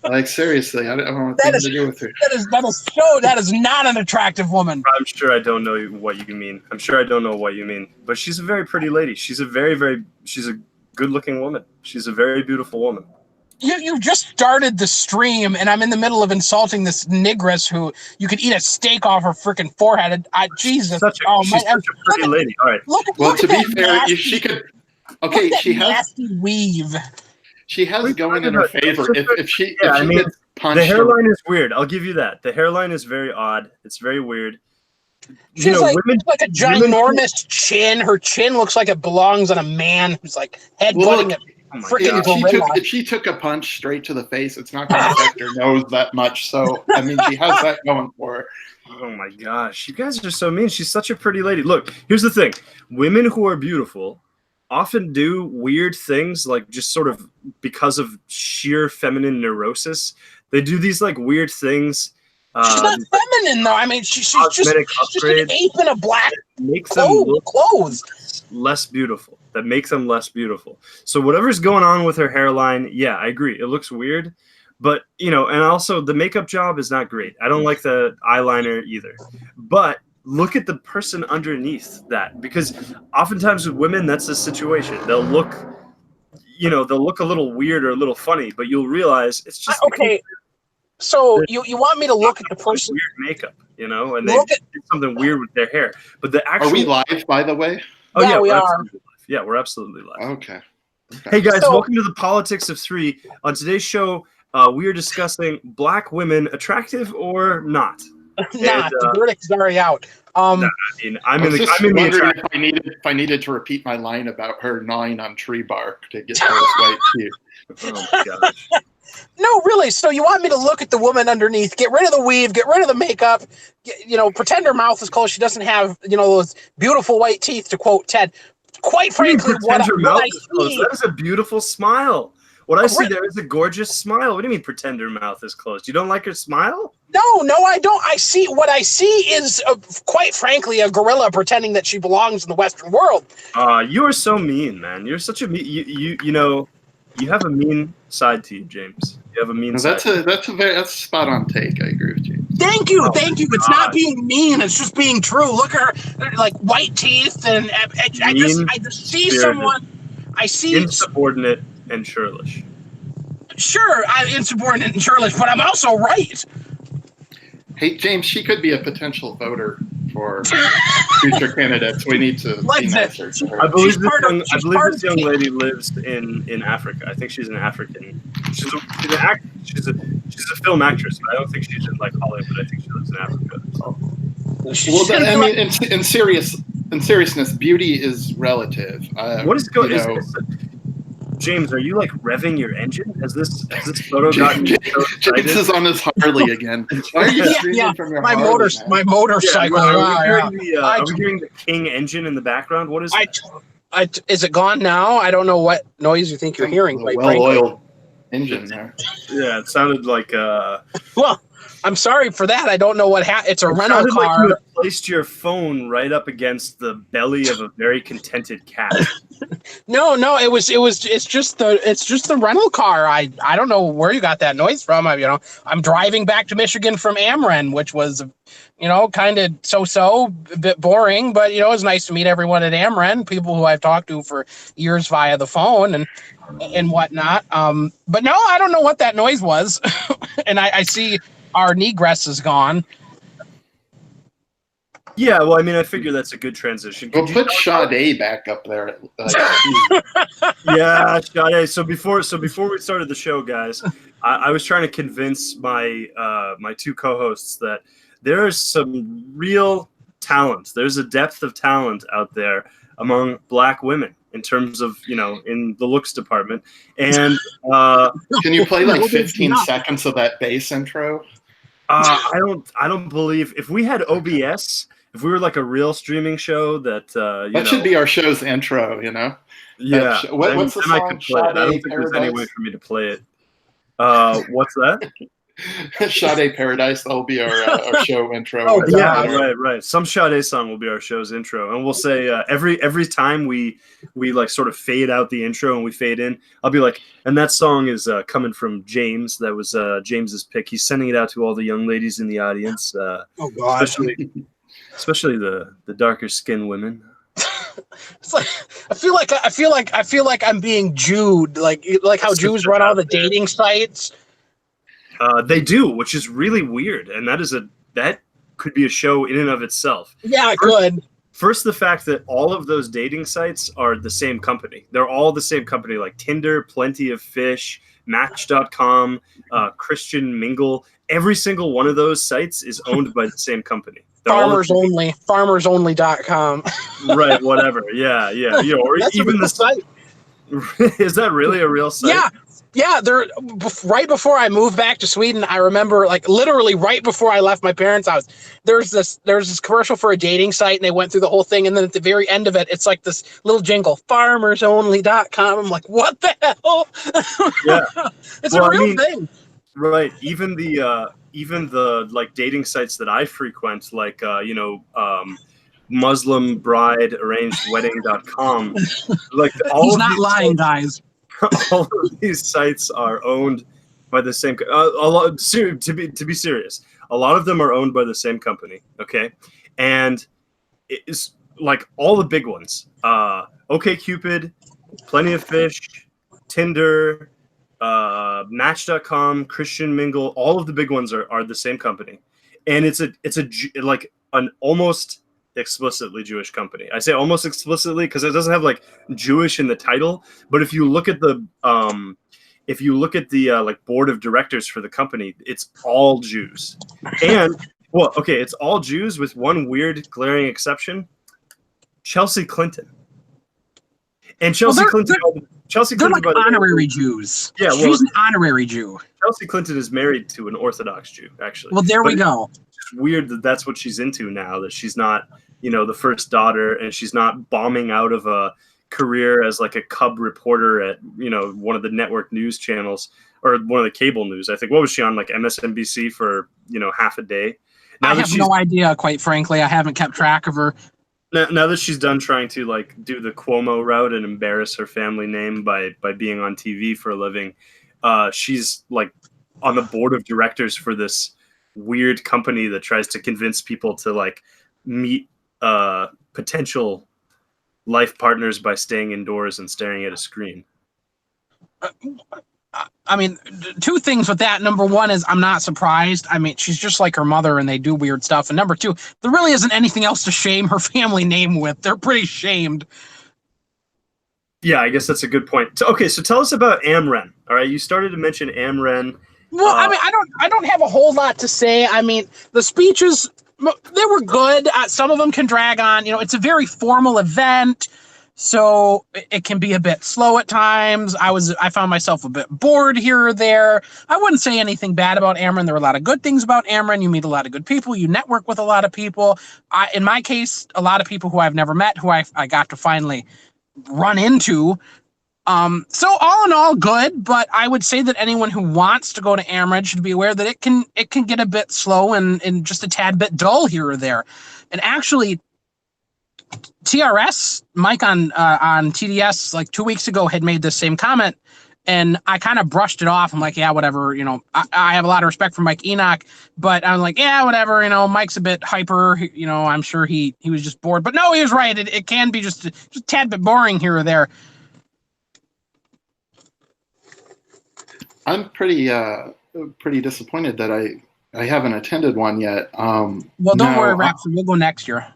Like seriously, I don't want anything to do with her. That is not an attractive woman. I'm sure I don't know what you mean. I'm sure I don't know what you mean. But she's a very pretty lady. She's a she's a good-looking woman. She's a very beautiful woman. You just started the stream, and I'm in the middle of insulting this negress who you could eat a steak off her freaking forehead. Jesus! She's such a pretty lady. All right. Look to at be fair, she could. Okay, she has nasty weave. She has going in her favor. If she gets punched, the hairline is weird. I'll give you that. The hairline is very odd. It's very weird. She's like a ginormous chin. Her chin looks like it belongs on a man who's like headbutting a freaking gorilla. If she took a punch straight to the face, it's not going to affect her nose that much. So, I mean, she has that going for her. Oh my gosh, you guys are so mean. She's such a pretty lady. Look, here's the thing. Women who are beautiful often do weird things, like just sort of because of sheer feminine neurosis. They do these like weird things. She's not feminine though. I mean, she's just an ape in a black clothes. Less beautiful. That makes them less beautiful. So whatever's going on with her hairline, yeah, I agree. It looks weird, but and also the makeup job is not great. I don't like the eyeliner either, but look at the person underneath that, because oftentimes with women, that's the situation. They'll look, they'll look a little weird or a little funny, but you'll realize it's just okay. So you want me to look at the person weird makeup, and they do something weird with their hair. But the actual Are we live, by the way? Oh yeah, we are. Yeah, we're absolutely live. Okay. Hey guys, welcome to the Politics of Three. On today's show, we are discussing black women, attractive or not. The verdict is already out. I'm in the if I needed to repeat my line about her gnawing on tree bark to get those white teeth. Oh my gosh. No, really. So you want me to look at the woman underneath, get rid of the weave, get rid of the makeup, pretend her mouth is closed. She doesn't have, those beautiful white teeth, to quote Ted. Quite frankly, what I see, that is a beautiful smile. What I see there is a gorgeous smile. What do you mean pretend her mouth is closed? You don't like her smile? No, I don't. What I see is, quite frankly, a gorilla pretending that she belongs in the Western world. You are so mean, man. You're such a mean. You have a mean side to you, James. You have a mean side. That's a spot on take. I agree with you. Thank you. It's not being mean. It's just being true. Look at her, like white teeth, and I just see someone. I see insubordinate and churlish. Sure, I'm insubordinate and churlish, but I'm also right. Hey, James, she could be a potential voter for future candidates. We need to be nicer to her. I believe this young lady lives in Africa. I think she's an African. She's a film actress, but I don't think she's in like Hollywood. I think she lives in Africa. In seriousness, beauty is relative. What is going on? James, are you like revving your engine? Has this photo gotten James is on his Harley again. Why are you streaming from your Harley? My motorcycle. Are we hearing the King engine in the background? What is that? Is it gone now? I don't know what noise you think you're hearing. Well-oiled engine there. Yeah, it sounded like well, I'm sorry for that. I don't know what happened. It's a rental car. Like you had placed your phone right up against the belly of a very contented cat. No, it's just the rental car. I don't know where you got that noise from. I'm driving back to Michigan from AmRen, which was, kind of so, a bit boring, but it was nice to meet everyone at AmRen, people who I've talked to for years via the phone and whatnot. But no, I don't know what that noise was. And I see our negress is gone. Yeah, well, I mean, I figure that's a good transition. We'll put Sade back up there. Yeah, Sade. So before we started the show, guys, I was trying to convince my two co-hosts that there is some real talent. There's a depth of talent out there among black women in terms of, in the looks department. And can you play like 15 seconds of that bass intro? I don't believe if we had OBS. If we were like a real streaming show that should be our show's intro, Yeah. What's the song? I could play it. I don't think there's any way for me to play it. What's that? Sade Paradise. That'll be our show intro. Oh, Yeah, God. right. Some Sade song will be our show's intro, and we'll say every time we like sort of fade out the intro and we fade in, I'll be like, and that song is coming from James. That was James's pick. He's sending it out to all the young ladies in the audience, Oh, God. especially the darker skinned women. It's like I feel like I'm being Jewed, like how Jews run all the dating sites. They do, which is really weird, and that could be a show in and of itself. Yeah, it could. First, the fact that all of those dating sites are the same company. They're all the same company, like Tinder, Plenty of Fish, Match.com, Christian Mingle. Every single one of those sites is owned by the same company. Farmersonly.com. Right, whatever. Yeah. Or That's even the site. Is that really a real site? Yeah. They're right before I moved back to Sweden. I remember, like, literally right before I left my parents' house, there's this commercial for a dating site, and they went through the whole thing, and then at the very end of it, it's like this little jingle, farmersonly.com. I'm like, what the hell? Yeah. It's a real thing. Right. Even the like dating sites that I frequent, like Muslim bride arranged wedding.com, like He's not lying, guys. All of these sites are owned by the same to be serious, a lot of them are owned by the same company, okay? And it's like all the big ones, OkCupid, Plenty of Fish, Tinder, Match.com, Christian Mingle, all of the big ones are the same company. And it's like an almost explicitly Jewish company. I say almost explicitly because it doesn't have like Jewish in the title, but if you look at the like board of directors for the company, it's all Jews. And well, okay, it's all Jews with one weird glaring exception: Chelsea Clinton. And Chelsea Clinton, they're like honorary Jews. Yeah, well, she's an honorary Jew. Chelsea Clinton is married to an Orthodox Jew, actually. Well, there we go. It's weird that that's what she's into now, that she's not, the first daughter, and she's not bombing out of a career as like a cub reporter at, one of the network news channels or one of the cable news. I think, what was she on, like MSNBC for, half a day? I have no idea, quite frankly. I haven't kept track of her. Now that she's done trying to like do the Cuomo route and embarrass her family name by being on TV for a living, she's like on the board of directors for this weird company that tries to convince people to like meet potential life partners by staying indoors and staring at a screen. I mean, two things with that. Number one is I'm not surprised. I mean, she's just like her mother and they do weird stuff. And number two, there really isn't anything else to shame her family name with. They're pretty shamed. Yeah, I guess that's a good point. Okay, so tell us about AmRen. All right, you started to mention AmRen. Well, I mean, I don't have a whole lot to say. I mean, the speeches, they were good. Some of them can drag on. It's a very formal event, so it can be a bit slow at times. I found myself a bit bored here or there. I wouldn't say anything bad about AmRen. There were a lot of good things about AmRen. You meet a lot of good people. You network with a lot of people. In my case, a lot of people who I've never met, who I got to finally run into. So all in all, good, but I would say that anyone who wants to go to AmRen should be aware that it can get a bit slow and just a tad bit dull here or there. And actually, TRS, Mike on TDS, like 2 weeks ago had made this same comment, and I kind of brushed it off. I'm like, yeah, whatever. I have a lot of respect for Mike Enoch, but I'm like, yeah, whatever. Mike's a bit hyper. I'm sure he was just bored. But no, he was right. It can be just a tad bit boring here or there. I'm pretty disappointed that I haven't attended one yet. Well, don't worry, Raptor. We'll go next year.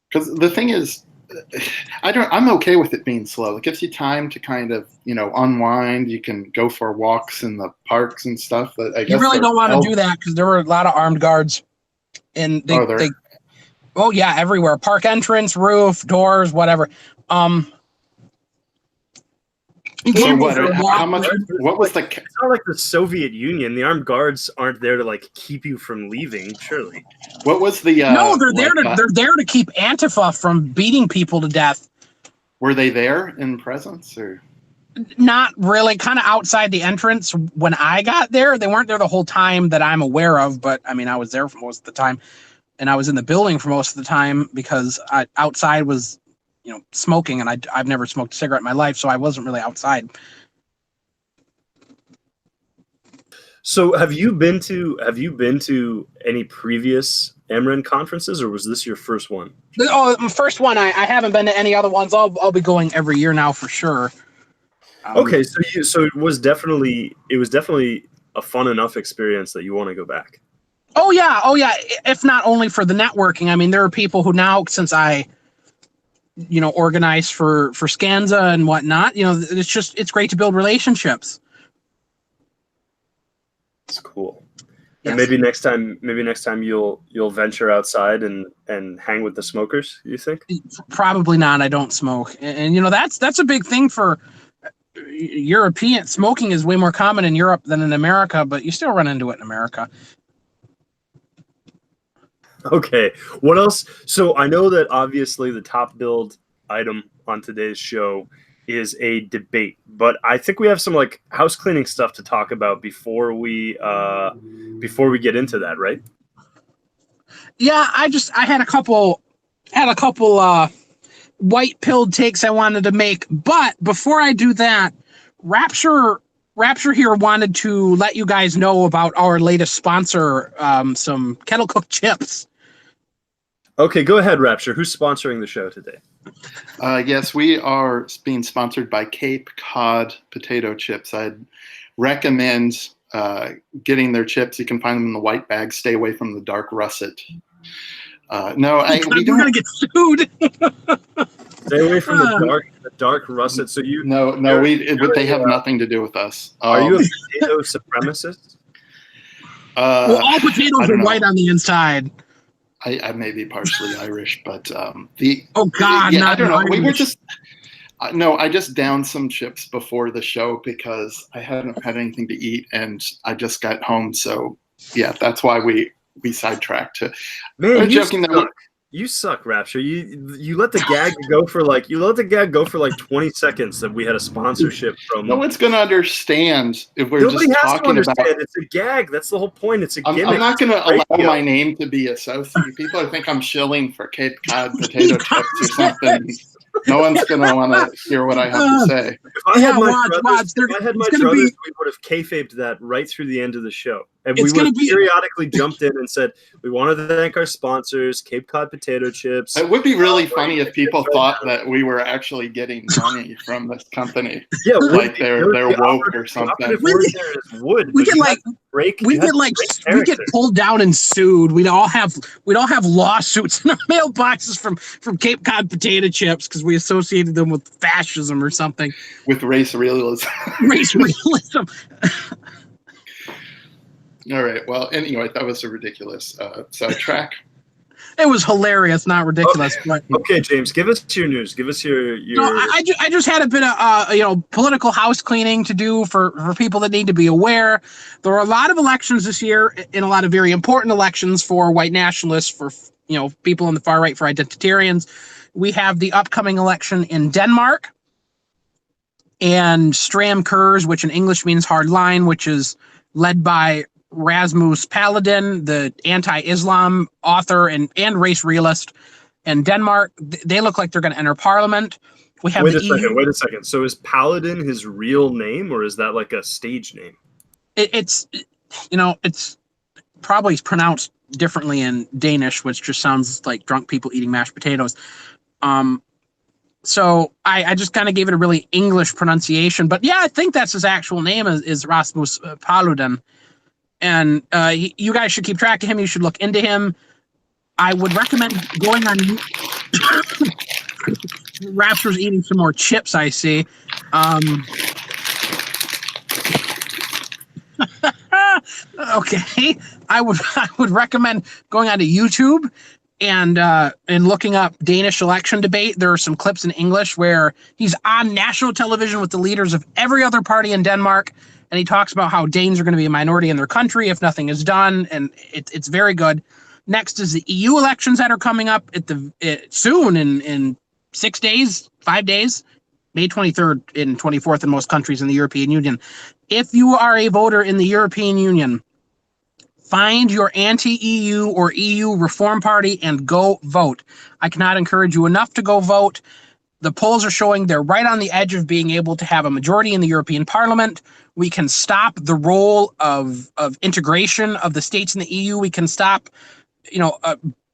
Because the thing is, I'm okay with it being slow. It gives you time to kind of, unwind. You can go for walks in the parks and stuff. But I guess you really don't want to do that because there were a lot of armed guards, and oh yeah, everywhere. Park entrance, roof, doors, whatever. So what was the? It's not like the Soviet Union. The armed guards aren't there to like keep you from leaving. Surely. What was the? No, they're there to keep Antifa from beating people to death. Were they there in presence or? Not really, kind of outside the entrance when I got there. They weren't there the whole time that I'm aware of, but I mean, I was there for most of the time, and I was in the building for most of the time because outside was, smoking, and I've never smoked a cigarette in my life, so I wasn't really outside. So have you been to any previous AmRen conferences, or was this your first one? Oh, first one. I haven't been to any other ones. I'll be going every year now for sure. Okay, so it was definitely a fun enough experience that you want to go back. Oh yeah. If not only for the networking, I mean, there are people who now, since I, organize for Scanza and whatnot, it's great to build relationships. It's cool. Yes. And maybe next time you'll venture outside and hang with the smokers, you think? Probably not. I don't smoke. And that's a big thing for European. Smoking is way more common in Europe than in America, but you still run into it in America. Okay. What else? So I know that obviously the top billed item on today's show is a debate, but I think we have some like house cleaning stuff to talk about before we get into that, right? Yeah, I had a couple white pilled takes I wanted to make, but before I do that, Rapture here wanted to let you guys know about our latest sponsor, some kettle cooked chips. Okay, go ahead, Rapture. Who's sponsoring the show today? Yes, we are being sponsored by Cape Cod potato chips. I'd recommend getting their chips. You can find them in the white bag. Stay away from the dark russet. We don't. We're gonna get sued. Stay away from the dark russet. So you they have nothing to do with us. Are you a potato supremacist? Well, all potatoes are white on the inside. I may be partially Irish, but I don't know. We were just I just downed some chips before the show because I hadn't had anything to eat and I just got home. So yeah, that's why we sidetracked to. Man, you suck, Rapture. You let the gag go for like 20 seconds that we had a sponsorship from. No one's gonna understand if we're Nobody just has talking to about. It's a gag. That's the whole point. It's a gimmick. I'm not gonna allow my name to be associated. People think I'm shilling for Cape Cod potato chips or something. No one's gonna want to hear what I have to say. If I had my druthers, we would have kayfabed that right through the end of the show. And we would have periodically jumped in and said, we wanted to thank our sponsors, Cape Cod Potato Chips. It would be really funny if people thought that we were actually getting money from this company. Yeah, like they're woke or something. We get pulled down and sued. We'd all have lawsuits in our mailboxes from Cape Cod Potato Chips because we associated them with fascism or something. With race realism. Race realism. All right. Well, anyway, that was a ridiculous sidetrack. It was hilarious, not ridiculous. Okay, James, give us your news. Give us your. No, I just had a bit of political house cleaning to do for people that need to be aware. There are a lot of elections this year, and a lot of very important elections for white nationalists, for people on the far right, for identitarians. We have the upcoming election in Denmark, and Stram Kurs, which in English means hard line, which is led by Rasmus Paludan, the anti-Islam author and race realist in Denmark. They look like they're going to enter parliament. We have Wait a second. So is Paladin his real name, or is that like a stage name? It's probably pronounced differently in Danish, which just sounds like drunk people eating mashed potatoes. So I just kind of gave it a really English pronunciation, but yeah, I think that's his actual name is Rasmus Paludan. And you guys should keep track of him. You should look into him. I would recommend going on. Rapture's eating some more chips, I see. Okay, I would recommend going onto YouTube and looking up Danish election debate. There are some clips in English where he's on national television with the leaders of every other party in Denmark. And he talks about how Danes are going to be a minority in their country if nothing is done, and it's very good. Next is the EU elections that are coming up soon in 5 days. May 23rd and 24th in most countries in the European Union. If you are a voter in the European Union, find your anti-EU or EU reform party and go vote. I cannot encourage you enough to go vote. The polls are showing they're right on the edge of being able to have a majority in the European Parliament. We can stop the role of integration of the states in the EU. We can stop,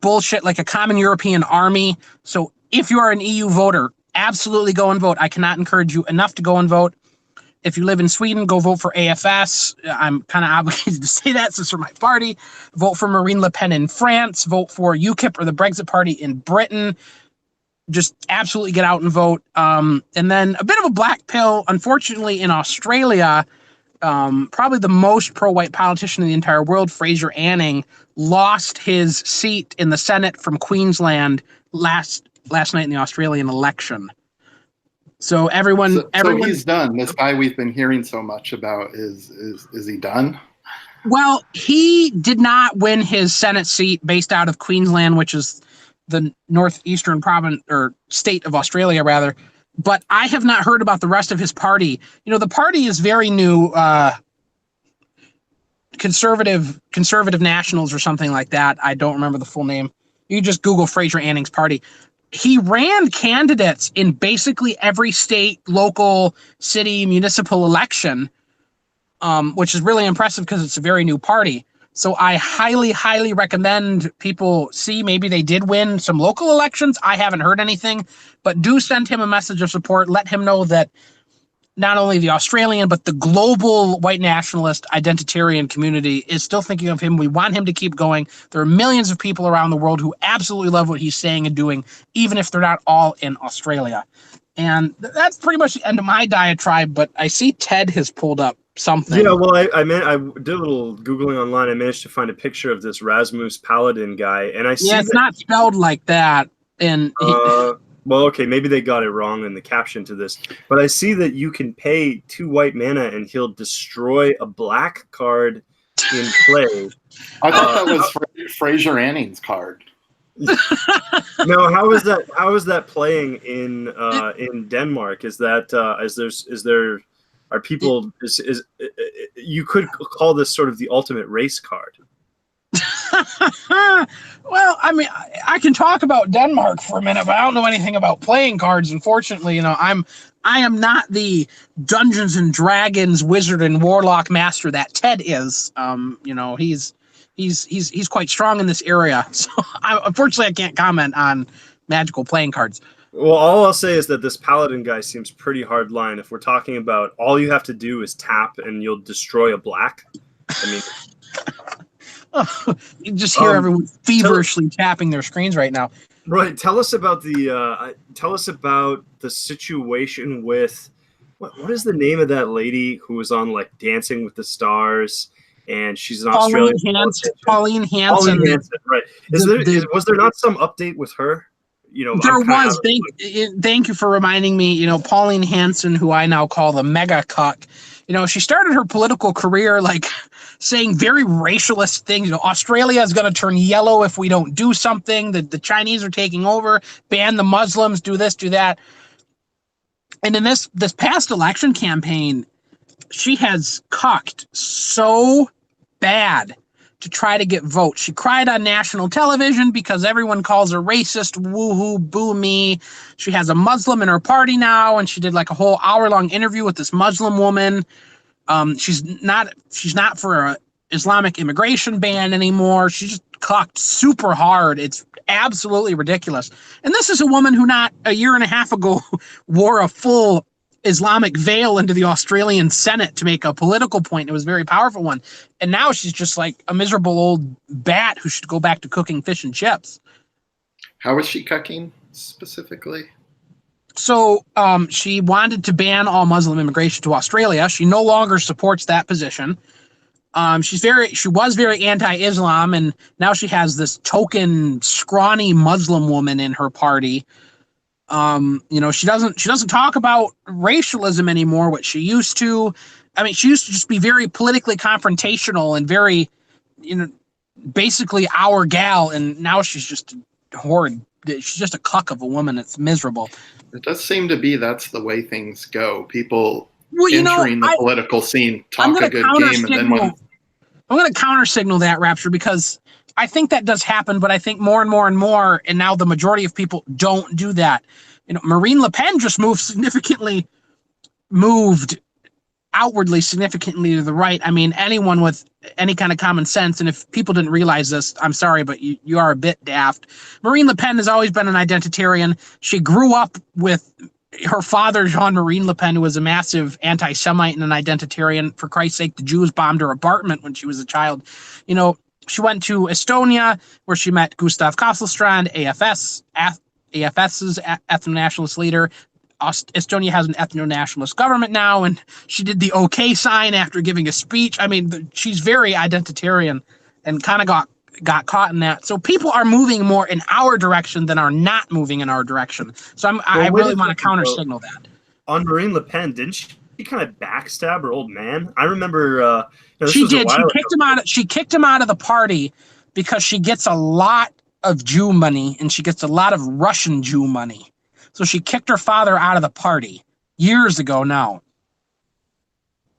bullshit like a common European army. So if you are an EU voter, absolutely go and vote. I cannot encourage you enough to go and vote. If you live in Sweden, go vote for AFS. I'm kind of obligated to say that since they're my party. Vote for Marine Le Pen in France. Vote for UKIP or the Brexit Party in Britain. Just absolutely get out and vote. And then a bit of a black pill, unfortunately, in Australia, probably the most pro-white politician in the entire world, Fraser Anning, lost his seat in the Senate from Queensland last night in the Australian election. So everyone, he's done. This guy we've been hearing so much about is he done? Well, he did not win his Senate seat based out of Queensland, which is the northeastern province or state of Australia, rather. But I have not heard about the rest of his party. The party is very new, conservative nationals or something like that. I don't remember the full name. You just Google Fraser Anning's party. He ran candidates in basically every state, local, city, municipal election, which is really impressive because it's a very new party. So I highly, highly recommend people see. Maybe they did win some local elections. I haven't heard anything, but do send him a message of support. Let him know that not only the Australian, but the global white nationalist identitarian community is still thinking of him. We want him to keep going. There are millions of people around the world who absolutely love what he's saying and doing, even if they're not all in Australia. And that's pretty much the end of my diatribe, but I see Ted has pulled up something. Yeah, well, I did a little Googling online. I managed to find a picture of this Rasmus Paladin guy, and I see it's not spelled like that. And well, okay, maybe they got it wrong in the caption to this, but I see that you can pay 2 white mana and he'll destroy a black card in play. I thought that was Fraser Anning's card. No, how is that playing in Denmark? Is you could call this sort of the ultimate race card? Well, I mean, I can talk about Denmark for a minute, but I don't know anything about playing cards. Unfortunately, I am not the Dungeons and Dragons wizard and warlock master that Ted is. He's quite strong in this area. So unfortunately, I can't comment on magical playing cards. Well, all I'll say is that this Paladin guy seems pretty hard line. If we're talking about all you have to do is tap and you'll destroy a black. I mean, you just hear everyone feverishly tapping their screens right now. Right. Tell us about the situation with what is the name of that lady who was on like Dancing with the Stars, and she's an Australian. Pauline Hanson. Right. Was there not some update with her? There was. Thank you for reminding me. Pauline Hanson, who I now call the mega cuck. She started her political career like saying very racialist things. Australia is going to turn yellow if we don't do something. The Chinese are taking over. Ban the Muslims. Do this. Do that. And in this past election campaign, she has cucked so bad to try to get votes. She cried on national television because everyone calls her racist. Woohoo, boo me. She has a Muslim in her party now, and she did like a whole hour-long interview with this Muslim woman. She's not for a Islamic immigration ban anymore. She just cucked super hard. It's absolutely ridiculous. And this is a woman who not a year and a half ago wore a full Islamic veil into the Australian Senate to make a political point. It was a very powerful one. And now she's just like a miserable old bat who should go back to cooking fish and chips. How is she cucking specifically? So she wanted to ban all Muslim immigration to Australia. She no longer supports that position. She was very anti-Islam, and now she has this token scrawny Muslim woman in her party. She doesn't talk about racialism anymore, what she used to. I mean, she used to just be very politically confrontational and very, basically our gal, and now she's just a horrid she's just a cuck of a woman. It's miserable. It does seem to be that's the way things go. People Well, entering the political scene talk a good game, and then when I'm going to counter signal that, Rapture, because I think that does happen, but I think more and more, and now the majority of people don't do that. Marine Le Pen just moved outwardly significantly to the right. I mean, anyone with any kind of common sense, and if people didn't realize this, I'm sorry, but you are a bit daft. Marine Le Pen has always been an identitarian. She grew up with her father, Jean-Marie Le Pen, who was a massive anti-Semite and an identitarian. For Christ's sake, the Jews bombed her apartment when she was a child. She went to Estonia, where she met Gustav Kasselstrand, AFS's ethno-nationalist leader. Estonia has an ethno-nationalist government now, and she did the OK sign after giving a speech. I mean, she's very identitarian and kind of got caught in that. So people are moving more in our direction than are not moving in our direction. So I really want to counter signal that. On Marine Le Pen, didn't she kind of backstab her old man? I remember she did. She kicked him out of the party because she gets a lot of Jew money and she gets a lot of Russian Jew money. So she kicked her father out of the party years ago now.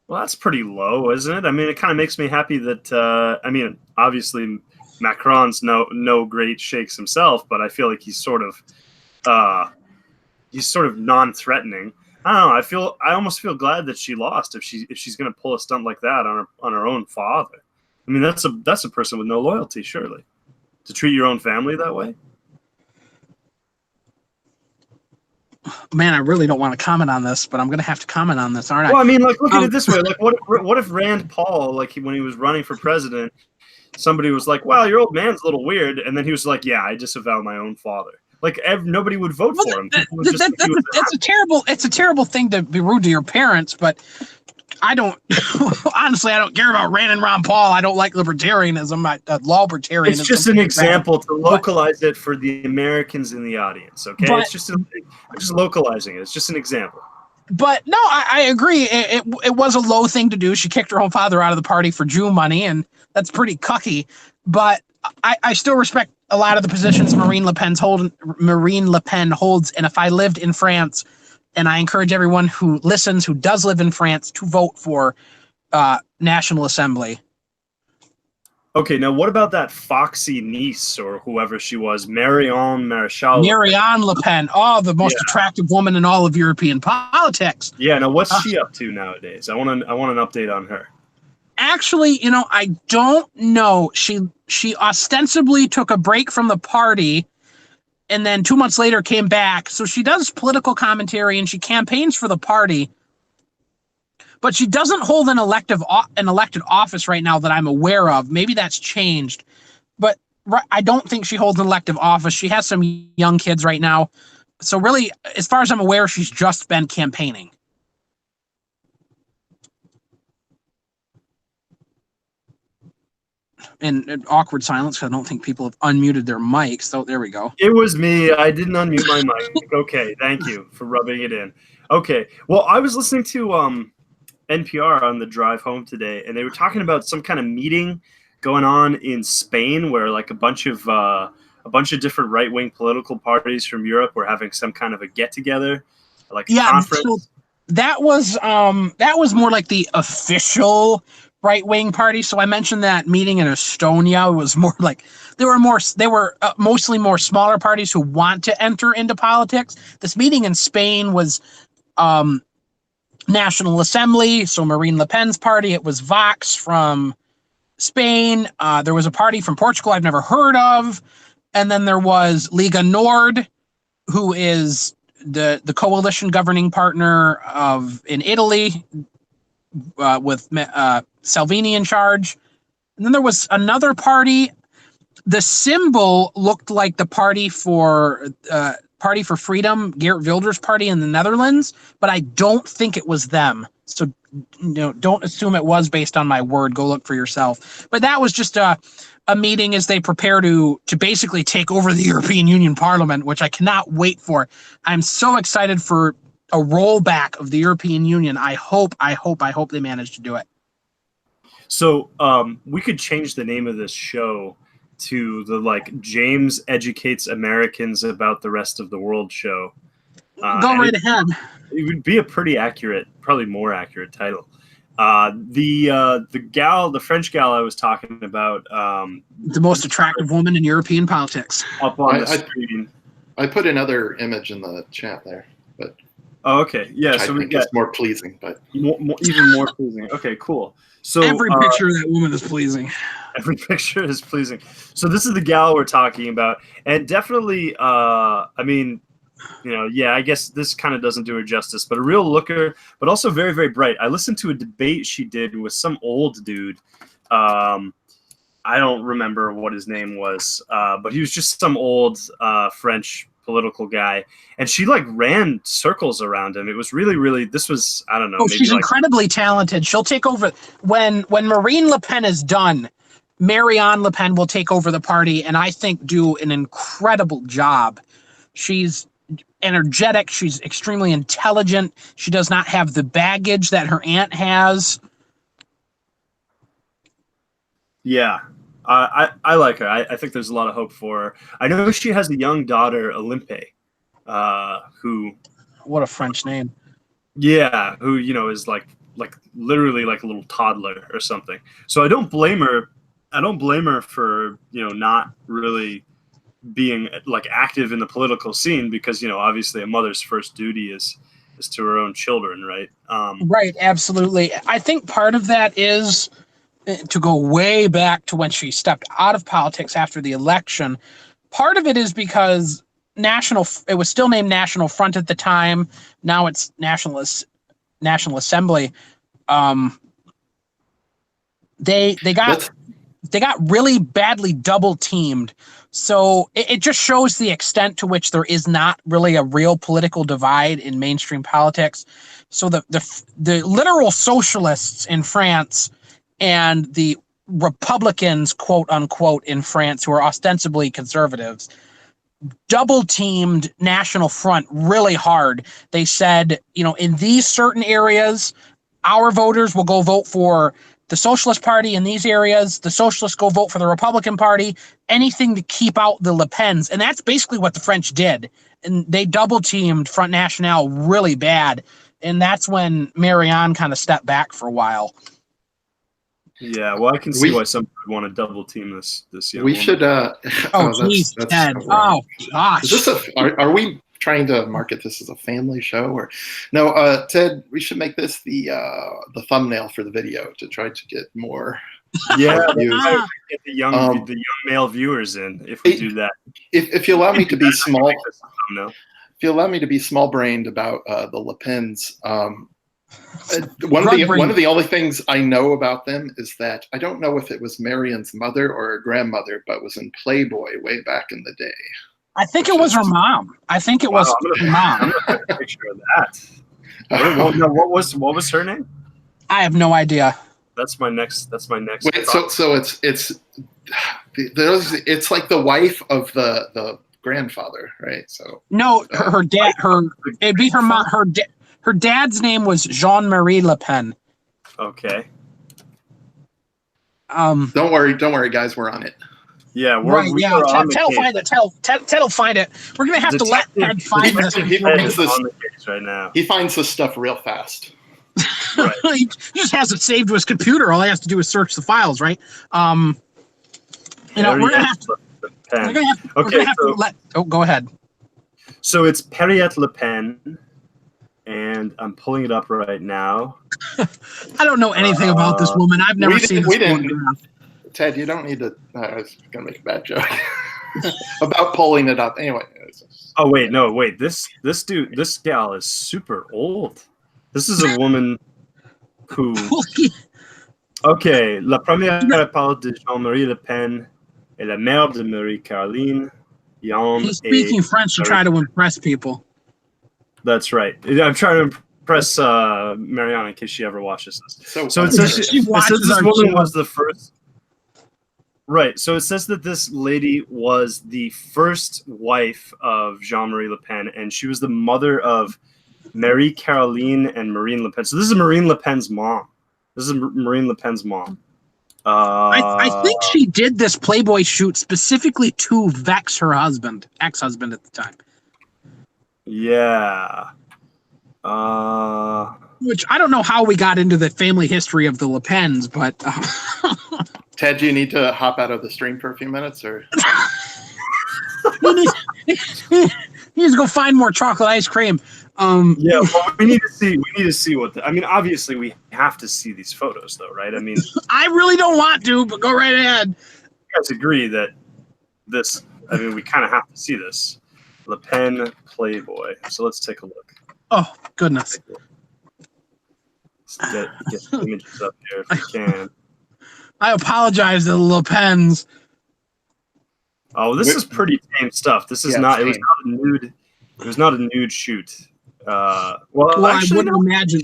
Well, that's pretty low, isn't it? I mean, it kind of makes me happy that, obviously Macron's no great shakes himself, but I feel like he's sort of non-threatening. I don't know. I almost feel glad that she lost if she's going to pull a stunt like that on her own father. I mean, that's a person with no loyalty, surely, to treat your own family that way. Man, I really don't want to comment on this, but I'm going to have to comment on this, aren't I? Well, I mean, like, look at it this way. Like, what if Rand Paul, like, when he was running for president, somebody was like, "Wow, your old man's a little weird," and then he was like, "Yeah, I disavow my own father." Like, nobody would vote for him. It's a terrible thing to be rude to your parents, but I don't honestly. I don't care about Rand and Ron Paul. I don't like libertarianism. Lawbertarianism. It's just an example to localize it for the Americans in the audience. Okay, I'm just localizing it. It's just an example. But no, I agree. It was a low thing to do. She kicked her own father out of the party for Jew money, and that's pretty cucky. But I still respect a lot of the positions Marine Le Pen holds. And if I lived in France, and I encourage everyone who listens, who does live in France, to vote for National Assembly. Okay, now what about that foxy niece or whoever she was, Marianne Maréchal? Marianne Le Pen, the most attractive woman in all of European politics. Yeah, now what's she up to nowadays? I want an update on her. Actually, I don't know. She ostensibly took a break from the party and then 2 months later came back. So she does political commentary and she campaigns for the party. But she doesn't hold an elected office right now that I'm aware of. Maybe that's changed. But I don't think she holds an elective office. She has some young kids right now. So really, as far as I'm aware, she's just been campaigning. And awkward silence because I don't think people have unmuted their mics. So there we go. It was me. I didn't unmute my mic. Okay, thank you for rubbing it in. Okay, well, I was listening to NPR on the drive home today, and they were talking about some kind of meeting going on in Spain where like a bunch of different right-wing political parties from Europe were having some kind of a get-together, like a conference. So that was more like the official right-wing party. So I mentioned that meeting in Estonia was more like they were mostly more smaller parties who want to enter into politics. This meeting in Spain was National Assembly, so Marine Le Pen's party. It was Vox from Spain. There was a party from Portugal I've never heard of. And then there was Liga Nord, who is the coalition governing partner in Italy with Salvini in charge. And then there was another party. The symbol looked like the Party for Freedom, Geert Wilders' party in the Netherlands, but I don't think it was them. So don't assume it was based on my word. Go look for yourself. But that was just a meeting as they prepare to basically take over the European Union Parliament, which I cannot wait for. I'm so excited for a rollback of the European Union. I hope they manage to do it. So we could change the name of this show to the like James educates Americans about the rest of the world show. Go right ahead. It would be a pretty accurate, probably more accurate title. The French gal I was talking about, The most attractive woman in European politics. up on the screen. I put another image in the chat there, but oh, okay, yeah. So we get more pleasing, but even more pleasing. Okay, cool. So every picture of that woman is pleasing. Every picture is pleasing. So this is the gal we're talking about, and definitely, I mean, you know, yeah, I guess this kind of doesn't do her justice, but a real looker, but also very, very bright. I listened to a debate she did with some old dude. I don't remember what his name was, but he was just some old French political guy, and she like ran circles around him. It was really, really. This was, I don't know. Oh, she's incredibly talented. She'll take over when Marine Le Pen is done. Marianne Le Pen will take over the party, and I think do an incredible job. She's energetic. She's extremely intelligent. She does not have the baggage that her aunt has. Yeah, I like her. I think there's a lot of hope for her. I know she has a young daughter, Olympe, who... What a French name. Yeah, who, you know, is like literally like a little toddler or something. So I don't blame her. I don't blame her for, you know, not really being like active in the political scene because, you know, obviously a mother's first duty is to her own children, right? Right, absolutely. I think part of that is to go way back to when she stepped out of politics after the election. Part of it is because it was still named National Front at the time. Now it's National Assembly. They got really badly double teamed. So it just shows the extent to which there is not really a real political divide in mainstream politics. So the literal socialists in France and the Republicans, quote unquote, in France, who are ostensibly conservatives, double teamed National Front really hard. They said, you know, in these certain areas, our voters will go vote for the Socialist Party. In these areas, the Socialists go vote for the Republican Party, anything to keep out the Le Pens. And that's basically what the French did. And they double teamed Front National really bad. And that's when Marianne kind of stepped back for a while. Yeah, well, I can see why some would want to double team this young woman. Should. Oh, jeez, Ted. Oh, gosh. Is this are we trying to market this as a family show or no? Ted, we should make this the thumbnail for the video to try to get more. Yeah, get the young male viewers in if we do that. If you allow me to be small, if you allow me to be small-brained about the Le Pens. One of the only things I know about them is that I don't know if it was Marianne's mother or her grandmother, but was in Playboy way back in the day. I think it was her mom. I think it was her mom. I'm gonna take a picture of that. What was her name? I have no idea. That's my next. Wait, so it's like the wife of the grandfather, right? So no, her dad. It'd be her mom. Her dad's name was Jean-Marie Le Pen. Okay. Don't worry, guys. We're on it. Yeah, we're on Ted will find it. Ted will find it. We're gonna have to let Ted find this. He finds this on the case right now. He finds this stuff real fast. Right. He just has it saved to his computer. All he has to do is search the files, right? We're gonna have to let. Oh, go ahead. So it's Henriette Le Pen. And I'm pulling it up right now. I don't know anything about this woman. I've never seen this woman. Ted, you don't need to. I was going to make a bad joke about pulling it up. Anyway. Oh, wait. This gal is super old. This is a woman who. Okay. La première parole de Jean-Marie Le Pen est la mère de Marie-Caroline. He's speaking French to try to impress people. That's right. I'm trying to impress Marianne in case she ever watches this. So it says this woman was the first. Right. So it says that this lady was the first wife of Jean-Marie Le Pen, and she was the mother of Marie-Caroline and Marine Le Pen. So this is Marine Le Pen's mom. I think she did this Playboy shoot specifically to vex her husband, ex-husband at the time. Yeah. Which I don't know how we got into the family history of the Le Pens, but Ted, do you need to hop out of the stream for a few minutes, or he needs to go find more chocolate ice cream. Yeah, well, we need to see what. I mean, obviously, we have to see these photos, though, right? I mean, I really don't want to, but go right ahead. You guys agree that this? I mean, we kind of have to see this. Le Pen Playboy. So let's take a look. Oh goodness! Let's get the images up here if we can. I apologize to the Le Pens. Oh, this is pretty tame stuff. This is not. It was not a nude. It was not a nude shoot. Well, actually, I wouldn't imagine.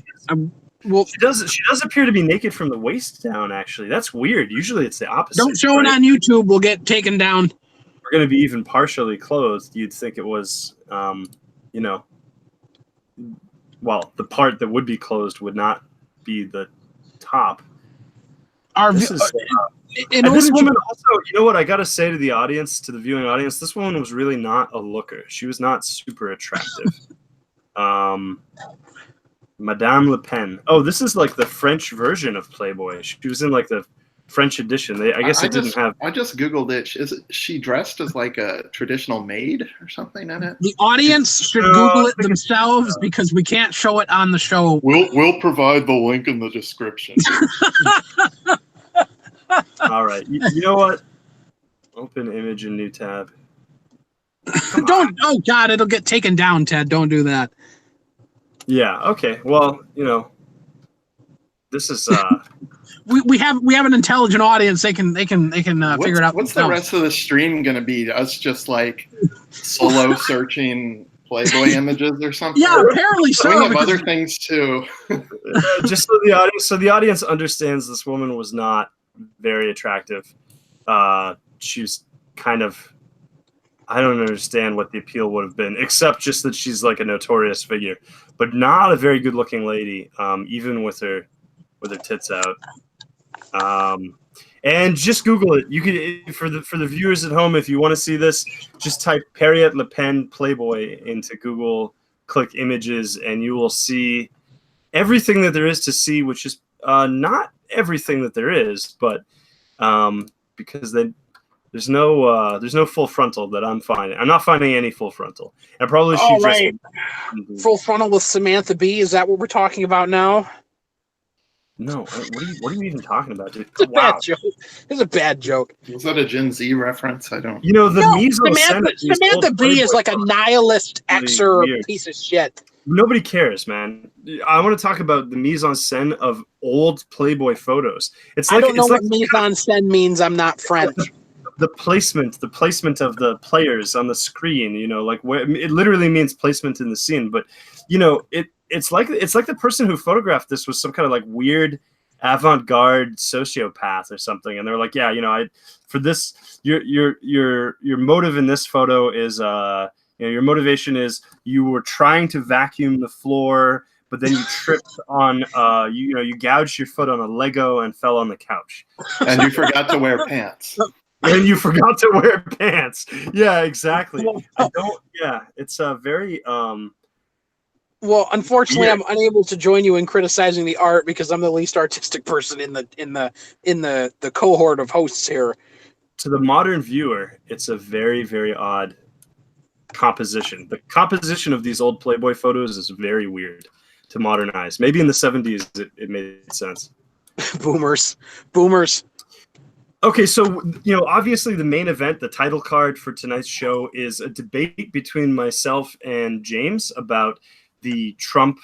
She does appear to be naked from the waist down. Actually, that's weird. Usually, it's the opposite. Don't show it on YouTube. We'll get taken down. We're going to be even partially clothed. You'd think it was, you know. Well, the part that would be closed would not be the top. This woman also, you know what I got to say to the audience, to the viewing audience, this woman was really not a looker. She was not super attractive. Madame Le Pen. Oh, this is like the French version of Playboy. She was in like the French edition. I guess it didn't have. I just Googled it. Is she dressed as like a traditional maid or something in it? The audience should Google it themselves because we can't show it on the show. We'll provide the link in the description. All right. You know what? Open image in new tab. Don't. Oh God, it'll get taken down, Ted. Don't do that. Yeah. Okay. Well, you know, this is. We have an intelligent audience. They can figure it out. What's the rest of the stream going to be? Us just like solo searching Playboy images or something? Yeah, apparently so. We have other things too. Just so the audience understands, this woman was not very attractive. She was kind of. I don't understand what the appeal would have been, except just that she's like a notorious figure, but not a very good-looking lady, even with her tits out. And just Google it. You could, for the viewers at home, if you want to see this, just type Harriet Le Pen Playboy into Google, click images, and you will see everything that there is to see, which is not everything that there is, but because there's no full frontal that I'm finding. I'm not finding any full frontal. And probably she right. Full frontal with Samantha Bee. Is that what we're talking about now? No. What are you even talking about, dude? It's a bad joke. It's a bad joke. Was that a Gen Z reference? I don't. You know Samantha Bee is like a nihilist Xer piece of shit. Nobody cares, man. I want to talk about the mise en scène of old Playboy photos. I don't know what mise en scène means. I'm not French. The placement of the players on the screen, you know, like where it literally means placement in the scene. But you know, it's like the person who photographed this was some kind of like weird avant-garde sociopath or something, and they're like, yeah, you know, for this, your motive in this photo is you know, your motivation is you were trying to vacuum the floor, but then you tripped on you gouged your foot on a Lego and fell on the couch, and you forgot to wear pants. And you forgot to wear pants. Yeah, exactly. It's a very well, unfortunately, I'm unable to join you in criticizing the art because I'm the least artistic person in the cohort of hosts here. To the modern viewer, it's a very, very odd composition. The composition of these old Playboy photos is very weird to modern eyes. Maybe in the 70s it made sense. Boomers. Okay, so, you know, obviously the main event, the title card for tonight's show is a debate between myself and James about the Trump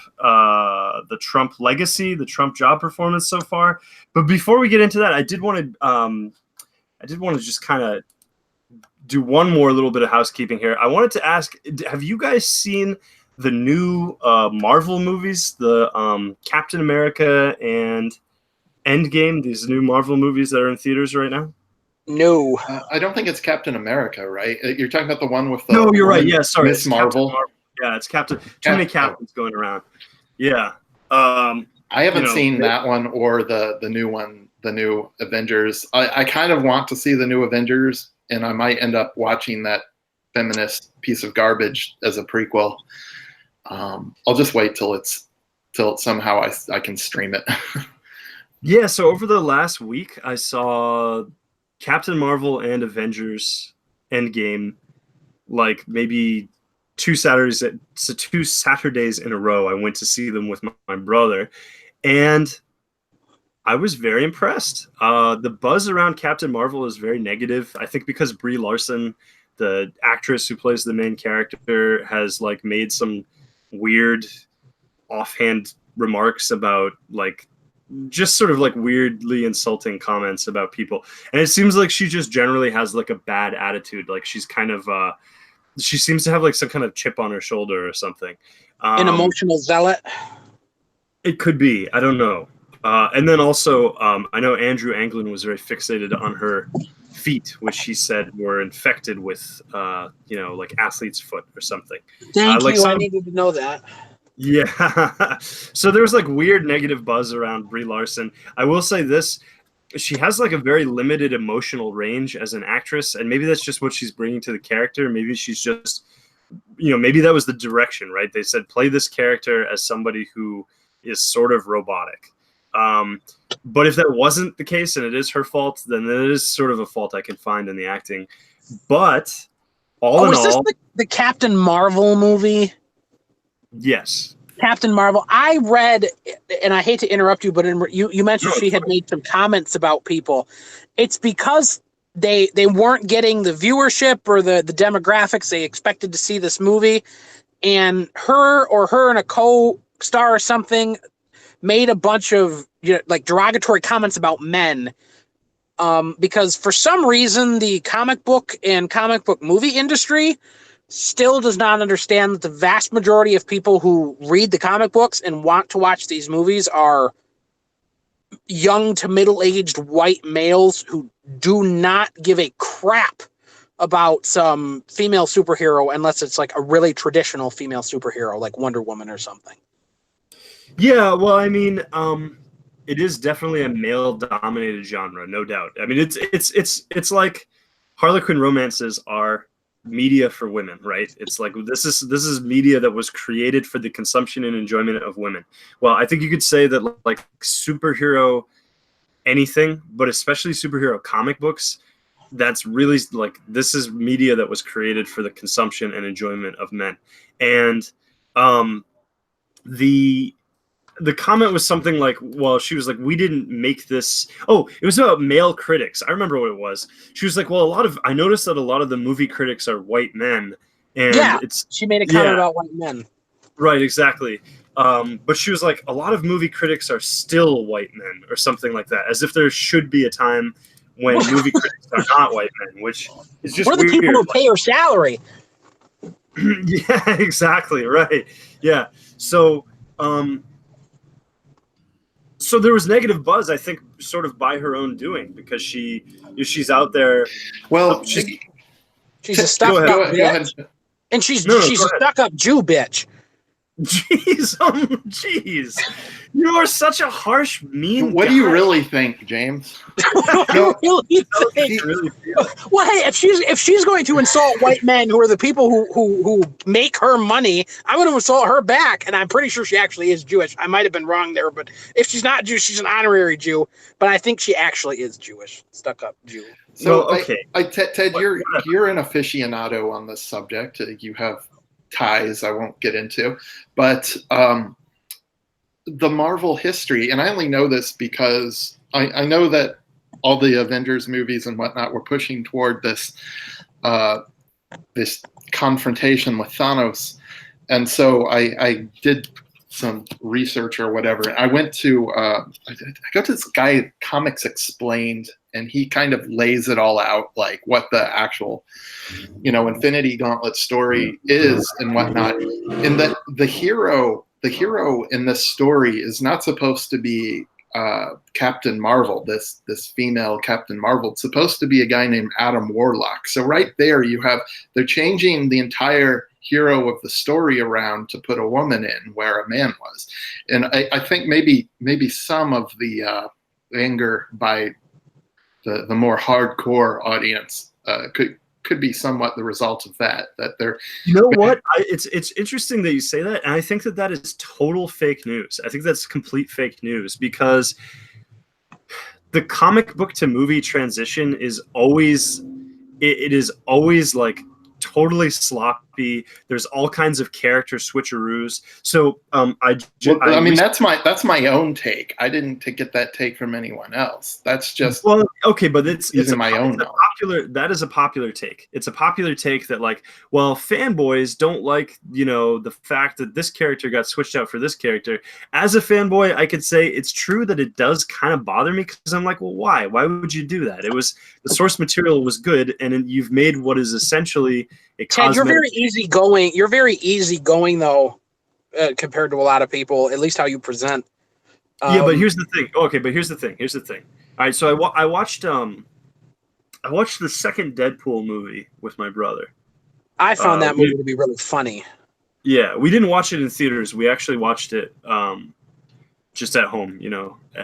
legacy, the Trump job performance so far. But before we get into that, I did want to just kind of do one more little bit of housekeeping here. I wanted to ask, have you guys seen the new Marvel movies, the Captain America and Endgame, these new Marvel movies that are in theaters right now? No. I don't think it's Captain America, right? You're talking about the one with the... No, you're right. Yeah, sorry. Miss Marvel. Yeah, it's Captain. Too many captains going around. Yeah. I haven't seen that one or the new one the new Avengers. I kind of want to see the new Avengers, and I might end up watching that feminist piece of garbage as a prequel. I'll just wait till somehow I can stream it. Yeah, so over the last week, I saw Captain Marvel and Avengers Endgame, like maybe two Saturdays in a row. I went to see them with my brother, and I was very impressed. The buzz around Captain Marvel is very negative. I think because Brie Larson, the actress who plays the main character, has like made some weird offhand remarks about like just sort of like weirdly insulting comments about people. And it seems like she just generally has like a bad attitude. Like she's kind of she seems to have like some kind of chip on her shoulder or something. An emotional zealot. It could be. I don't know. And then also, I know Andrew Anglin was very fixated on her feet, which he said were infected with, like athlete's foot or something. Thank you. I needed to know that. Yeah. So there's like weird negative buzz around Brie Larson. I will say this. She has like a very limited emotional range as an actress, and maybe that's just what she's bringing to the character. Maybe she's just, maybe that was the direction, right? They said play this character as somebody who is sort of robotic. But if that wasn't the case and it is her fault, then it is sort of a fault I can find in the acting. But all in all, this the Captain Marvel movie? Yes. Captain Marvel. I read, and I hate to interrupt you, but you mentioned she had made some comments about people. It's because they weren't getting the viewership or the demographics they expected to see this movie, and her and a co-star or something made a bunch of like derogatory comments about men, because for some reason the comic book and comic book movie industry still does not understand that the vast majority of people who read the comic books and want to watch these movies are young to middle-aged white males who do not give a crap about some female superhero unless it's like a really traditional female superhero like Wonder Woman or something. Yeah, well, I mean, it is definitely a male-dominated genre, no doubt. I mean, it's like Harlequin romances are media for women, right? It's like this is media that was created for the consumption and enjoyment of women. Well, I think you could say that like superhero anything, but especially superhero comic books, that's really like this is media that was created for the consumption and enjoyment of men. And the comment was something like, well, she was like, we didn't make this. Oh, it was about male critics. I remember what it was. She was like, well, I noticed that a lot of the movie critics are white men. And yeah, she made a comment about white men. Right, exactly. But she was like, a lot of movie critics are still white men or something like that, as if there should be a time when movie critics are not white men, which is just weird. We're the people who pay her salary. Yeah, exactly. Right. Yeah. So there was negative buzz, I think, sort of by her own doing, because she's out there. Well, she's a stuck-up bitch, and she's a stuck-up Jew bitch. Jeez, jeez. You are such a harsh, mean What guy. do you really think, James? What do you really think? Well, hey, if she's going to insult white men who are the people who make her money, I'm going to insult her back, and I'm pretty sure she actually is Jewish. I might have been wrong there, but if she's not Jewish, she's an honorary Jew. But I think she actually is Jewish, stuck-up Jew. So, okay, Ted, you're an aficionado on this subject. You have ties I won't get into, but the Marvel history, and I only know this because I know that all the Avengers movies and whatnot were pushing toward this this confrontation with Thanos, and so I did some research or whatever. I went to I go to this guy, Comics Explained, and he kind of lays it all out, like what the actual Infinity Gauntlet story is and whatnot. And the hero in this story is not supposed to be Captain Marvel, this female Captain Marvel. It's supposed to be a guy named Adam Warlock. So right there they're changing the entire hero of the story around to put a woman in where a man was. And I think maybe some of the anger by the more hardcore audience could be somewhat the result of that they're. You know what? It's interesting that you say that, and I think that is total fake news. I think that's complete fake news because the comic book to movie transition is always it is always like totally sloppy. There's all kinds of character switcheroos. So that's my own take. I didn't get that take from anyone else. That's just okay, but it's my own. That is a popular take. It's a popular take that like, well, fanboys don't like the fact that this character got switched out for this character. As a fanboy, I could say it's true that it does kind of bother me because I'm like, well, why? Why would you do that? It was the source material was good, and you've made what is essentially a Ted, you're very easygoing. You're very easygoing, though, compared to a lot of people. At least how you present. Yeah, but here's the thing. Okay, but here's the thing. All right, so I watched the second Deadpool movie with my brother. I found that movie to be really funny. Yeah, we didn't watch it in theaters. We actually watched it just at home,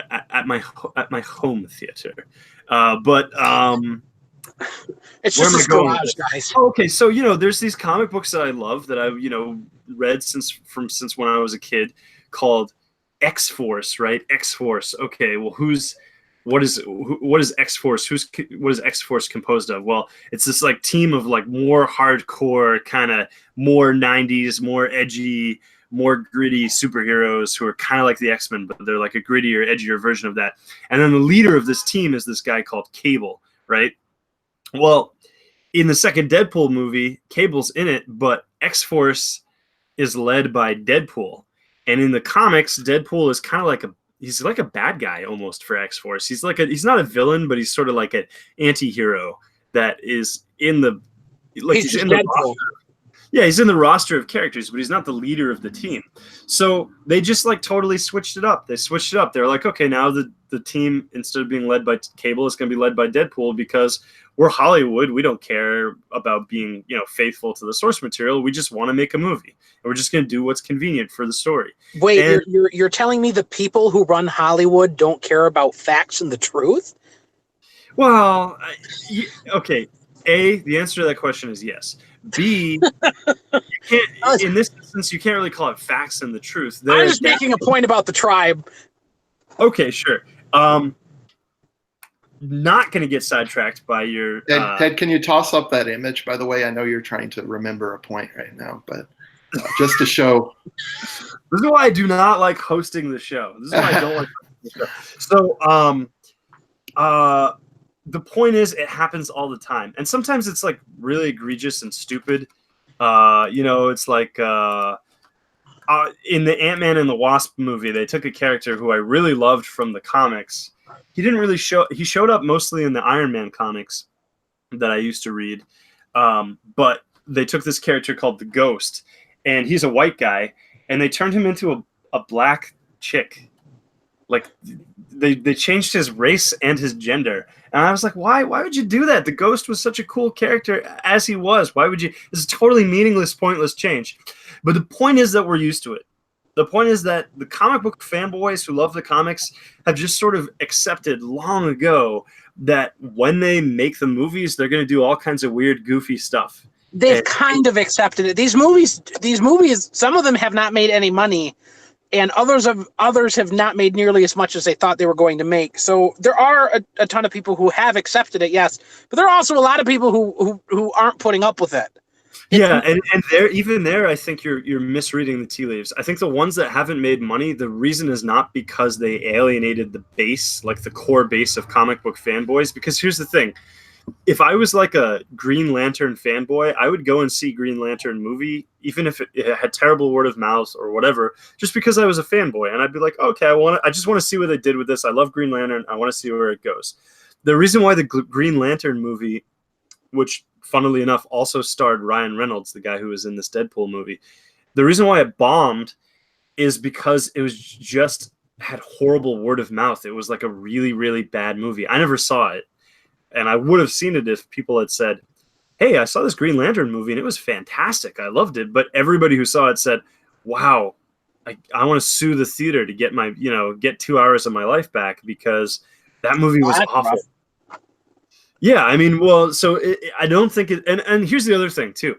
at my home theater. It's just a garage, guys. Okay, so there's these comic books that I love that I've read since when I was a kid called X-Force, right? X-Force. Okay, well, what is X-Force? What is X-Force composed of? Well, it's this like team of like more hardcore, kind of more 90s, more edgy, more gritty superheroes who are kind of like the X-Men, but they're like a grittier, edgier version of that. And then the leader of this team is this guy called Cable, right? Well, in the second Deadpool movie, Cable's in it, but X-Force is led by Deadpool. And in the comics, Deadpool is kind of he's like a bad guy almost for X-Force. He's not a villain, but he's sort of like an anti-hero that is in the he's in the roster. Yeah, he's in the roster of characters, but he's not the leader of the team. So they just like totally switched it up. They're like, okay, now the team, instead of being led by Cable, is going to be led by Deadpool because we're Hollywood. We don't care about being, faithful to the source material. We just want to make a movie, and we're just going to do what's convenient for the story. Wait, you're telling me the people who run Hollywood don't care about facts and the truth? Well, okay. A, the answer to that question is yes. B, in this instance, you can't really call it facts and the truth. I'm just making a point about the tribe. Okay, sure. Not going to get sidetracked by your... Ted, can you toss up that image, by the way? I know you're trying to remember a point right now, but just to show... This is why I do not like hosting the show. This is why I don't like hosting the show. So, the point is, it happens all the time. And sometimes it's, like, really egregious and stupid. It's like... in the Ant-Man and the Wasp movie, they took a character who I really loved from the comics. He didn't really he showed up mostly in the Iron Man comics that I used to read. But they took this character called the Ghost, and he's a white guy, and they turned him into a black chick. Like, they changed his race and his gender. And I was like, why would you do that? The Ghost was such a cool character as he was. Why would you? This is a totally meaningless, pointless change. But the point is that we're used to it. The point is that the comic book fanboys who love the comics have just sort of accepted long ago that when they make the movies, they're going to do all kinds of weird, goofy stuff. They've kind of accepted it. These movies, some of them have not made any money, and others have not made nearly as much as they thought they were going to make. So there are a ton of people who have accepted it, yes, but there are also a lot of people who aren't putting up with it. Yeah, and there, I think you're misreading the tea leaves. I think the ones that haven't made money, the reason is not because they alienated the base, like the core base of comic book fanboys. Because here's the thing. If I was like a Green Lantern fanboy, I would go and see Green Lantern movie, even if it had terrible word of mouth or whatever, just because I was a fanboy. And I'd be like, okay, I just want to see what they did with this. I love Green Lantern. I want to see where it goes. The reason why the Green Lantern movie, which funnily enough also starred Ryan Reynolds, the guy who was in this Deadpool movie, the reason why it bombed is because it was just had horrible word of mouth. It was like a really, really bad movie. I never saw it. And I would have seen it if people had said, hey, I saw this Green Lantern movie and it was fantastic. I loved it. But everybody who saw it said, wow, I want to sue the theater to get my, get 2 hours of my life back because That movie was That's awful. rough. Yeah, I mean, well, so I don't think it. And here's the other thing too.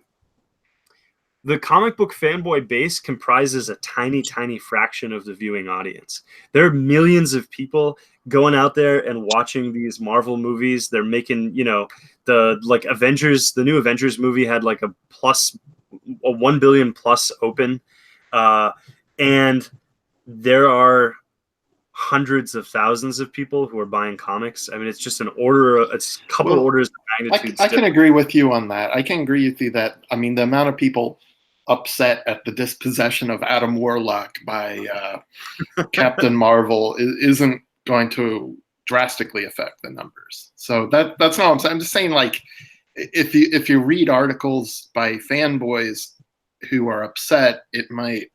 The comic book fanboy base comprises a tiny, tiny fraction of the viewing audience. There are millions of people going out there and watching these Marvel movies. They're making, the like Avengers, the new Avengers movie had like a 1 billion plus open. And there are hundreds of thousands of people who are buying comics. I mean, it's just it's a couple orders of magnitude. I can agree with you on that. I can agree with you that, I mean, the amount of people upset at the dispossession of Adam Warlock by Captain Marvel isn't going to drastically affect the numbers. So that's not what I'm saying. I'm just saying, like, if you read articles by fanboys who are upset, it might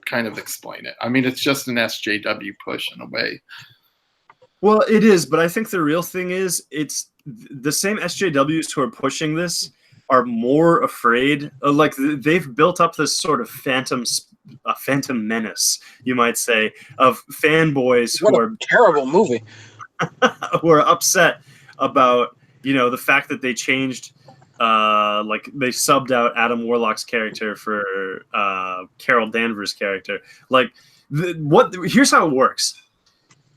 kind of explain it. I mean, it's just an SJW push in a way. Well, it is, but I think the real thing is it's the same SJWs who are pushing this are more afraid. Like, they've built up this sort of phantom menace, you might say, of fanboys What a terrible movie. who are upset about the fact that they changed. Like they subbed out Adam Warlock's character for Carol Danvers' character. Like, here's how it works.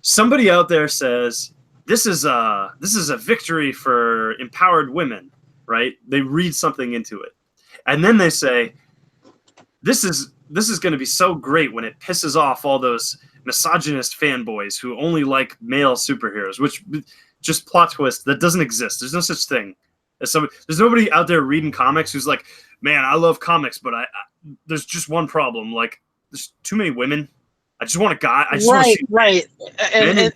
Somebody out there says this is a victory for empowered women, right? They read something into it, and then they say this is going to be so great when it pisses off all those misogynist fanboys who only like male superheroes. Which, just plot twist, that doesn't exist. There's no such thing. There's nobody out there reading comics who's like, man, I love comics, but I there's just one problem. Like, there's too many women. I just want a guy. I just want to see men in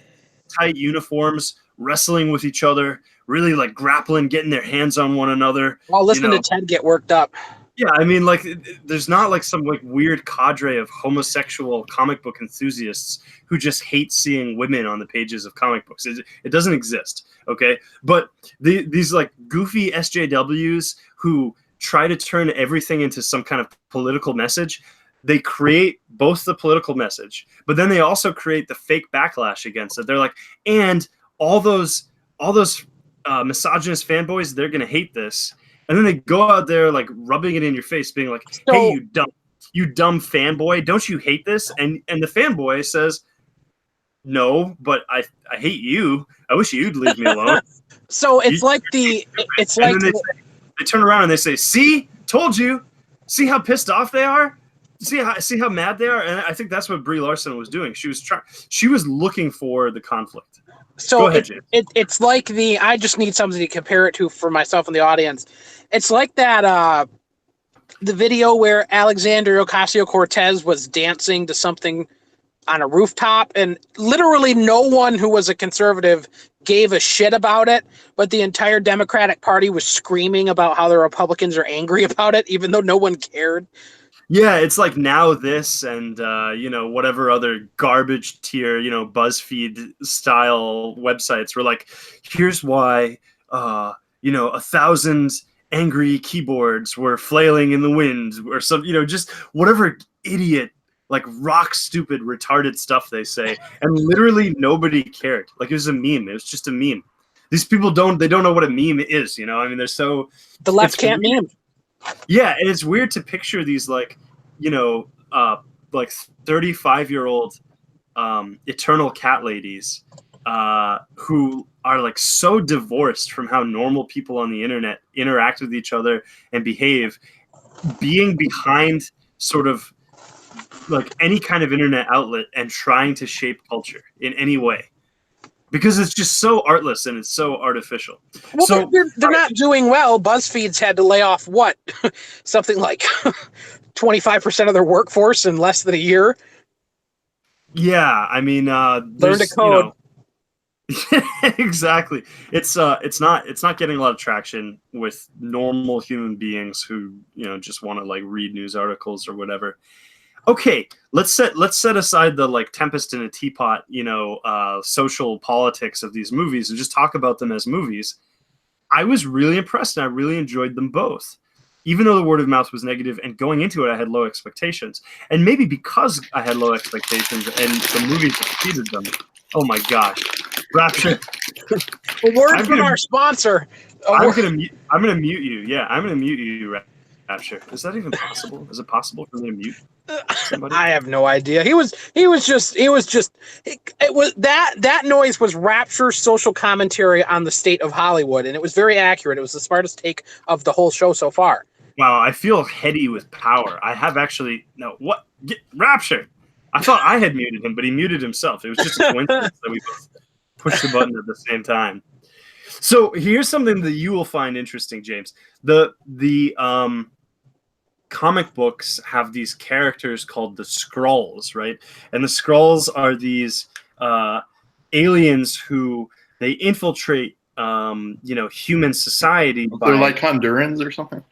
tight uniforms wrestling with each other, really like grappling, getting their hands on one another. While listening to Ted get worked up. Yeah, I mean, like, there's not like some like weird cadre of homosexual comic book enthusiasts who just hate seeing women on the pages of comic books. It doesn't exist, okay? But these like goofy SJWs who try to turn everything into some kind of political message, they create both the political message, but then they also create the fake backlash against it. They're like, and all those misogynist fanboys, they're gonna hate this. And then they go out there like rubbing it in your face, being like, "Hey, you dumb fanboy, don't you hate this?" And the fanboy says, "No, but I hate you. I wish you'd leave me alone." So it's they turn around and they say, "See, told you. See how pissed off they are. See how mad they are." And I think that's what Brie Larson was doing. She was looking for the conflict. So go ahead, it's like I just need something to compare it to for myself and the audience. It's like that the video where Alexandria Ocasio-Cortez was dancing to something on a rooftop, and literally no one who was a conservative gave a shit about it, but the entire Democratic Party was screaming about how the Republicans are angry about it, even though no one cared. Yeah, it's like Now This and whatever other garbage tier, BuzzFeed style websites were like, here's why 1,000 angry keyboards were flailing in the wind, or some, just whatever idiot, like rock stupid retarded stuff they say, and literally nobody cared. Like, it was a meme. It was just a meme. These people don't know what a meme is. I mean, they're so the left can't meme. Yeah, and it's weird to picture these like 35-year-old eternal cat ladies who are like so divorced from how normal people on the internet interact with each other and behave, being behind sort of like any kind of internet outlet and trying to shape culture in any way. Because it's just so artless and it's so artificial. Well, so they're not doing well. BuzzFeed's had to lay off something like 25% of their workforce in less than a year. Yeah, I mean, learn to code. Exactly. It's not getting a lot of traction with normal human beings who just want to like read news articles or whatever. Okay, let's set aside the like tempest in a teapot, social politics of these movies and just talk about them as movies. I was really impressed and I really enjoyed them both. Even though the word of mouth was negative and going into it, I had low expectations. And maybe because I had low expectations and the movies exceeded them, oh my gosh. Rapture. A word I'm from gonna- our sponsor. I'm gonna mute you. Yeah, I'm gonna mute you, Rapture. Is that even possible? Is it possible for me to mute somebody? I have no idea. It was that noise was Rapture's social commentary on the state of Hollywood, and it was very accurate. It was the smartest take of the whole show so far. Wow, I feel heady with power. I have actually Rapture. I thought I had muted him, but he muted himself. It was just a coincidence that we both pushed the button at the same time. So here's something that you will find interesting, James. The comic books have these characters called the Skrulls, right? And the Skrulls are these aliens who they infiltrate, human society. They're like Hondurans or something.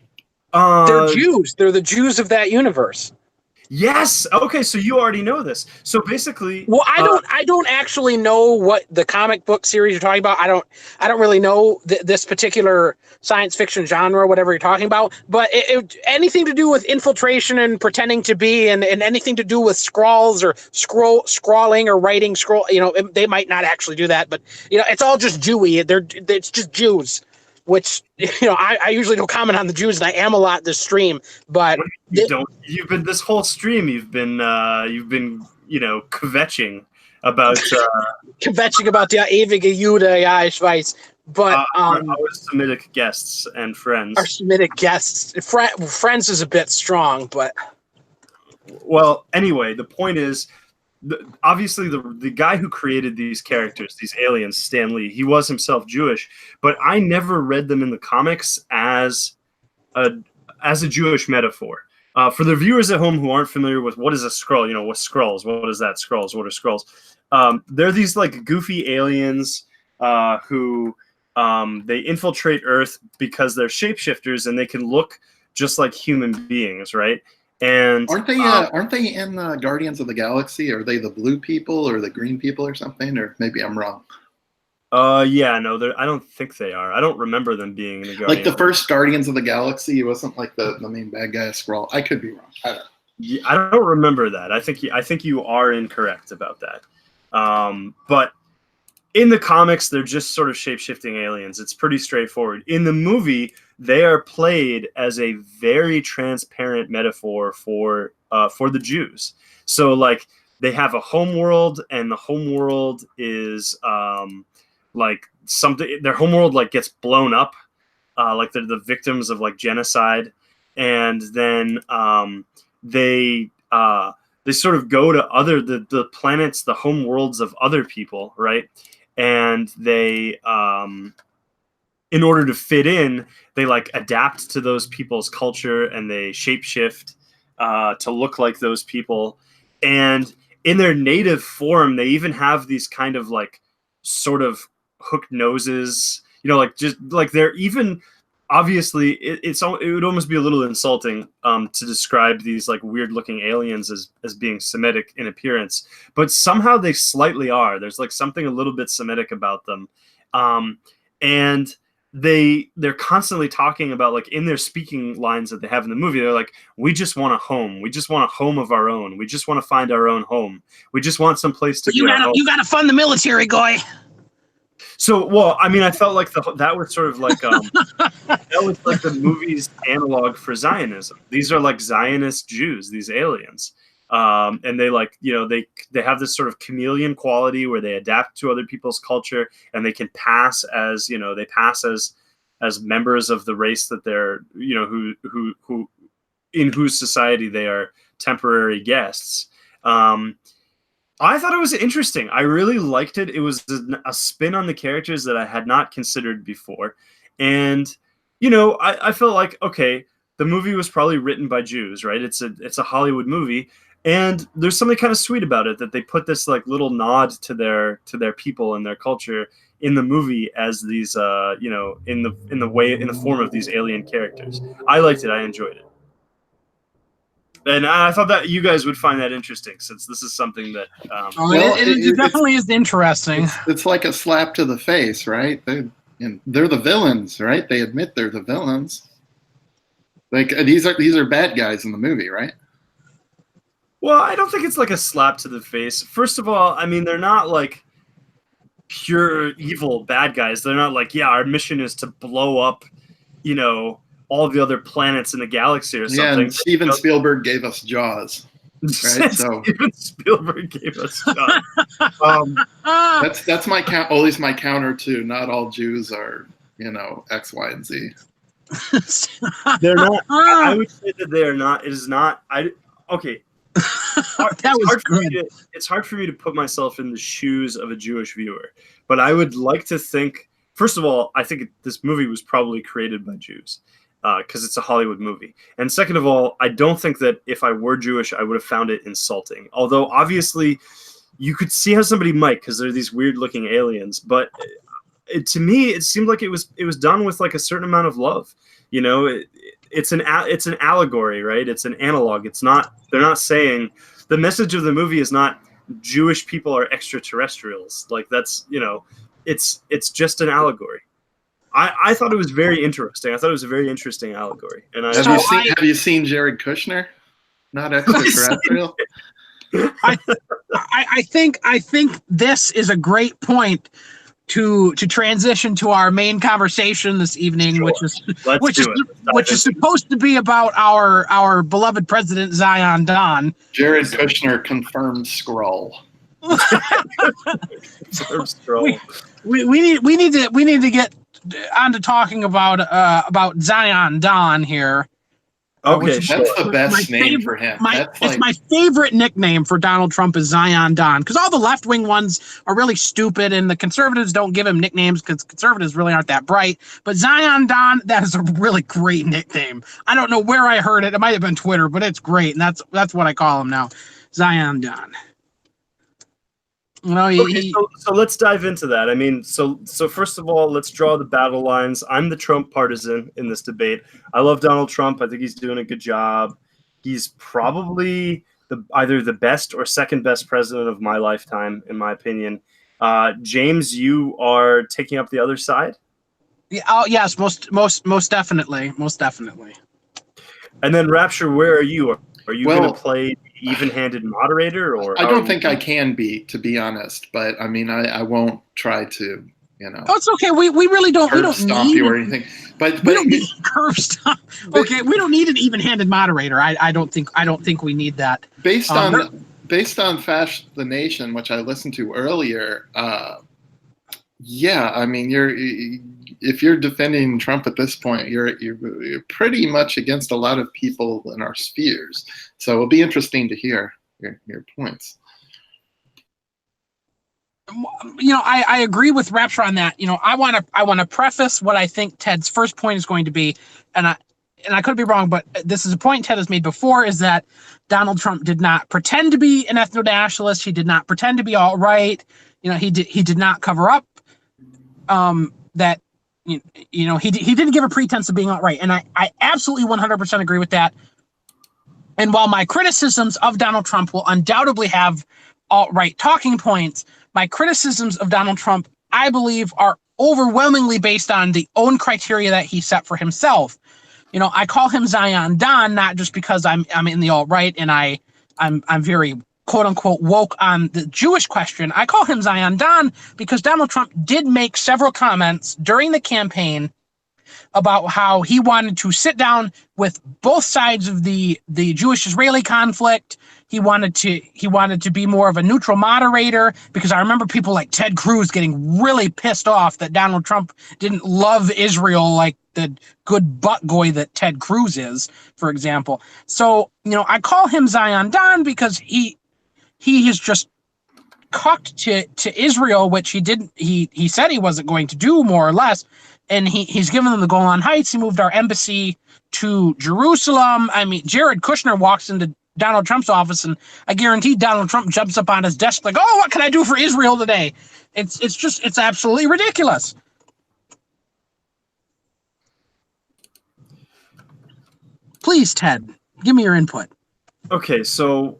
They're Jews. They're the Jews of that universe. Yes. Okay. So you already know this. So basically, well, I don't actually know what the comic book series you're talking about. I don't really know this particular science fiction genre, whatever you're talking about. But anything to do with infiltration and pretending to be, and anything to do with scrawls or scrawling or writing scroll, they might not actually do that, but it's all just Jewy. It's just Jews. Which I usually don't comment on the Jews, and I am a lot this stream. But you've been this whole stream. You've been kvetching about kvetching about the ewige Jude, ja, ich weiß. But our Semitic guests and friends. Our Semitic guests, friends is a bit strong, but well, anyway, the point is. Obviously, the guy who created these characters, these aliens, Stan Lee, he was himself Jewish, but I never read them in the comics as a Jewish metaphor. For the viewers at home who aren't familiar with what is a Skrull, what Skrulls, what is that? Skrulls, what are Skrulls? They're these like goofy aliens who they infiltrate Earth because they're shapeshifters and they can look just like human beings, right? And aren't they in Guardians of the Galaxy? Are they the blue people or the green people or something? Or maybe I'm wrong. Yeah, no, I don't think they are. I don't remember them being in the Guardians. Like the first Guardians of the Galaxy, it wasn't like the main bad guy, Skrull. I could be wrong. I don't remember that. I think you are incorrect about that. But in the comics, they're just sort of shape-shifting aliens. It's pretty straightforward. In the movie, they are played as a very transparent metaphor for the Jews. So, like, they have a homeworld, and the homeworld is like something. Their homeworld like gets blown up, like they're the victims of like genocide, and then they sort of go to the planets, the homeworlds of other people, right? And they in order to fit in, they like adapt to those people's culture and they shapeshift to look like those people. And in their native form, they even have these kind of like sort of hooked noses, like just like they're even obviously it would almost be a little insulting to describe these like weird looking aliens as being Semitic in appearance, but somehow they slightly are. There's like something a little bit Semitic about them. And they're constantly talking about, like, in their speaking lines that they have in the movie, they're like, we just want a home. We just want a home of our own. We just want to find our own home. We just want some place to you gotta fund the military, guy. So, well, I mean, I felt like that was sort of like that was like the movie's analog for Zionism. These are like Zionist Jews, these aliens, and they like they have this sort of chameleon quality where they adapt to other people's culture and they can pass as as members of the race that they're who in whose society they are temporary guests. I thought it was interesting. I really liked it. It was a spin on the characters that I had not considered before. And, I felt like, okay, the movie was probably written by Jews, right? It's a Hollywood movie. And there's something kind of sweet about it that they put this like little nod to their people and their culture in the movie as these, in the form of these alien characters. I liked it. I enjoyed it. And I thought that you guys would find that interesting, since this is something that. It definitely is interesting. It's like a slap to the face, right? They're the villains, right? They admit they're the villains. Like these are bad guys in the movie, right? Well, I don't think it's like a slap to the face. First of all, I mean, they're not like pure evil bad guys. They're not like, yeah, our mission is to blow up, you know, all the other planets in the galaxy or something. Yeah, and Steven Spielberg gave us Jaws. Right, so Steven Spielberg gave us Jaws. That's always my counter to not all Jews are, you know, X, Y, and Z. They're not. I would say that they are not. It is not. Okay. That was good. It's hard for me to put myself in the shoes of a Jewish viewer, but I would like to think. First of all, I think this movie was probably created by Jews because it's a Hollywood movie. And second of all, I don't think that if I were Jewish, I would have found it insulting. Although obviously, you could see how somebody might because they're these weird-looking aliens. But to me, it seemed like it was done with like a certain amount of love. You know, it's an allegory, right? It's an analog. It's not. They're not saying the message of the movie is not Jewish people are extraterrestrials. Like that's, you know, it's just an allegory. I thought it was very interesting. I thought it was a very interesting allegory. And have you seen Jared Kushner? Not extraterrestrial. I think this is a great point to transition to our main conversation this evening, Sure. which is supposed to be about our beloved president Zion Don. Jared Kushner confirmed Skrull. We need to get on to talking about Zion Don here. Okay, that's the best name for him. It's my favorite nickname for Donald Trump is Zion Don, because all the left-wing ones are really stupid, and the conservatives don't give him nicknames because conservatives really aren't that bright. But Zion Don, that is a really great nickname. I don't know where I heard it. It might have been Twitter, but it's great, and that's what I call him now, Zion Don. You know, so let's dive into that. I mean, so first of all, let's draw the battle lines. I'm the Trump partisan in this debate. I love Donald Trump. I think he's doing a good job. He's probably either the best or second best president of my lifetime, in my opinion. James, you are taking up the other side? Yeah, oh yes, most definitely. And then Rapture, where are you? Are you going to play even-handed moderator, or I don't think I can be, to be honest. But I mean, I won't try to, you know. Oh, it's okay. We really don't. We don't stomp need you or anything. But we don't need curve stomp. Okay, we don't need an even-handed moderator. I don't think we need that. Based on Fash the Nation, which I listened to earlier, yeah, I mean, if you're defending Trump at this point, you're pretty much against a lot of people in our spheres. So it'll be interesting to hear your points. You know, I agree with Rapture on that. You know, I want to preface what I think Ted's first point is going to be, and I could be wrong, but this is a point Ted has made before, is that Donald Trump did not pretend to be an ethno-nationalist. He did not pretend to be all right. You know, he did not cover up that. You know, he didn't give a pretense of being all right, and I absolutely 100% agree with that. And while my criticisms of Donald Trump will undoubtedly have alt-right talking points, my criticisms of Donald Trump, I believe, are overwhelmingly based on the own criteria that he set for himself. You know, I call him Zion Don not just because I'm in the alt-right and I'm very quote unquote woke on the Jewish question. I call him Zion Don because Donald Trump did make several comments during the campaign about how he wanted to sit down with both sides of the Jewish-Israeli conflict. He wanted to be more of a neutral moderator, because I remember people like Ted Cruz getting really pissed off that Donald Trump didn't love Israel like the good butt goy that Ted Cruz is, for example. So, you know, I call him Zion Don because he has just cucked to Israel, which he didn't. He said he wasn't going to do, more or less. And he's given them the Golan Heights. He moved our embassy to Jerusalem. I mean, Jared Kushner walks into Donald Trump's office, and I guarantee Donald Trump jumps up on his desk like, "Oh, what can I do for Israel today?" It's absolutely ridiculous. Please, Ted, give me your input. Okay, so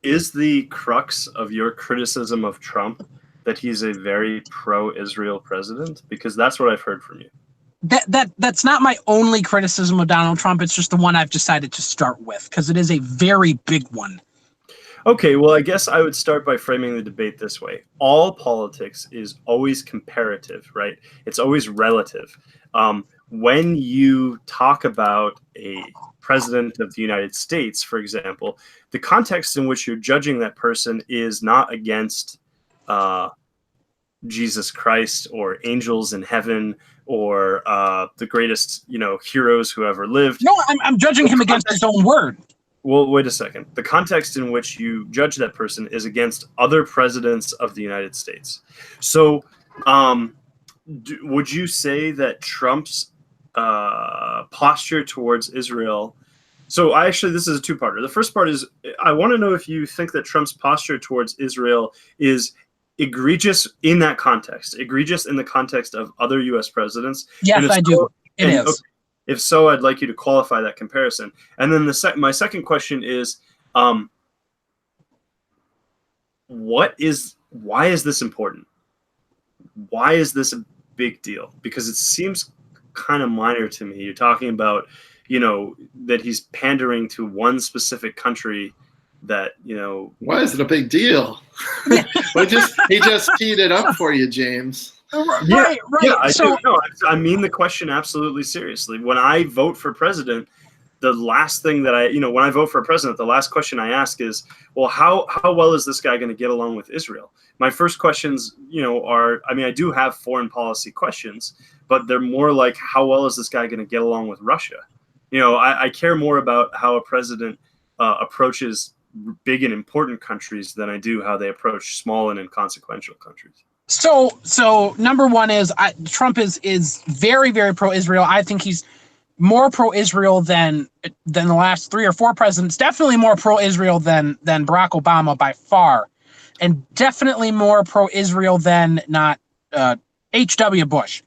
is the crux of your criticism of Trump that he's a very pro-Israel president? Because that's what I've heard from you. That's not my only criticism of Donald Trump. It's just the one I've decided to start with because it is a very big one. Okay, well, I guess I would start by framing the debate this way. All politics is always comparative, right? It's always relative. When you talk about a president of the United States, for example, the context in which you're judging that person is not against Jesus Christ or angels in heaven or the greatest, heroes who ever lived. No, I'm judging him against his own word. Well, wait a second. The context in which you judge that person is against other presidents of the United States. So, would you say that Trump's posture towards Israel? So, this is a two-parter. The first part is I want to know if you think that Trump's posture towards Israel is egregious in that context, egregious in the context of other U.S. presidents. Yes, I do. It is. Okay, if so, I'd like you to qualify that comparison. And then my second question is, why is this important? Why is this a big deal? Because it seems kind of minor to me. You're talking about, that he's pandering to one specific country that, Why is it a big deal? He just teed it up for you, James. Right. Yeah, I mean the question absolutely seriously. When I vote for president, the last thing that when I vote for a president, the last question I ask is, well, how well is this guy going to get along with Israel? My first questions, I do have foreign policy questions, but they're more like, how well is this guy going to get along with Russia? I care more about how a president approaches big and important countries than I do how they approach small and inconsequential countries. So number one is Trump is very, very pro-Israel. I think he's more pro-Israel than the last 3 or 4 presidents. Definitely more pro-Israel than Barack Obama by far, and definitely more pro-Israel than not H.W. Bush.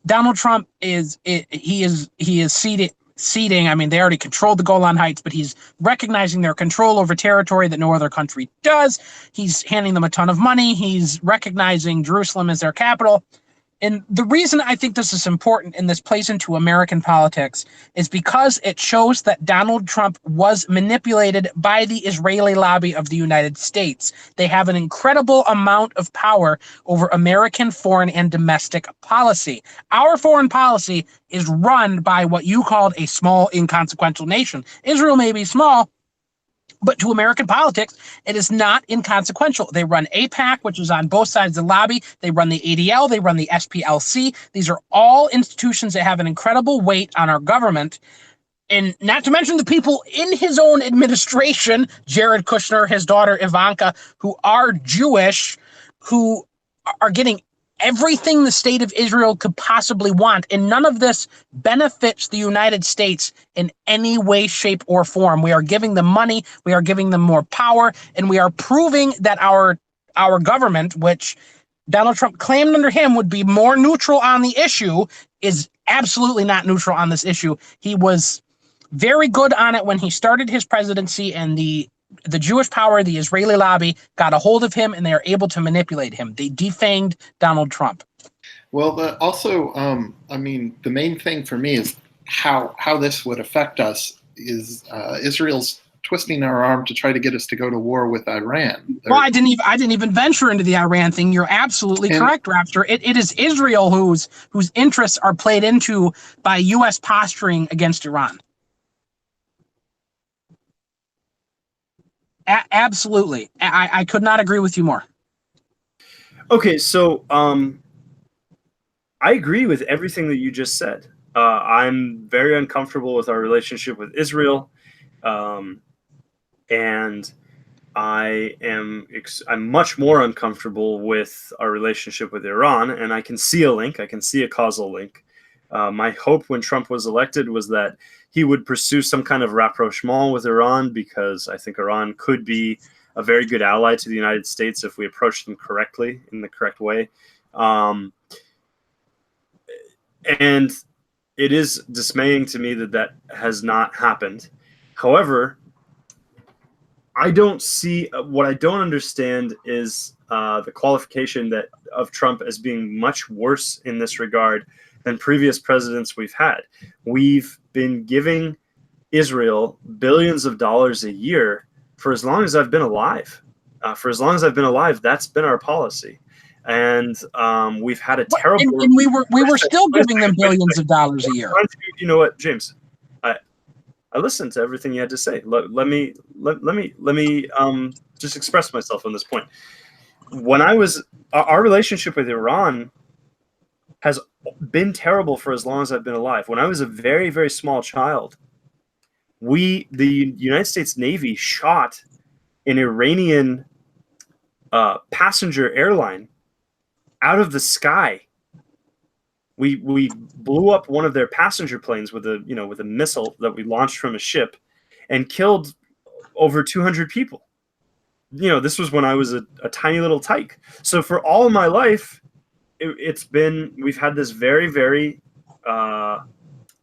Donald Trump is ceding. I mean, they already controlled the Golan Heights, but he's recognizing their control over territory that no other country does. He's handing them a ton of money. He's recognizing Jerusalem as their capital. And the reason I think this is important and this plays into American politics is because it shows that Donald Trump was manipulated by the Israeli lobby of the United States. They have an incredible amount of power over American foreign and domestic policy. Our foreign policy is run by what you called a small, inconsequential nation. Israel may be small, but to American politics, it is not inconsequential. They run AIPAC, which is on both sides of the lobby. They run the ADL. They run the SPLC. These are all institutions that have an incredible weight on our government. And not to mention the people in his own administration, Jared Kushner, his daughter Ivanka, who are Jewish, who are getting everything the state of Israel could possibly want. And none of this benefits the United States in any way, shape, or form. We are giving them money. We are giving them more power. And we are proving that our government, which Donald Trump claimed under him would be more neutral on the issue, is absolutely not neutral on this issue. He was very good on it when he started his presidency, and the Jewish power, the Israeli lobby, got a hold of him, and they are able to manipulate him. They defanged Donald Trump. Well, also, the main thing for me is how this would affect us is Israel's twisting our arm to try to get us to go to war with Iran. Well, I didn't even venture into the Iran thing. You're absolutely correct, Raptor. It is Israel whose interests are played into by U.S. posturing against Iran. Absolutely. I could not agree with you more. Okay, so I agree with everything that you just said. I'm very uncomfortable with our relationship with Israel, and I'm much more uncomfortable with our relationship with Iran, and I can see a link. I can see a causal link. My hope when Trump was elected was that he would pursue some kind of rapprochement with Iran, because I think Iran could be a very good ally to the United States if we approach them correctly, in the correct way. And it is dismaying to me that has not happened. However, I don't see, what I don't understand is the qualification of Trump as being much worse in this regard than previous presidents we've had. We've been giving Israel billions of dollars a year for as long as I've been alive. For as long as I've been alive, that's been our policy. And we've had a terrible. And we were still giving them billions of dollars a year. You know what, James? I listened to everything you had to say. Let me just express myself on this point. When our relationship with Iran has been terrible for as long as I've been alive. When I was a very, very small child, the United States Navy shot an Iranian passenger airline out of the sky. We blew up one of their passenger planes with a missile that we launched from a ship, and killed over 200 people. This was when I was a tiny little tyke. So for all of my life, we've had this very, very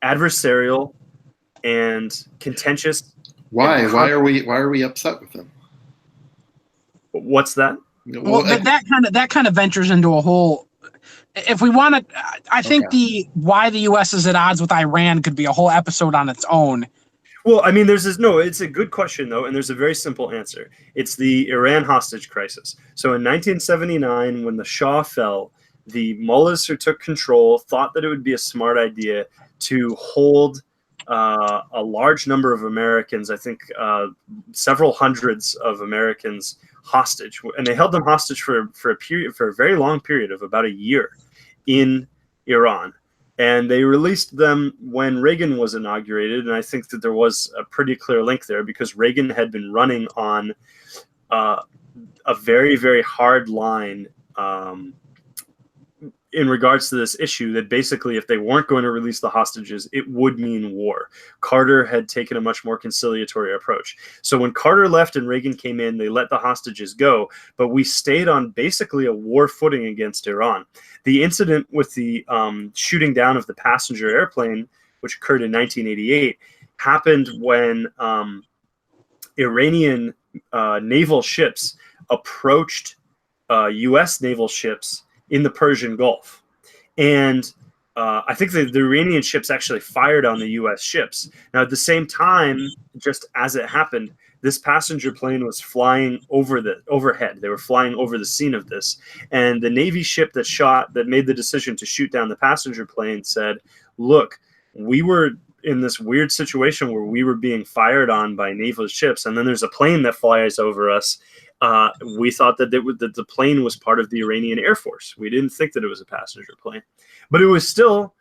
adversarial and contentious. Why are we upset with them? What's that? Well, that kind of ventures into a whole. If we want to, I think why the U.S. is at odds with Iran could be a whole episode on its own. Well, I mean, it's a good question, though, and there's a very simple answer. It's the Iran hostage crisis. So in 1979, when the Shah fell, the mullahs who took control thought that it would be a smart idea to hold a large number of Americans, I think several hundreds of Americans, hostage. And they held them hostage for a very long period of about a year in Iran. And they released them when Reagan was inaugurated. And I think that there was a pretty clear link there, because Reagan had been running on a very, very hard line in regards to this issue, that basically if they weren't going to release the hostages, it would mean war. Carter had taken a much more conciliatory approach. So when Carter left and Reagan came in, they let the hostages go, but we stayed on basically a war footing against Iran. The incident with the shooting down of the passenger airplane, which occurred in 1988, happened when Iranian naval ships approached U.S. naval ships in the Persian Gulf. And I think the Iranian ships actually fired on the U.S. ships. Now, at the same time, just as it happened, this passenger plane was flying overhead. They were flying over the scene of this. And the Navy ship that made the decision to shoot down the passenger plane said, look, we were in this weird situation where we were being fired on by naval ships, and then there's a plane that flies over us. We thought that the plane was part of the Iranian Air Force. We didn't think that it was a passenger plane, but it was still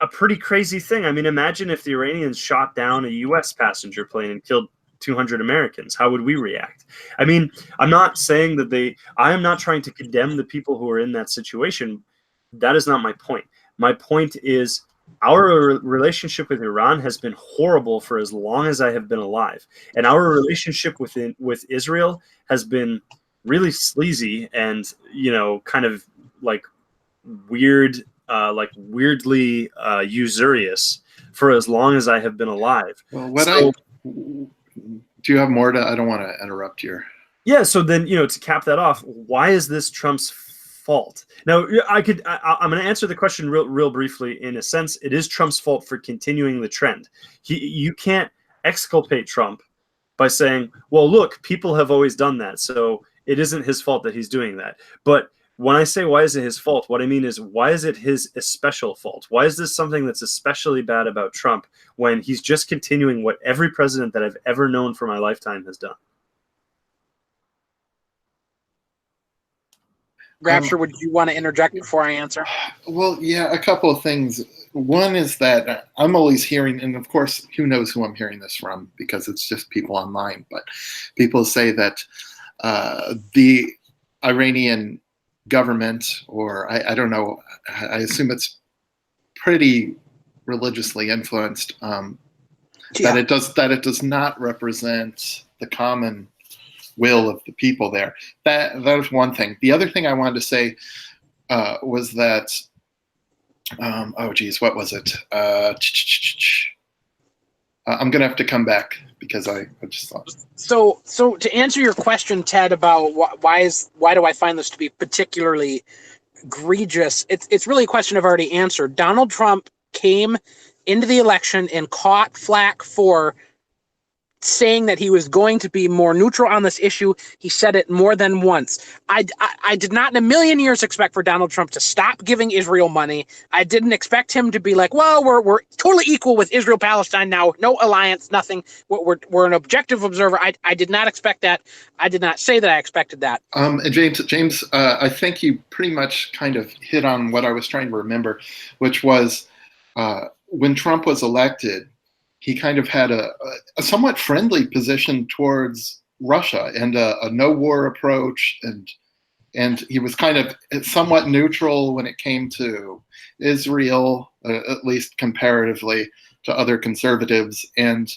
a pretty crazy thing. I mean, imagine if the Iranians shot down a U.S. passenger plane and killed 200 Americans. How would we react? I mean, I'm not saying that I am not trying to condemn the people who are in that situation. That is not my point. My point is, our relationship with Iran has been horrible for as long as I have been alive. And our relationship with Israel has been really sleazy and, kind of like weird, weirdly usurious for as long as I have been alive. Well, do you have more to, I don't want to interrupt your. Yeah. So then, to cap that off, why is this Trump's fault? Now, I'm going to answer the question real briefly. In a sense, it is Trump's fault for continuing the trend. You can't exculpate Trump by saying, well, look, people have always done that, so it isn't his fault that he's doing that. But when I say why is it his fault, what I mean is, why is it his especial fault? Why is this something that's especially bad about Trump when he's just continuing what every president that I've ever known for my lifetime has done? Rapture, would you want to interject before I answer? Well, yeah, a couple of things. One is that I'm always hearing, and of course, who knows who I'm hearing this from, because it's just people online, but people say that the Iranian government, or I don't know, I assume it's pretty religiously influenced, that it does not represent the common will of the people there. That was one thing. The other thing I wanted to say was that what was it? I'm gonna have to come back because I just thought. So to answer your question, Ted, about why do I find this to be particularly egregious? It's really a question I've already answered. Donald Trump came into the election and caught flack for saying that he was going to be more neutral on this issue. He said it more than once. I did not in a million years expect for Donald Trump to stop giving Israel money. I didn't expect him to be like, well, we're totally equal with Israel Palestine now, no alliance, nothing. We're an objective observer. I did not expect that. I did not say that I expected that. And James, I think you pretty much kind of hit on what I was trying to remember, which was when Trump was elected, he kind of had a somewhat friendly position towards Russia and a no-war approach, and he was kind of somewhat neutral when it came to Israel, at least comparatively to other conservatives. And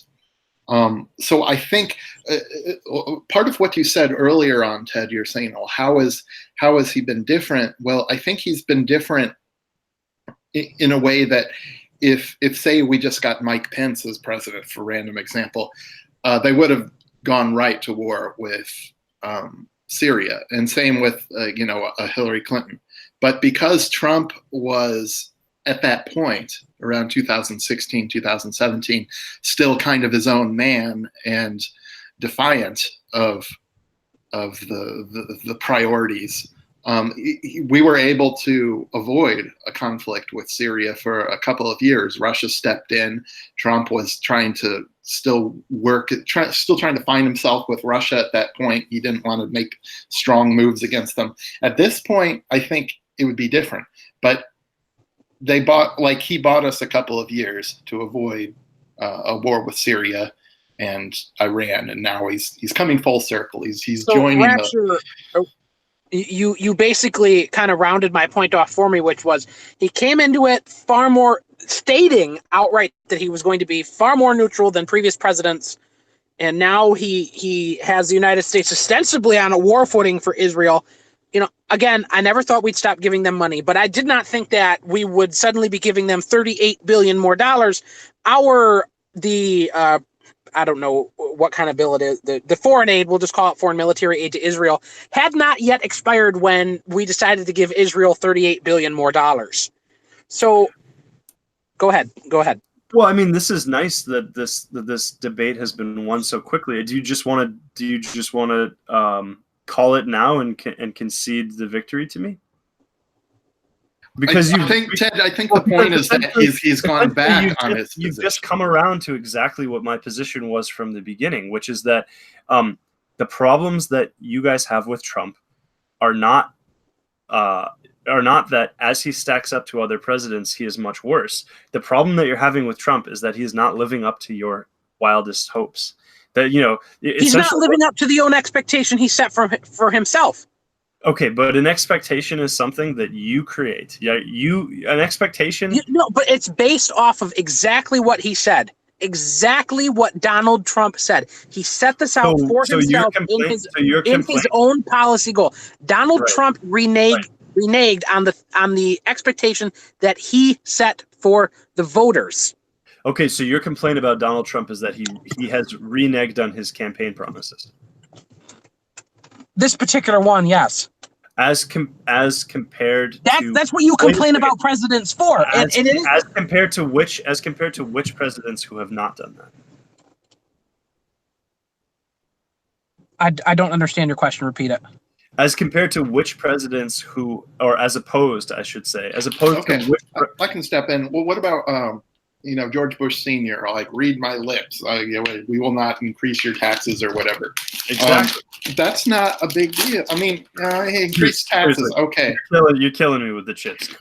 so I think part of what you said earlier on, Ted, you're saying, well, how has he been different? Well, I think he's been different in a way that if say we just got Mike Pence as president, for random example, they would have gone right to war with Syria, and same with Hillary Clinton. But because Trump was at that point around 2016, 2017, still kind of his own man and defiant of the priorities, we were able to avoid a conflict with Syria for a couple of years. Russia stepped in. Trump was trying to still trying to find himself with Russia at that point. He didn't want to make strong moves against them. At this point, I think it would be different. But he bought us a couple of years to avoid a war with Syria and Iran, and now he's coming full circle. He's joining Rapture, You basically kind of rounded my point off for me, which was he came into it far more stating outright that he was going to be far more neutral than previous presidents, and now he has the United States ostensibly on a war footing for Israel. Again, I never thought we'd stop giving them money, but I did not think that we would suddenly be giving them $38 billion more dollars. I don't know what kind of bill it is. The foreign aid, we'll just call it foreign military aid to Israel, had not yet expired when we decided to give Israel $38 billion more dollars. So go ahead. Well, I mean, this is nice that this debate has been won so quickly. Do you just want to call it now and concede the victory to me? Because I think the point is that he's gone back on his position. You've just come around to exactly what my position was from the beginning, which is that the problems that you guys have with Trump are not that as he stacks up to other presidents, he is much worse. The problem that you're having with Trump is that he is not living up to your wildest hopes. That he's not living up to the own expectation he set for himself. Okay, but an expectation is something that you create. Yeah, an expectation. No, but it's based off of exactly what he said. Exactly what Donald Trump said. He set this out for himself in his own policy goal. Donald Trump reneged on the expectation that he set for the voters. Okay, so your complaint about Donald Trump is that he has reneged on his campaign promises. This particular one, yes. As compared to that's what you complain about presidents for. As compared to which presidents who have not done that? I don't understand your question. Repeat it. As compared to which presidents as opposed to which. I can step in. Well, what about George Bush Sr., like, read my lips. We will not increase your taxes or whatever. Exactly. That's not a big deal. I mean, increase taxes. Okay. You're killing me with the chips.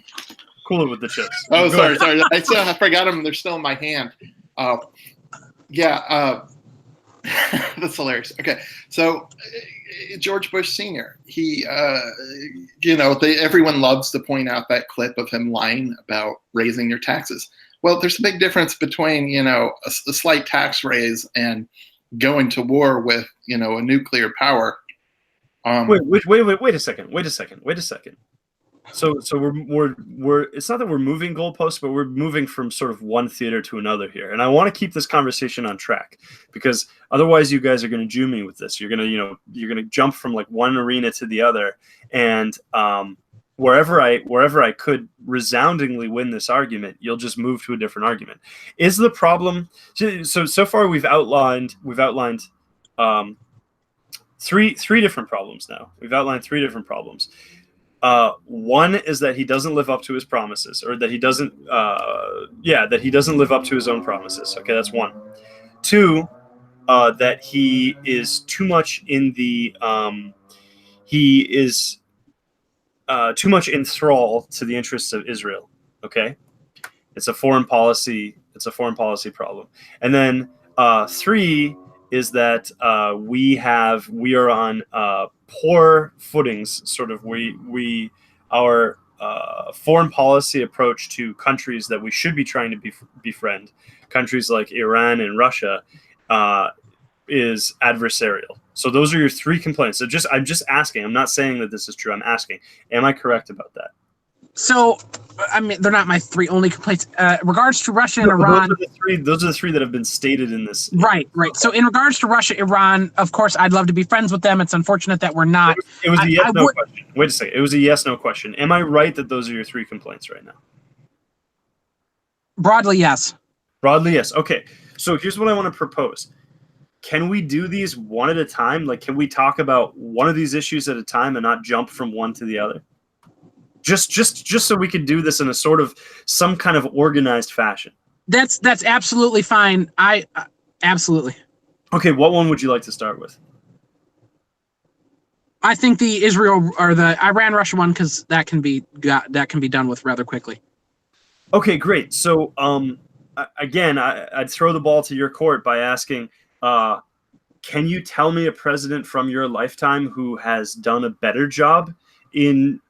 Cool it with the chips. Oh, sorry. I forgot them. They're still in my hand. That's hilarious. Okay. So George Bush Sr., he, everyone loves to point out that clip of him lying about raising your taxes. Well, there's a big difference between, a slight tax raise and going to war with, a nuclear power. Wait a second. So we're it's not that we're moving goalposts, but we're moving from sort of one theater to another here. And I want to keep this conversation on track, because otherwise you guys are going to Jew me with this. You're going to jump from like one arena to the other. And wherever I could resoundingly win this argument, you'll just move to a different argument. Is the problem so far we've outlined three different problems now. We've outlined three different problems. One is that he doesn't live up to his promises, or that he doesn't live up to his own promises. Okay, that's one. Two, that he is too much in the too much in thrall to the interests of Israel. Okay, it's a foreign policy problem. And then three is that we are on poor footings. Sort of our foreign policy approach to countries that we should be trying to befriend, countries like Iran and Russia, is adversarial. So those are your three complaints. So I'm just asking. I'm not saying that this is true. I'm asking. Am I correct about that? So, I mean, they're not my three only complaints. Regards to Russia and Iran, those are the three that have been stated in this. Right. So, in regards to Russia, Iran, of course, I'd love to be friends with them. It's unfortunate that we're not. It was a yes/no question. Wait a second. It was a yes/no question. Am I right that those are your three complaints right now? Broadly, yes. Broadly, yes. Okay. So here's what I want to propose. Can we do these one at a time? Like, can we talk about one of these issues at a time and not jump from one to the other? Just so we could do this in a sort of some kind of organized fashion. That's absolutely fine. Absolutely. Okay, what one would you like to start with? I think the Israel or the Iran-Russia one, because that can be done with rather quickly. Okay, great. So again, I'd throw the ball to your court by asking, can you tell me a president from your lifetime who has done a better job in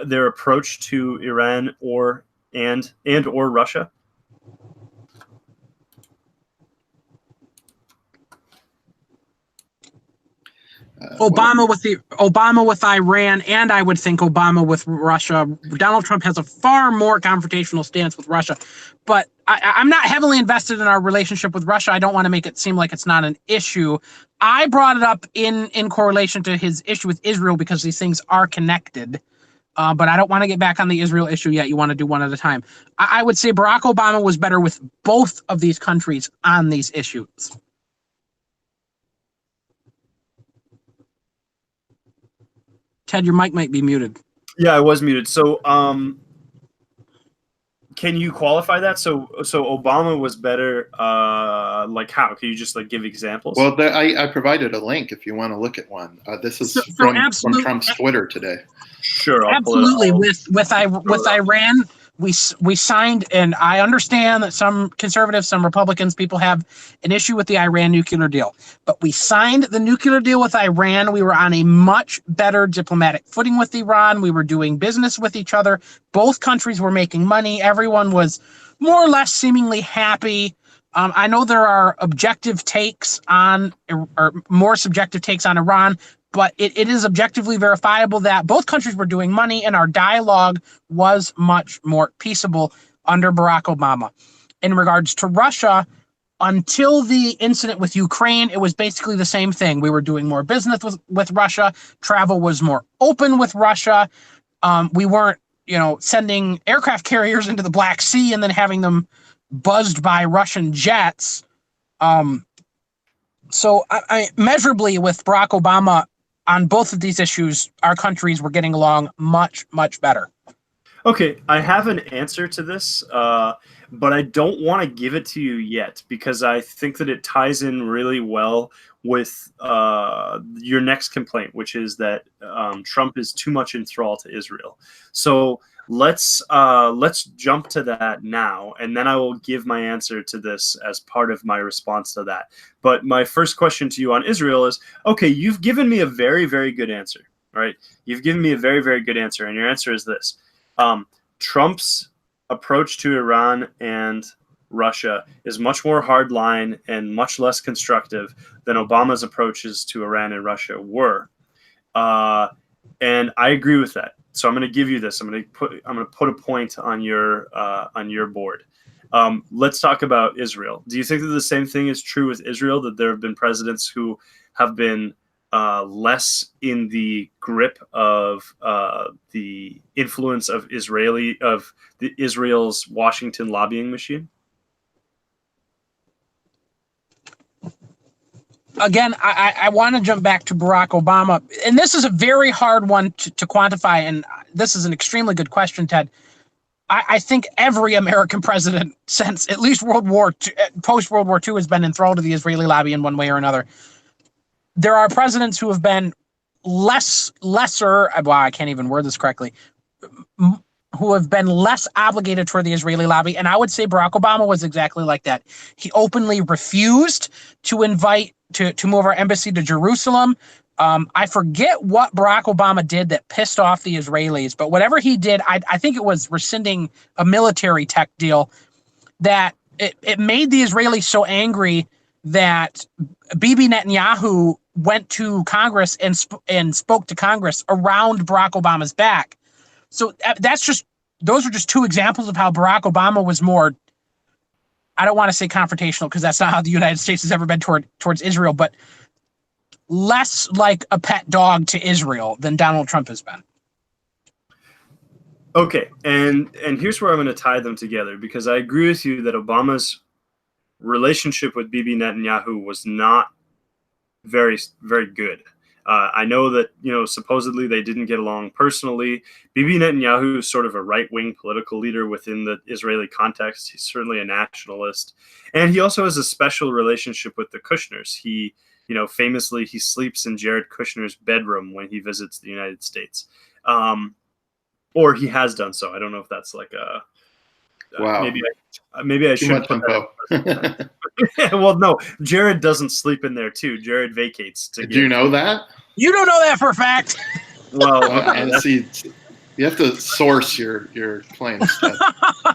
their approach to Iran or Russia? Obama with Iran, and I would think Obama with Russia. Donald Trump has a far more confrontational stance with Russia, but I'm not heavily invested in our relationship with Russia. I don't want to make it seem like it's not an issue. I brought it up in correlation to his issue with Israel because these things are connected. But I don't want to get back on the Israel issue yet. You want to do one at a time. I would say Barack Obama was better with both of these countries on these issues. Ted, your mic might be muted. Yeah, I was muted. So, can you qualify that? So Obama was better. Like how? Can you just like give examples? Well, I provided a link if you want to look at one. This is from Trump's Twitter today. Sure, absolutely. With Iran, we signed, and I understand that some conservatives, some Republicans, people have an issue with the Iran nuclear deal. But we signed the nuclear deal with Iran. We were on a much better diplomatic footing with Iran. We were doing business with each other. Both countries were making money. Everyone was more or less seemingly happy. I know there are objective takes on, or more subjective takes on Iran, but it is objectively verifiable that both countries were doing money and our dialogue was much more peaceable under Barack Obama. In regards to Russia, until the incident with Ukraine, it was basically the same thing. We were doing more business with Russia. Travel was more open with Russia. We weren't, sending aircraft carriers into the Black Sea and then having them buzzed by Russian jets. So I measurably with Barack Obama, on both of these issues, our countries were getting along much, much better. Okay, I have an answer to this, but I don't want to give it to you yet because I think that it ties in really well with your next complaint, which is that Trump is too much in thrall to Israel. So let's jump to that now, and then I will give my answer to this as part of my response to that. But my first question to you on Israel is, okay, you've given me a very, very good answer, right? You've given me a very, very good answer, and your answer is this. Trump's approach to Iran and Russia is much more hardline and much less constructive than Obama's approaches to Iran and Russia were. And I agree with that. So I'm going to give you this. I'm going to put a point on your board. Let's talk about Israel. Do you think that the same thing is true with Israel, that there have been presidents who have been less in the grip of the influence of Israel's Washington lobbying machine? Again, I want to jump back to Barack Obama, and this is a very hard one to quantify, and this is an extremely good question, Ted. I think every American president since at least post World War II has been enthralled to the Israeli lobby in one way or another. There are presidents who have been lesser, well, I can't even word this correctly, who have been less obligated toward the Israeli lobby. And I would say Barack Obama was exactly like that. He openly refused to move our embassy to Jerusalem. I forget what Barack Obama did that pissed off the Israelis, but whatever he did, I think it was rescinding a military tech deal that it made the Israelis so angry that Bibi Netanyahu went to Congress and spoke to Congress around Barack Obama's back. So those are just two examples of how Barack Obama was more, I don't want to say confrontational because that's not how the United States has ever been towards Israel, but less like a pet dog to Israel than Donald Trump has been. Okay, and here's where I'm going to tie them together, because I agree with you that Obama's relationship with Bibi Netanyahu was not very, very good. I know that, supposedly they didn't get along personally. Bibi Netanyahu is sort of a right-wing political leader within the Israeli context. He's certainly a nationalist. And he also has a special relationship with the Kushners. He, famously, he sleeps in Jared Kushner's bedroom when he visits the United States. Or he has done so. I don't know if that's like a... Wow. Maybe I should put that. Well, no, Jared doesn't sleep in there too. Jared vacates. Do you know that? You don't know that for a fact. Well, and see, you have to source your claims.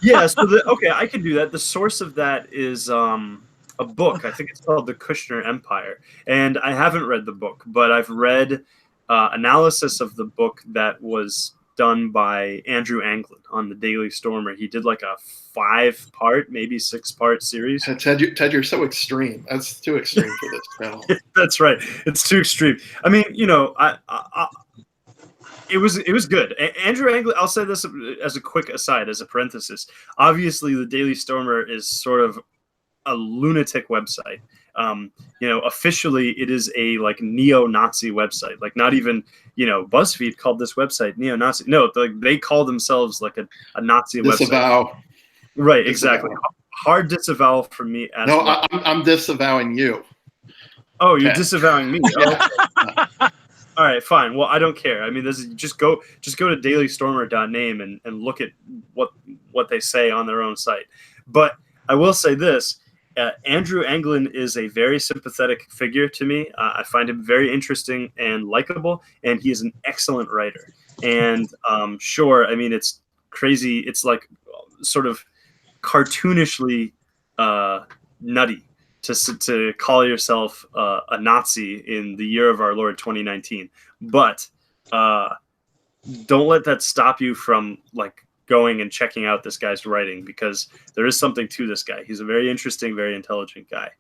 Yeah. So okay, I can do that. The source of that is a book. I think it's called The Kushner Empire, and I haven't read the book, but I've read analysis of the book that was done by Andrew Anglin on the Daily Stormer. He did like a 5-part, maybe 6-part series. Ted, you're so extreme. That's too extreme for this channel. That's right. It's too extreme. I mean, it was good. Andrew Anglin, I'll say this as a quick aside, as a parenthesis. Obviously, the Daily Stormer is sort of a lunatic website. Officially it is a like neo-Nazi website. Like not even, BuzzFeed called this website neo-Nazi. No, they call themselves like a Nazi Disavow. website. Right, exactly. Hard disavowal from me. I'm disavowing you. Oh, you're disavowing me. Oh, okay. All right, fine. Well, I don't care. I mean, this is just go to dailystormer.name and look at what they say on their own site. But I will say this. Andrew Anglin is a very sympathetic figure to me. I find him very interesting and likable, and he is an excellent writer. And sure, I mean, it's crazy. It's like sort of cartoonishly nutty to call yourself a Nazi in the year of our Lord 2019. But don't let that stop you from like going and checking out this guy's writing, because there is something to this guy. He's a very interesting, very intelligent guy.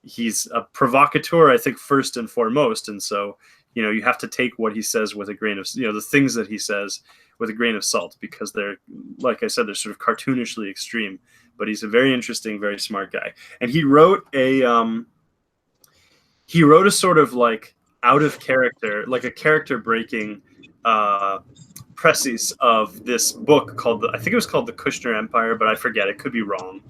He's a provocateur, I think, first and foremost. And so, you have to take what he says with a grain of, the things that he says with a grain of salt, because they're, like I said, they're sort of cartoonishly extreme. But he's a very interesting, very smart guy. And he wrote a sort of like out of character, like a character breaking preface of this book called I think it was called The Kushner Empire, but I forget. It could be wrong.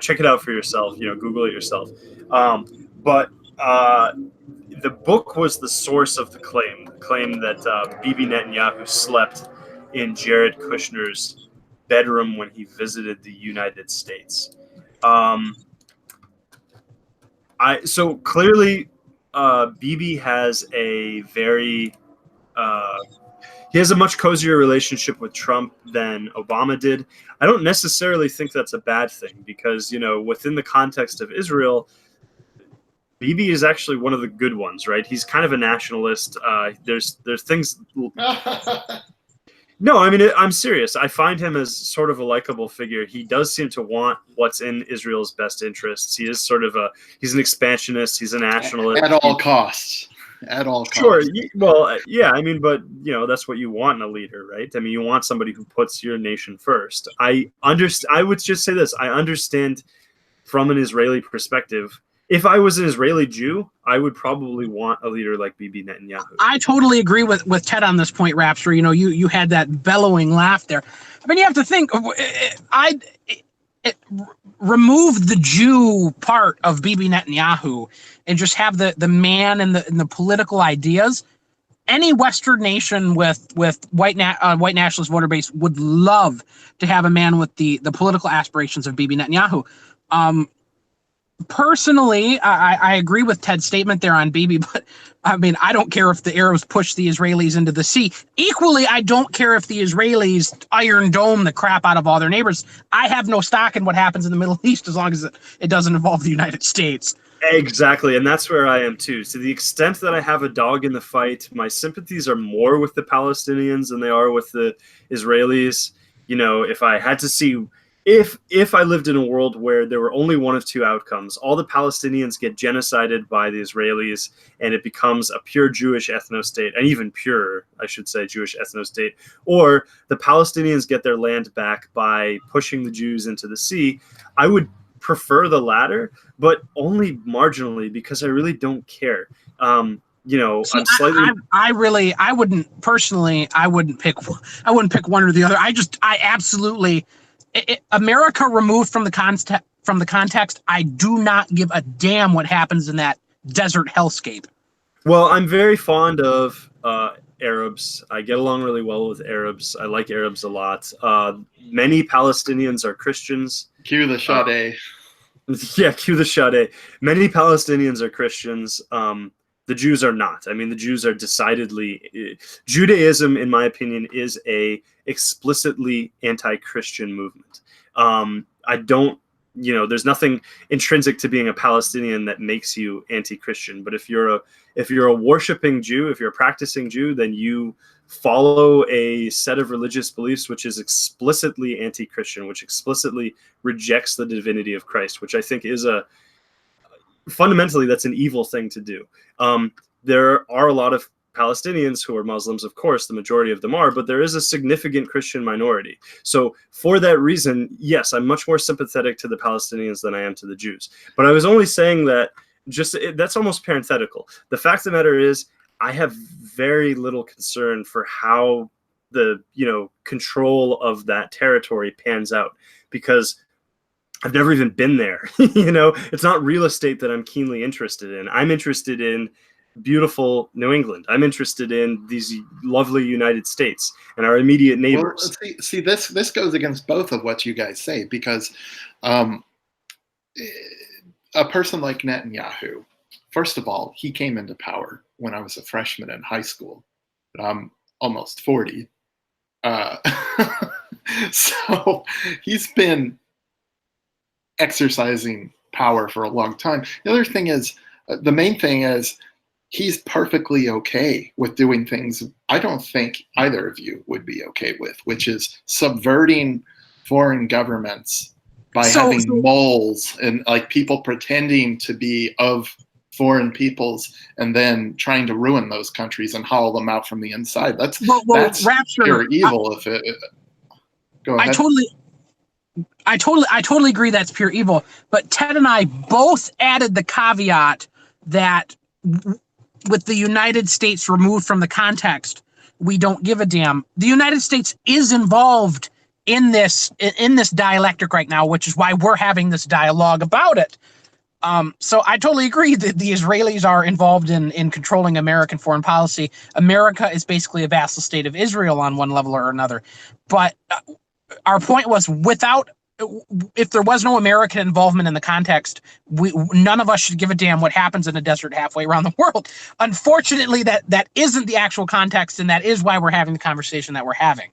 Check it out for yourself. Google it yourself. But the book was the source of the claim that Bibi Netanyahu slept in Jared Kushner's bedroom when he visited the United States. So clearly, Bibi has a very he has a much cozier relationship with Trump than Obama did. I don't necessarily think that's a bad thing, because, within the context of Israel, Bibi is actually one of the good ones, right? He's kind of a nationalist. There's things. No, I mean, I'm serious. I find him as sort of a likable figure. He does seem to want what's in Israel's best interests. He is he's an expansionist. He's a nationalist. At all costs. at all costs. Sure. Well, yeah. I mean, but that's what you want in a leader, right? I mean, you want somebody who puts your nation first. I would just say this. I understand from an Israeli perspective. If I was an Israeli Jew, I would probably want a leader like Bibi Netanyahu. I totally agree with Ted on this point, Rapture. You had that bellowing laugh there. I mean, you have to think. Remove the Jew part of Bibi Netanyahu and just have the man and the political ideas. Any Western nation with white nationalist voter base would love to have a man with the political aspirations of Bibi Netanyahu. Personally, I agree with Ted's statement there on Bibi, but I mean, I don't care if the Arabs push the Israelis into the sea. Equally, I don't care if the Israelis Iron Dome the crap out of all their neighbors. I have no stock in what happens in the Middle East as long as it doesn't involve the United States. Exactly, and that's where I am too. To the extent that I have a dog in the fight, my sympathies are more with the Palestinians than they are with the Israelis. If I had to see, if I lived in a world where there were only one of two outcomes, all the Palestinians get genocided by the Israelis and it becomes a pure Jewish ethno-state, and even purer, I should say, Jewish ethno-state, or the Palestinians get their land back by pushing the Jews into the sea, I would prefer the latter, but only marginally, because I really don't care. I'm slightly. I wouldn't personally. I wouldn't pick one or the other. I absolutely. America removed from the context. I do not give a damn what happens in that desert hellscape. Well, I'm very fond of Arabs. I get along really well with Arabs. I like Arabs a lot. Many Palestinians are Christians. Cue the Sade. Cue the Sade. Many Palestinians are Christians. The Jews are not. I mean, the Jews are decidedly. Judaism, in my opinion, is a explicitly anti-Christian movement. I don't. There's nothing intrinsic to being a Palestinian that makes you anti-Christian. But if you're a worshiping Jew, if you're a practicing Jew, then you follow a set of religious beliefs which is explicitly anti-Christian, which explicitly rejects the divinity of Christ, which I think is fundamentally that's an evil thing to do. There are a lot of Palestinians who are Muslims, of course, the majority of them are, but there is a significant Christian minority. So for that reason, yes, I'm much more sympathetic to the Palestinians than I am to the Jews. But I was only saying that that's almost parenthetical. The fact of the matter is, I have very little concern for how the control of that territory pans out, because I've never even been there. It's not real estate that I'm keenly interested in. I'm interested in beautiful New England. I'm interested in these lovely United States and our immediate neighbors. Well, see, this goes against both of what you guys say, because a person like Netanyahu, first of all, he came into power when I was a freshman in high school, but I'm almost 40. So he's been exercising power for a long time. The other thing is, the main thing is, he's perfectly okay with doing things I don't think either of you would be okay with, which is subverting foreign governments by having moles and like people pretending to be of foreign peoples and then trying to ruin those countries and hollow them out from the inside. That's Rapture, pure evil. Go ahead. I totally agree that's pure evil. But Ted and I both added the caveat that with the United States removed from the context, we don't give a damn. The United States is involved in this dialectic right now, which is why we're having this dialogue about it. So I totally agree that the Israelis are involved in controlling American foreign policy. America is basically a vassal state of Israel on one level or another. But our point was, if there was no American involvement in the context, none of us should give a damn what happens in a desert halfway around the world. Unfortunately, that isn't the actual context, and that is why we're having the conversation that we're having.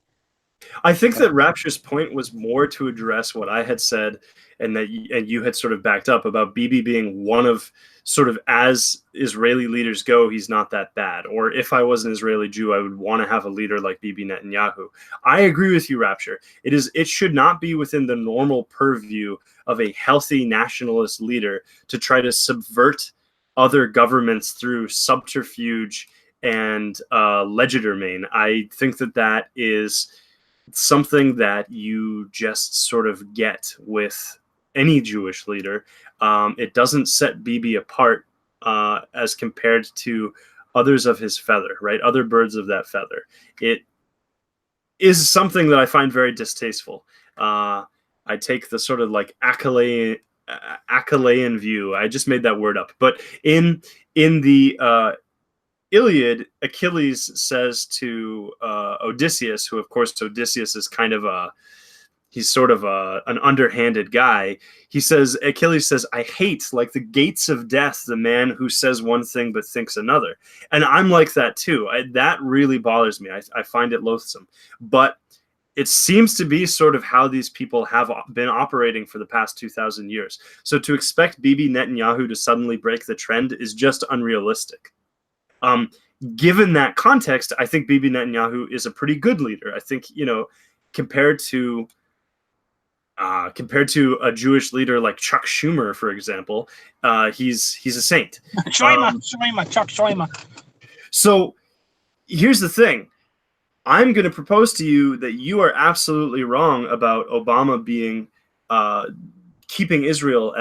I think that Rapture's point was more to address what I had said, and you had sort of backed up about Bibi being one of sort of, as Israeli leaders go, he's not that bad. Or if I was an Israeli Jew, I would want to have a leader like Bibi Netanyahu. I agree with you, Rapture. It should not be within the normal purview of a healthy nationalist leader to try to subvert other governments through subterfuge and legerdemain. I think that that is something that you just sort of get with any Jewish leader. It doesn't set Bibi apart as compared to others of his feather, right? Other birds of that feather. It is something that I find very distasteful. I take the sort of like Achillean view. I just made that word up. But in the Iliad, Achilles says to Odysseus, who of course Odysseus is kind of he's sort of an underhanded guy. Achilles says, I hate, like the gates of death, the man who says one thing but thinks another. And I'm like that too. That really bothers me. I find it loathsome. But it seems to be sort of how these people have been operating for the past 2,000 years. So to expect Bibi Netanyahu to suddenly break the trend is just unrealistic. Given that context, I think Bibi Netanyahu is a pretty good leader. I think, compared to a Jewish leader like Chuck Schumer, for example, he's a saint. Chuck Schumer. So here's the thing. I'm going to propose to you that you are absolutely wrong about Obama being keeping Israel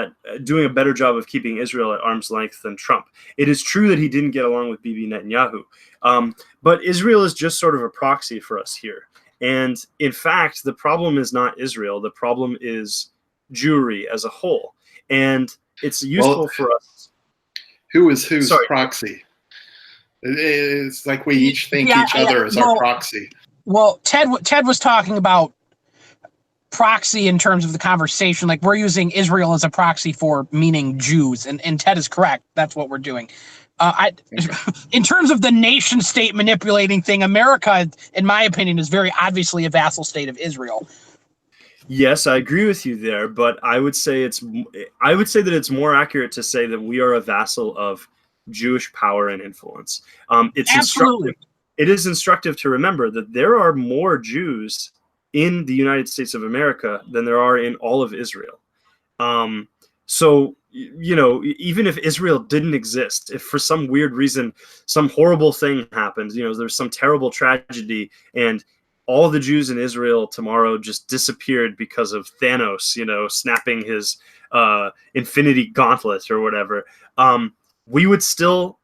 doing a better job of keeping Israel at arm's length than Trump. It is true that he didn't get along with Bibi Netanyahu, but Israel is just sort of a proxy for us here. And in fact, the problem is not Israel. The problem is Jewry as a whole. And it's useful for us. Who is whose proxy? It's like we each think each other is our proxy. Well, Ted was talking about proxy in terms of the conversation. Like, we're using Israel as a proxy for meaning Jews. And Ted is correct. That's what we're doing. In terms of the nation state manipulating thing, America, in my opinion, is very obviously a vassal state of Israel. Yes, I agree with you there, but I would say that it's more accurate to say that we are a vassal of Jewish power and influence. It's absolutely. It is instructive to remember that there are more Jews in the United States of America than there are in all of Israel. So, even if Israel didn't exist, if for some weird reason, some horrible thing happened, there's some terrible tragedy and all the Jews in Israel tomorrow just disappeared because of Thanos, snapping his infinity gauntlet or whatever, we would still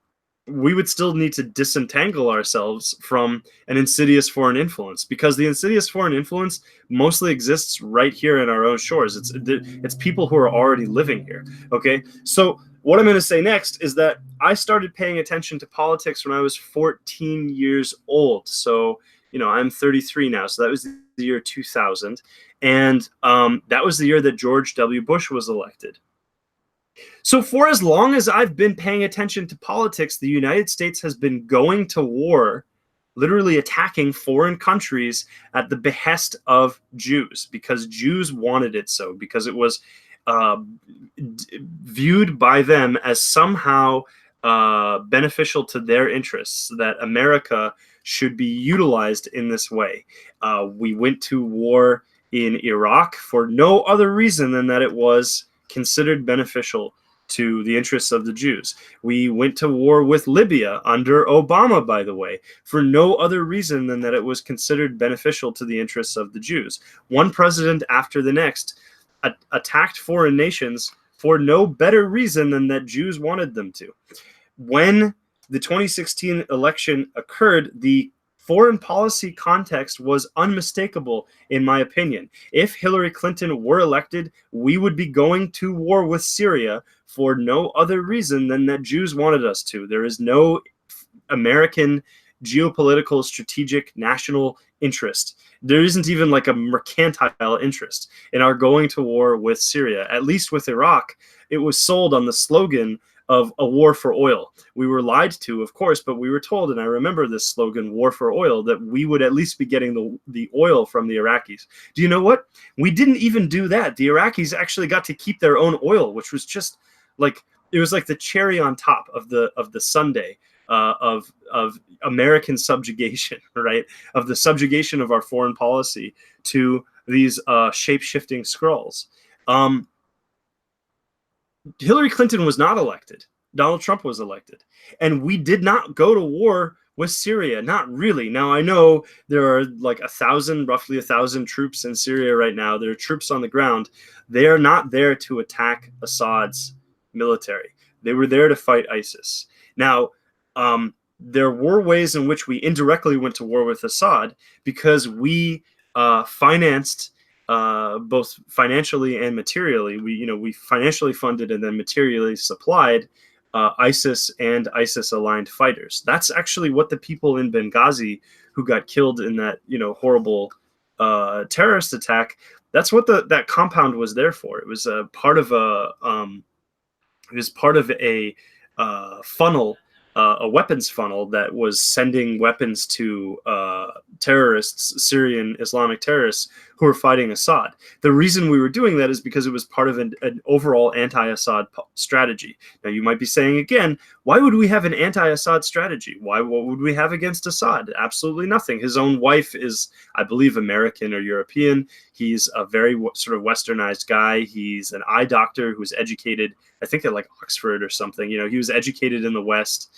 need to disentangle ourselves from an insidious foreign influence, because the insidious foreign influence mostly exists right here in our own shores. It's people who are already living here. Okay, so what I'm going to say next is that I started paying attention to politics when I was 14 years old. So I'm 33 now. So that was the year 2000, and that was the year that George W. Bush was elected. So for as long as I've been paying attention to politics, the United States has been going to war, literally attacking foreign countries at the behest of Jews, because Jews wanted it so, because it was viewed by them as somehow beneficial to their interests, that America should be utilized in this way. We went to war in Iraq for no other reason than that it was considered beneficial to the interests of the Jews. We went to war with Libya under Obama, by the way, for no other reason than that it was considered beneficial to the interests of the Jews. One president after the next attacked foreign nations for no better reason than that Jews wanted them to. When the 2016 election occurred, the foreign policy context was unmistakable, in my opinion. If Hillary Clinton were elected, we would be going to war with Syria for no other reason than that Jews wanted us to. There is no American geopolitical, strategic, national interest. There isn't even like a mercantile interest in our going to war with Syria. At least with Iraq, it was sold on the slogan of a war for oil. We were lied to, of course, but we were told, and I remember this slogan, war for oil, that we would at least be getting the oil from the Iraqis. Do you know what? We didn't even do that. The Iraqis actually got to keep their own oil, which was just like, it was like the cherry on top of the sundae of American subjugation, right? Of the subjugation of our foreign policy to these shape-shifting scrolls. Hillary Clinton was not elected. Donald Trump was elected. And we did not go to war with Syria. Not really. Now, I know there are like roughly 1,000 troops in Syria right now. There are troops on the ground. They are not there to attack Assad's military. They were there to fight ISIS. Now, there were ways in which we indirectly went to war with Assad because we financed both financially and materially. We financially funded and then materially supplied ISIS and ISIS-aligned fighters. That's actually what the people in Benghazi who got killed in that horrible terrorist attack. That's what that compound was there for. It was part of a funnel, a weapons funnel that was sending weapons to terrorists, Syrian Islamic terrorists who were fighting Assad. The reason we were doing that is because it was part of an overall anti-Assad strategy. Now, you might be saying again, why would we have an anti-Assad strategy? What would we have against Assad? Absolutely nothing. His own wife is, I believe, American or European. He's a very sort of westernized guy. He's an eye doctor who's educated, I think, at like Oxford or something. He was educated in the West.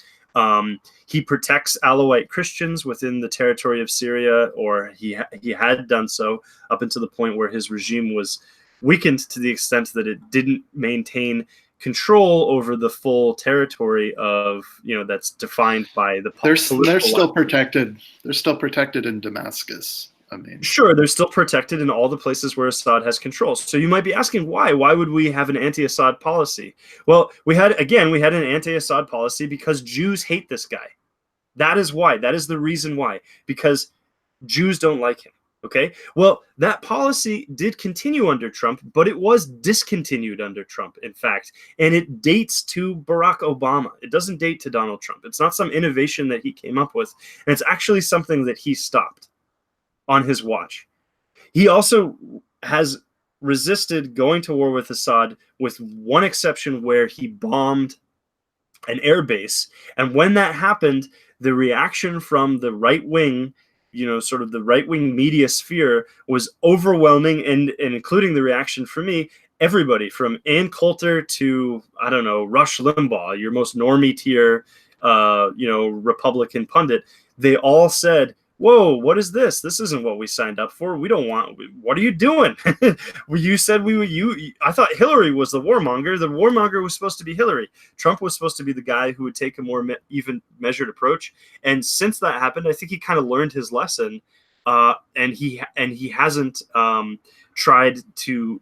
He protects Alawite Christians within the territory of Syria, or he had done so up until the point where his regime was weakened to the extent that it didn't maintain control over the full territory of that's defined by the. They're still protected. They're still protected in Damascus. I mean, sure, they're still protected in all the places where Assad has control. So you might be asking why? Why would we have an anti-Assad policy? Well, we had an anti-Assad policy because Jews hate this guy. That is why. That is the reason why. Because Jews don't like him. Okay? Well, that policy did continue under Trump, but it was discontinued under Trump, in fact. And it dates to Barack Obama. It doesn't date to Donald Trump. It's not some innovation that he came up with. And it's actually something that he stopped on his watch. He also has resisted going to war with Assad, with one exception where he bombed an air base. And when that happened, the reaction from the right wing, sort of the right wing media sphere, was overwhelming, and including the reaction from me, everybody from Ann Coulter to, I don't know, Rush Limbaugh, your most normie tier, Republican pundit, they all said, whoa, what is this? This isn't what we signed up for. We don't want, what are you doing? You said I thought Hillary was the warmonger. The warmonger was supposed to be Hillary. Trump was supposed to be the guy who would take a more even measured approach. And since that happened, I think he kind of learned his lesson. And he hasn't tried to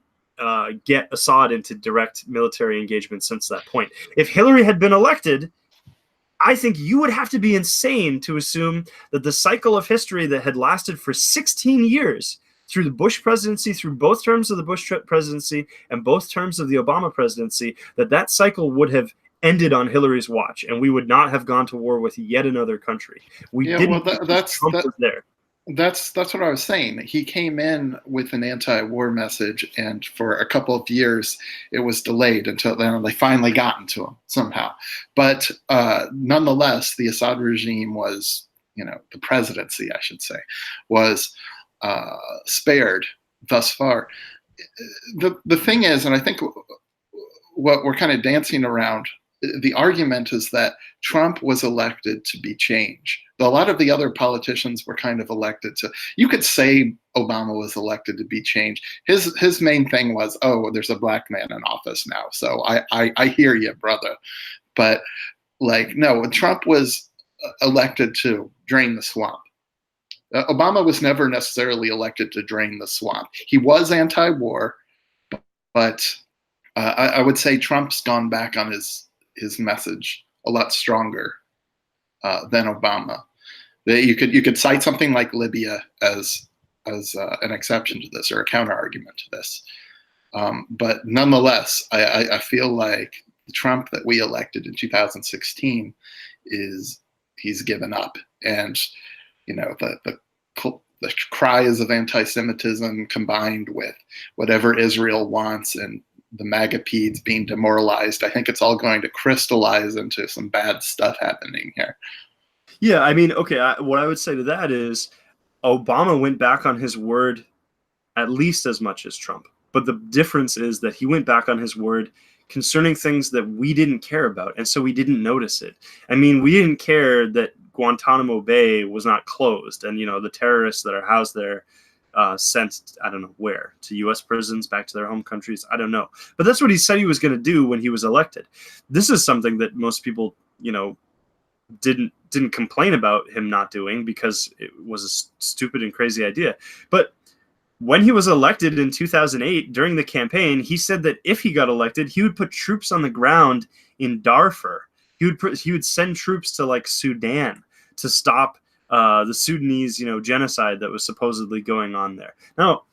get Assad into direct military engagement since that point. If Hillary had been elected, I think you would have to be insane to assume that the cycle of history that had lasted for 16 years through the Bush presidency, through both terms of the Bush presidency and both terms of the Obama presidency, that cycle would have ended on Hillary's watch, and we would not have gone to war with yet another country. Trump was there. That's what I was saying. He came in with an anti-war message, and for a couple of years, it was delayed until then they finally got into him somehow. But nonetheless, the Assad regime was, the presidency, I should say, was spared thus far. The thing is, and I think what we're kind of dancing around, the argument is that Trump was elected to be change. A lot of the other politicians were kind of elected to, you could say Obama was elected to be change. His main thing was, oh, there's a black man in office now. So I hear you, brother. But no, Trump was elected to drain the swamp. Obama was never necessarily elected to drain the swamp. He was anti-war, but I would say Trump's gone back on his message a lot stronger than Obama. You could cite something like Libya as an exception to this, or a counter argument to this. But nonetheless, I feel like the Trump that we elected in 2016 he's given up, and the cries of anti-Semitism combined with whatever Israel wants and the MAGA-pedes being demoralized, I think it's all going to crystallize into some bad stuff happening here. Yeah, I mean, okay, what I would say to that is Obama went back on his word at least as much as Trump. But the difference is that he went back on his word concerning things that we didn't care about, and so we didn't notice it. I mean, we didn't care that Guantanamo Bay was not closed, and the terrorists that are housed there sent, I don't know where, to U.S. prisons, back to their home countries. I don't know, but that's what he said he was going to do when he was elected. This is something that most people, didn't complain about him not doing because it was a stupid and crazy idea. But when he was elected in 2008 during the campaign, he said that if he got elected, he would put troops on the ground in Darfur. He would send troops to like Sudan to stop the Sudanese, genocide that was supposedly going on there. Now,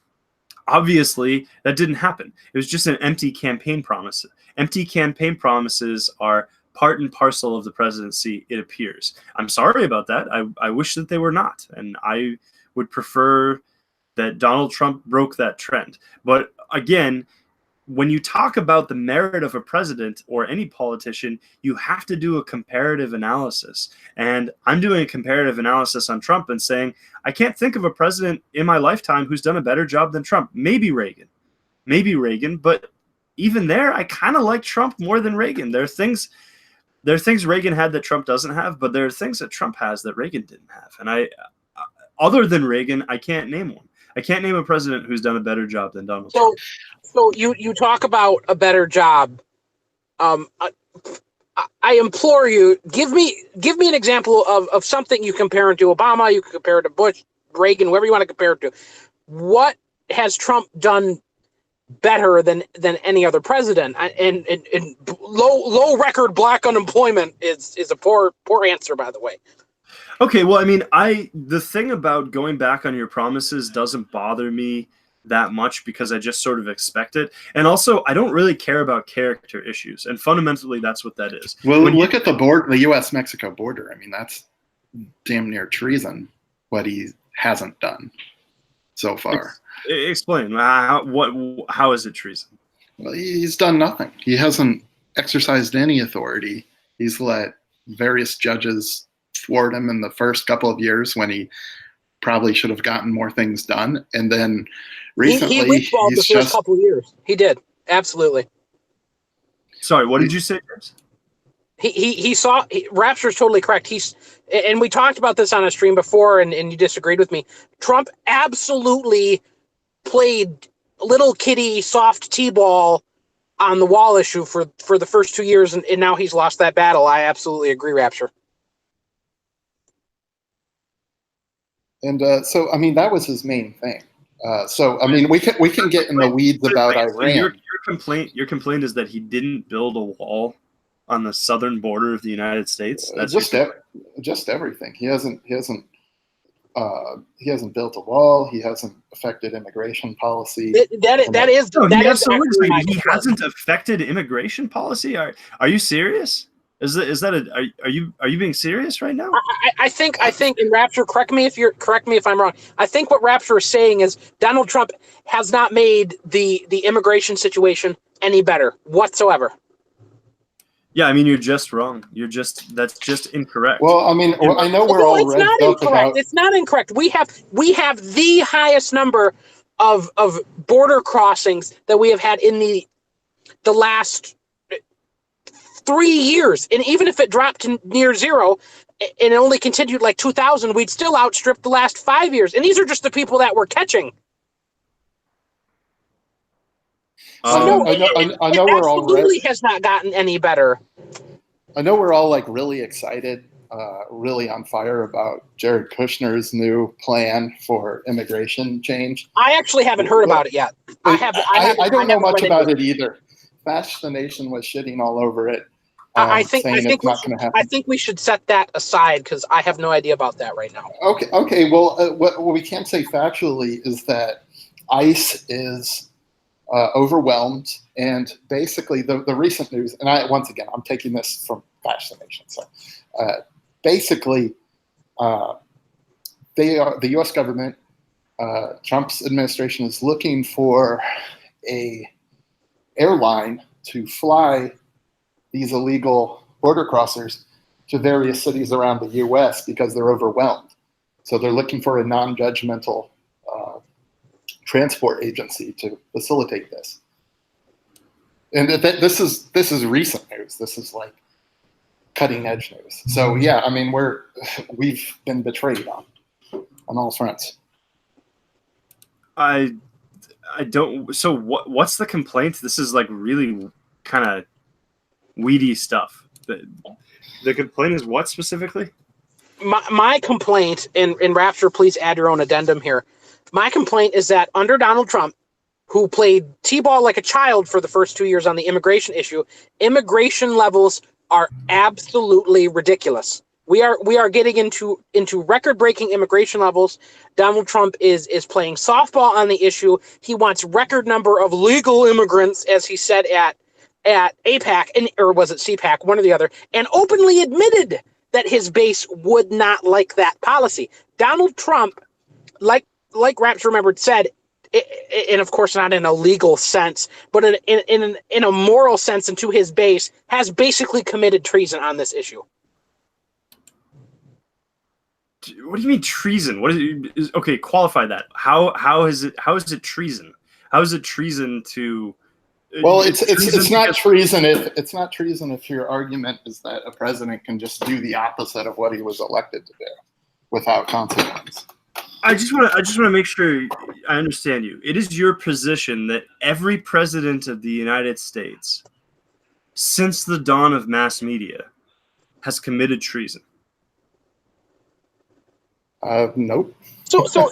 obviously, that didn't happen. It was just an empty campaign promise. Empty campaign promises are part and parcel of the presidency, it appears. I'm sorry about that. I wish that they were not, and I would prefer that Donald Trump broke that trend. But again, when you talk about the merit of a president or any politician, you have to do a comparative analysis. And I'm doing a comparative analysis on Trump and saying, I can't think of a president in my lifetime who's done a better job than Trump. Maybe Reagan, but even there, I kind of like Trump more than Reagan. There are things Reagan had that Trump doesn't have, but there are things that Trump has that Reagan didn't have. And other than Reagan, I can't name one. I can't name a president who's done a better job than Donald Trump. So you talk about a better job. I implore you, give me an example of something you compare it to Obama, you can compare it to Bush, Reagan, whoever you want to compare it to. What has Trump done better than any other president? And low record black unemployment is a poor answer, by the way. Okay, well, I mean, the thing about going back on your promises doesn't bother me that much because I just sort of expect it. And also, I don't really care about character issues. And fundamentally, that's what that is. Well, look at the U.S.-Mexico border. I mean, that's damn near treason, what he hasn't done so far. Explain. How is it treason? Well, he's done nothing. He hasn't exercised any authority. He's let various judges thwart him in the first couple of years when he probably should have gotten more things done. And then recently, he withdrawed the first couple of years. He did. Absolutely. Sorry, what did you say, James? He saw Rapture's totally correct. And we talked about this on a stream before, and you disagreed with me. Trump absolutely played little kitty soft t-ball on the wall issue for the first 2 years, and now he's lost that battle. I absolutely agree, Rapture. And so, I mean, that was his main thing. So, I mean, we can get in the weeds about Iran. Your complaint is that he didn't build a wall on the southern border of the United States. That's just everything. He hasn't built a wall. He hasn't affected immigration policy. He hasn't affected immigration policy. Are you serious? Are you being serious right now? I think in Rapture, correct me if I'm wrong. I think what Rapture is saying is Donald Trump has not made the immigration situation any better whatsoever. Yeah, I mean, you're just wrong. That's just incorrect. Well, I mean, I know we're all it's not incorrect. It's not incorrect. We have the highest number of border crossings that we have had in the last 3 years. And even if it dropped to near zero and it only continued like 2000, we'd still outstrip the last 5 years. And these are just the people that we're catching. I know we're all absolutely has not gotten any better. I know we're all like really excited, really on fire about Jared Kushner's new plan for immigration change. I actually haven't heard about it yet. I don't know much about it either. Fashion the Nation was shitting all over it. I think we should set that aside because I have no idea about that right now. Okay. Well, what we can say factually is that ICE is overwhelmed, and basically the recent news. And I'm taking this from Fashion the Nation. So basically, the U.S. government, Trump's administration is looking for a airline to fly these illegal border crossers to various cities around the U.S. because they're overwhelmed. So they're looking for a non-judgmental transport agency to facilitate this. And this is recent news. This is like cutting edge news. So yeah, I mean, we've been betrayed on all fronts. I don't. So what's the complaint? This is like really kind of weedy stuff. The complaint is what specifically? My complaint, and Rapture, please add your own addendum here. My complaint is that under Donald Trump, who played T-ball like a child for the first 2 years on the immigration issue, immigration levels are absolutely ridiculous. We are getting into record-breaking immigration levels. Donald Trump is playing softball on the issue. He wants record number of legal immigrants, as he said at APAC, or was it CPAC, one or the other, and openly admitted that his base would not like that policy. Donald Trump, like Rapture Remembered said, and of course not in a legal sense, but in a moral sense and to his base, has basically committed treason on this issue. What do you mean treason? What is okay? Qualify that. How is it treason? How is it treason to? Well, it's not treason if your argument is that a president can just do the opposite of what he was elected to do without consequence. I just want to make sure I understand you. It is your position that every president of the United States, since the dawn of mass media, has committed treason. Nope. So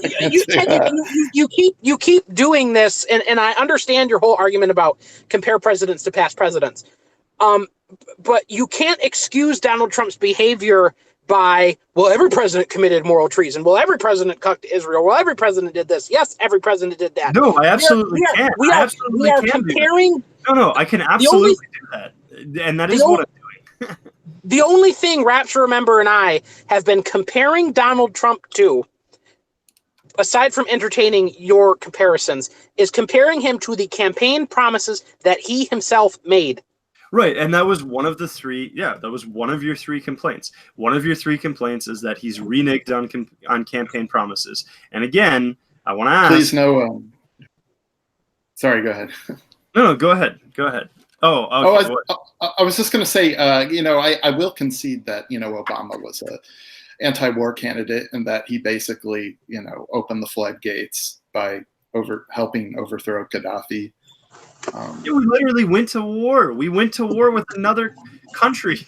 you keep doing this, and I understand your whole argument about compare presidents to past presidents. But you can't excuse Donald Trump's behavior by, well, every president committed moral treason. Well, every president cucked Israel. Well, every president did this. Yes, every president did that. No, I absolutely can. We are comparing. No, I can absolutely do that, and that is what I'm doing. The only thing Rapture Remember and I have been comparing Donald Trump to, aside from entertaining your comparisons, is comparing him to the campaign promises that he himself made. Right, and that was one of the three. Yeah, that was one of your three complaints. One of your three complaints is that he's reneged on campaign promises. And again, I want to ask. Please no. Sorry, go ahead. No, go ahead. Go ahead. Oh, okay. I was just going to say, I will concede that, Obama was a anti-war candidate and that he basically, opened the floodgates by helping overthrow Gaddafi. We literally went to war. We went to war with another country,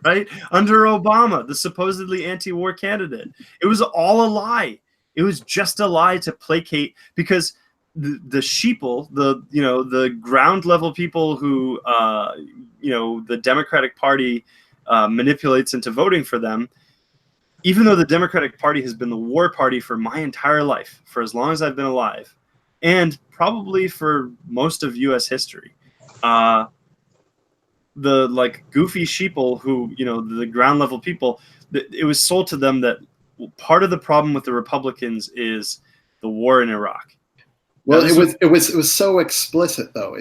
right? Under Obama, the supposedly anti-war candidate. It was all a lie. It was just a lie to placate, because the sheeple, the ground level people who, the Democratic Party manipulates into voting for them, even though the Democratic Party has been the war party for my entire life, for as long as I've been alive, and probably for most of U.S. history. The goofy sheeple who, the ground level people, it was sold to them that part of the problem with the Republicans is the war in Iraq. Well, it was so explicit though.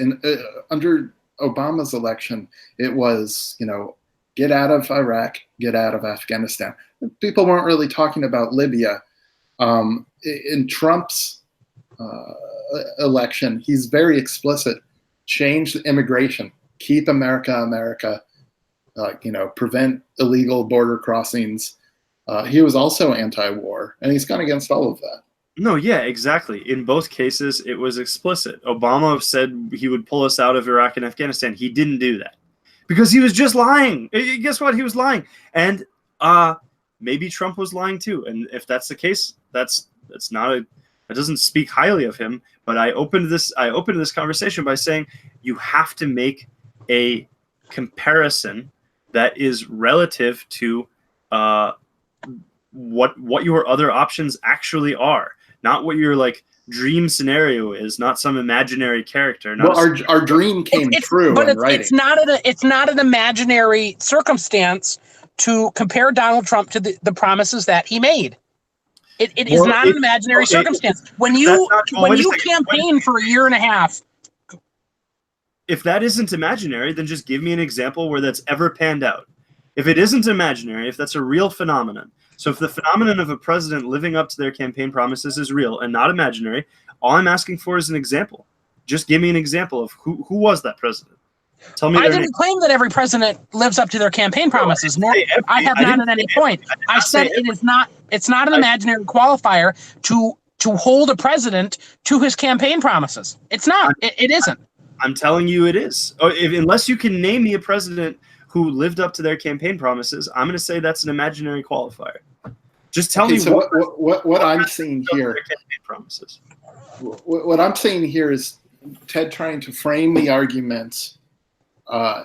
Under Obama's election, it was, get out of Iraq, get out of Afghanistan. People weren't really talking about Libya. In Trump's election, he's very explicit. Change immigration, keep America, prevent illegal border crossings. He was also anti-war, and he's gone against all of that. No, yeah, exactly. In both cases, it was explicit. Obama said he would pull us out of Iraq and Afghanistan. He didn't do that because he was just lying. Guess what? He was lying, and maybe Trump was lying too. And if that's the case, that doesn't speak highly of him. But I opened this conversation by saying you have to make a comparison that is relative to what your other options actually are, not what your dream scenario is, not some imaginary character. Our dream came true. But it's not an imaginary circumstance to compare Donald Trump to the promises that he made. It is not an imaginary circumstance. When you campaign for a year and a half. If that isn't imaginary, then just give me an example where that's ever panned out. If it isn't imaginary, if that's a real phenomenon, So if the phenomenon of a president living up to their campaign promises is real and not imaginary, all I'm asking for is an example. Just give me an example of who was that president. Tell me I their didn't name. claim that every president lives up to their campaign promises. Nor I have not at any point. I said it is not. It's not an imaginary qualifier to hold a president to his campaign promises. It's not. It isn't. I'm telling you it is. Unless you can name me a president who lived up to their campaign promises, I'm going to say that's an imaginary qualifier. Just tell me so what I'm seeing here. Campaign promises. What I'm seeing here is Ted trying to frame the arguments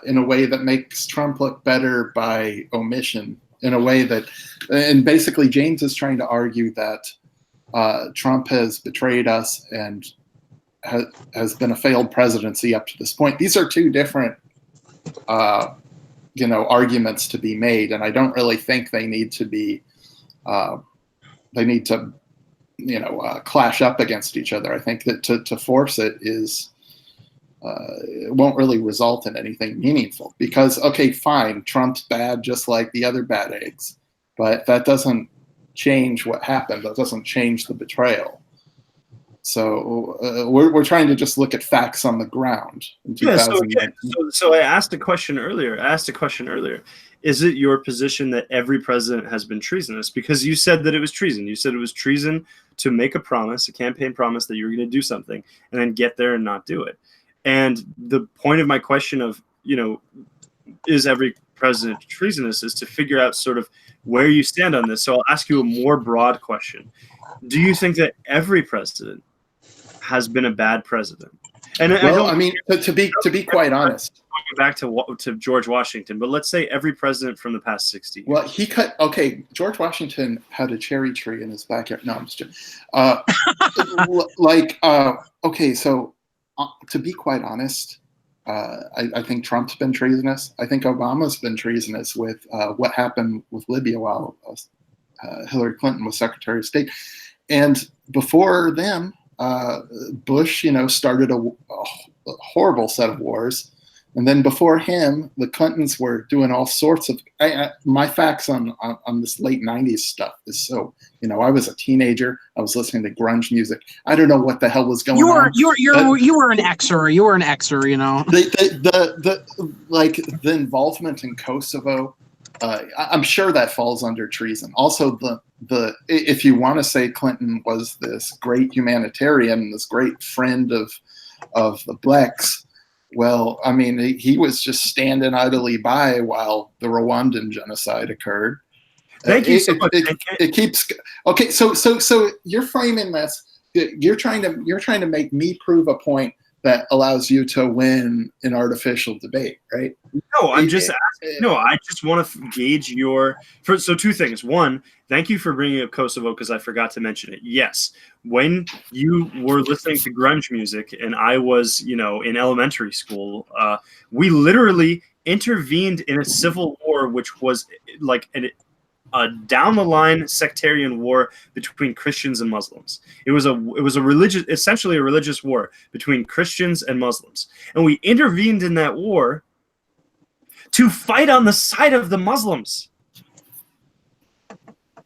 in a way that makes Trump look better by omission. In a way that, and basically James is trying to argue that Trump has betrayed us and has been a failed presidency up to this point. These are two different, arguments to be made, and I don't really think they need to be. They need to, clash up against each other. I think that to force it is. It won't really result in anything meaningful because, okay, fine, Trump's bad just like the other bad eggs, but that doesn't change what happened. That doesn't change the betrayal. So we're trying to just look at facts on the ground. Yeah. So I asked a question earlier. Is it your position that every president has been treasonous? Because you said that it was treason. You said it was treason to make a promise, a campaign promise that you were going to do something and then get there and not do it. And the point of my question of, is every president treasonous is to figure out sort of where you stand on this. So I'll ask you a more broad question. Do you think that every president has been a bad president? And to be quite honest, back to George Washington, but let's say every president from the past 60 years. Well, George Washington had a cherry tree in his backyard. No, I'm just kidding. So to be quite honest, I think Trump's been treasonous. I think Obama's been treasonous with what happened with Libya while Hillary Clinton was Secretary of State. And before them, Bush, started a horrible set of wars. And then before him, the Clintons were doing all sorts of. My facts on this late '90s stuff is so. I was a teenager. I was listening to grunge music. I don't know what the hell was going on. You were an Xer. You were an Xer. The involvement in Kosovo. I'm sure that falls under treason. Also, if you want to say Clinton was this great humanitarian, this great friend of the blacks. Well, he was just standing idly by while the Rwandan genocide occurred. Thank you so much. It keeps okay. So you're framing this. You're trying to make me prove a point that allows you to win an artificial debate, right? No, I'm just asking. No, I just want to gauge your. So two things. One, thank you for bringing up Kosovo because I forgot to mention it. Yes, when you were listening to grunge music and I was, in elementary school, we literally intervened in a civil war, which was like a down the line sectarian war between Christians and Muslims. It was essentially a religious war between Christians and Muslims. And we intervened in that war to fight on the side of the Muslims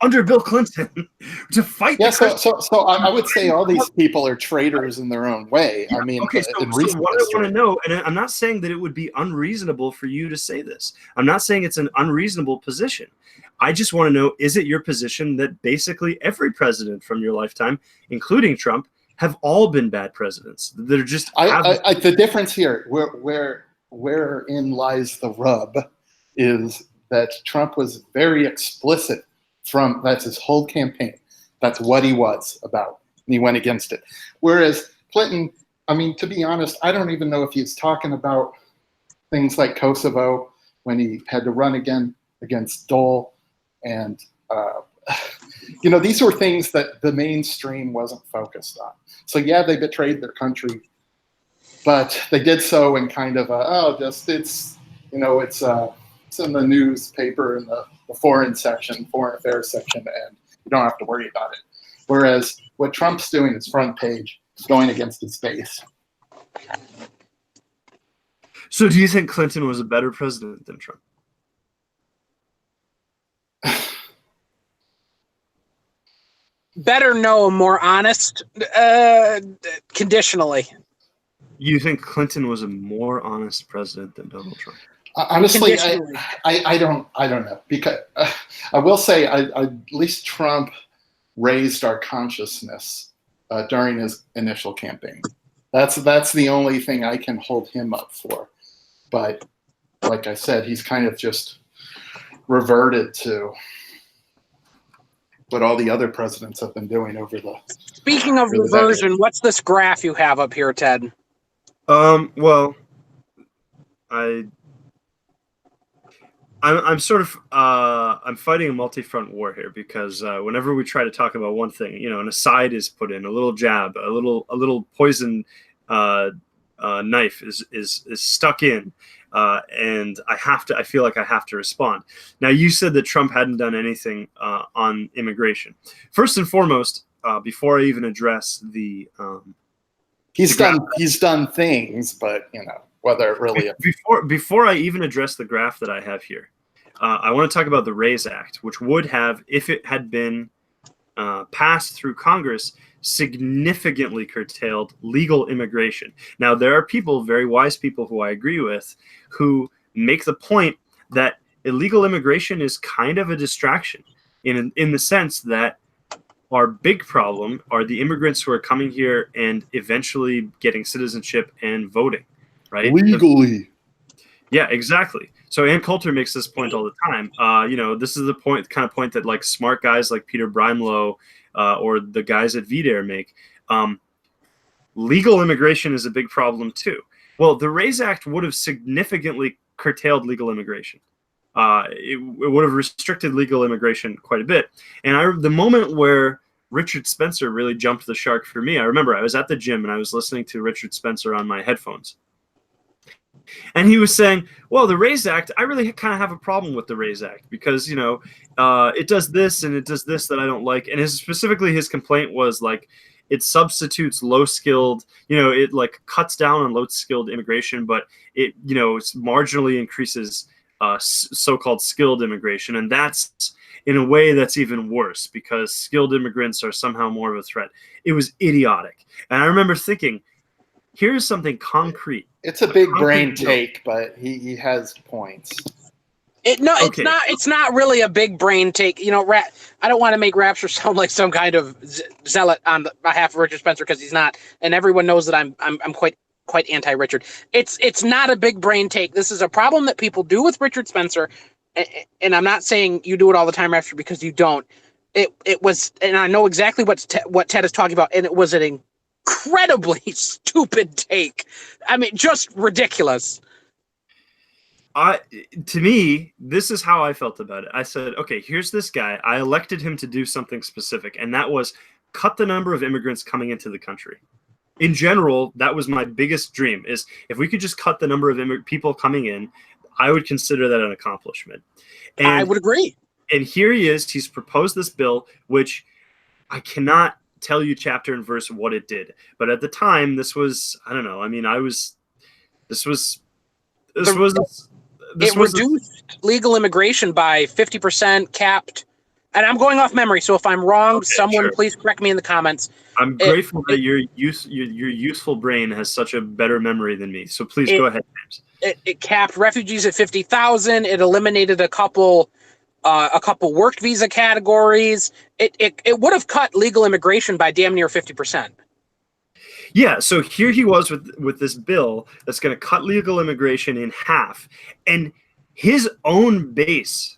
under Bill Clinton to fight. Yeah, so I would say all these people are traitors in their own way. Yeah, okay, so what I want to know, and I'm not saying that it would be unreasonable for you to say this. I'm not saying it's an unreasonable position. I just want to know, is it your position that basically every president from your lifetime, including Trump, have all been bad presidents? They're just the difference here, wherein lies the rub, is that Trump was very explicit that's his whole campaign. That's what he was about, and he went against it. Whereas Clinton, to be honest, I don't even know if he's talking about things like Kosovo when he had to run again against Dole. And, these were things that the mainstream wasn't focused on. So, yeah, they betrayed their country, but they did so in kind of it's in the newspaper in the foreign affairs section, and you don't have to worry about it. Whereas what Trump's doing is front page, going against his base. So do you think Clinton was a better president than Trump? Better, no, more honest, conditionally. You think Clinton was a more honest president than Donald Trump? Honestly, Conditionally. I don't know, because I will say at least Trump raised our consciousness during his initial campaign. That's the only thing I can hold him up for. But like I said, he's kind of just reverted to what all the other presidents have been doing over the. Speaking of reversion, what's this graph you have up here, Ted? Well, I'm sort of I'm fighting a multi-front war here, because whenever we try to talk about one thing, an aside is put in, a little jab, a little poison knife is stuck in, and I feel like I have to respond. Now, you said that Trump hadn't done anything on immigration. First and foremost, before I even address the he's done things, but whether it really before I even address the graph that I have here, I want to talk about the RAISE Act, which would have, if it had been passed through Congress, significantly curtailed legal immigration. Now, there are people, very wise people who I agree with, who make the point that illegal immigration is kind of a distraction in the sense that our big problem are the immigrants who are coming here and eventually getting citizenship and voting, right? legally. Yeah, exactly. So Ann Coulter makes this point all the time. This is the kind of point that like smart guys like Peter Brimelow or the guys at VDARE make. Legal immigration is a big problem too. Well, the RAISE Act would have significantly curtailed legal immigration. It would have restricted legal immigration quite a bit. And the moment where Richard Spencer really jumped the shark for me, I remember I was at the gym and I was listening to Richard Spencer on my headphones. And he was saying, well, the RAISE Act, I really kind of have a problem with the RAISE Act because, it does this and it does this that I don't like. And specifically his complaint was like, it substitutes low-skilled, it like cuts down on low-skilled immigration, but it, marginally increases so-called skilled immigration. And that's, in a way, that's even worse because skilled immigrants are somehow more of a threat. It was idiotic. And I remember thinking, here's something concrete. It's a big brain take, but he has points. It's not really a big brain take. I don't want to make Rapture sound like some kind of zealot on behalf of Richard Spencer because he's not, and everyone knows that I'm quite anti-Richard. It's not a big brain take. This is a problem that people do with Richard Spencer, and I'm not saying you do it all the time, Rapture, because you don't. It was, and I know exactly what Ted is talking about, and it was an incredibly stupid take. I mean, just ridiculous. To me, this is how I felt about it. I said, okay, here's this guy. I elected him to do something specific, and that was cut the number of immigrants coming into the country. In general, that was my biggest dream, is if we could just cut the number of people coming in, I would consider that an accomplishment. And I would agree. And here he is. He's proposed this bill, which I cannot tell you chapter and verse what it did. But at the time, this was, I don't know. I mean, It reduced legal immigration by 50%, capped. And I'm going off memory, so if I'm wrong, someone please correct me in the comments. I'm grateful that your youthful brain has such a better memory than me. So please go ahead, James. It capped refugees at 50,000. It eliminated a couple work visa categories. It would have cut legal immigration by damn near 50%. Yeah, so here he was with this bill that's going to cut legal immigration in half, and his own base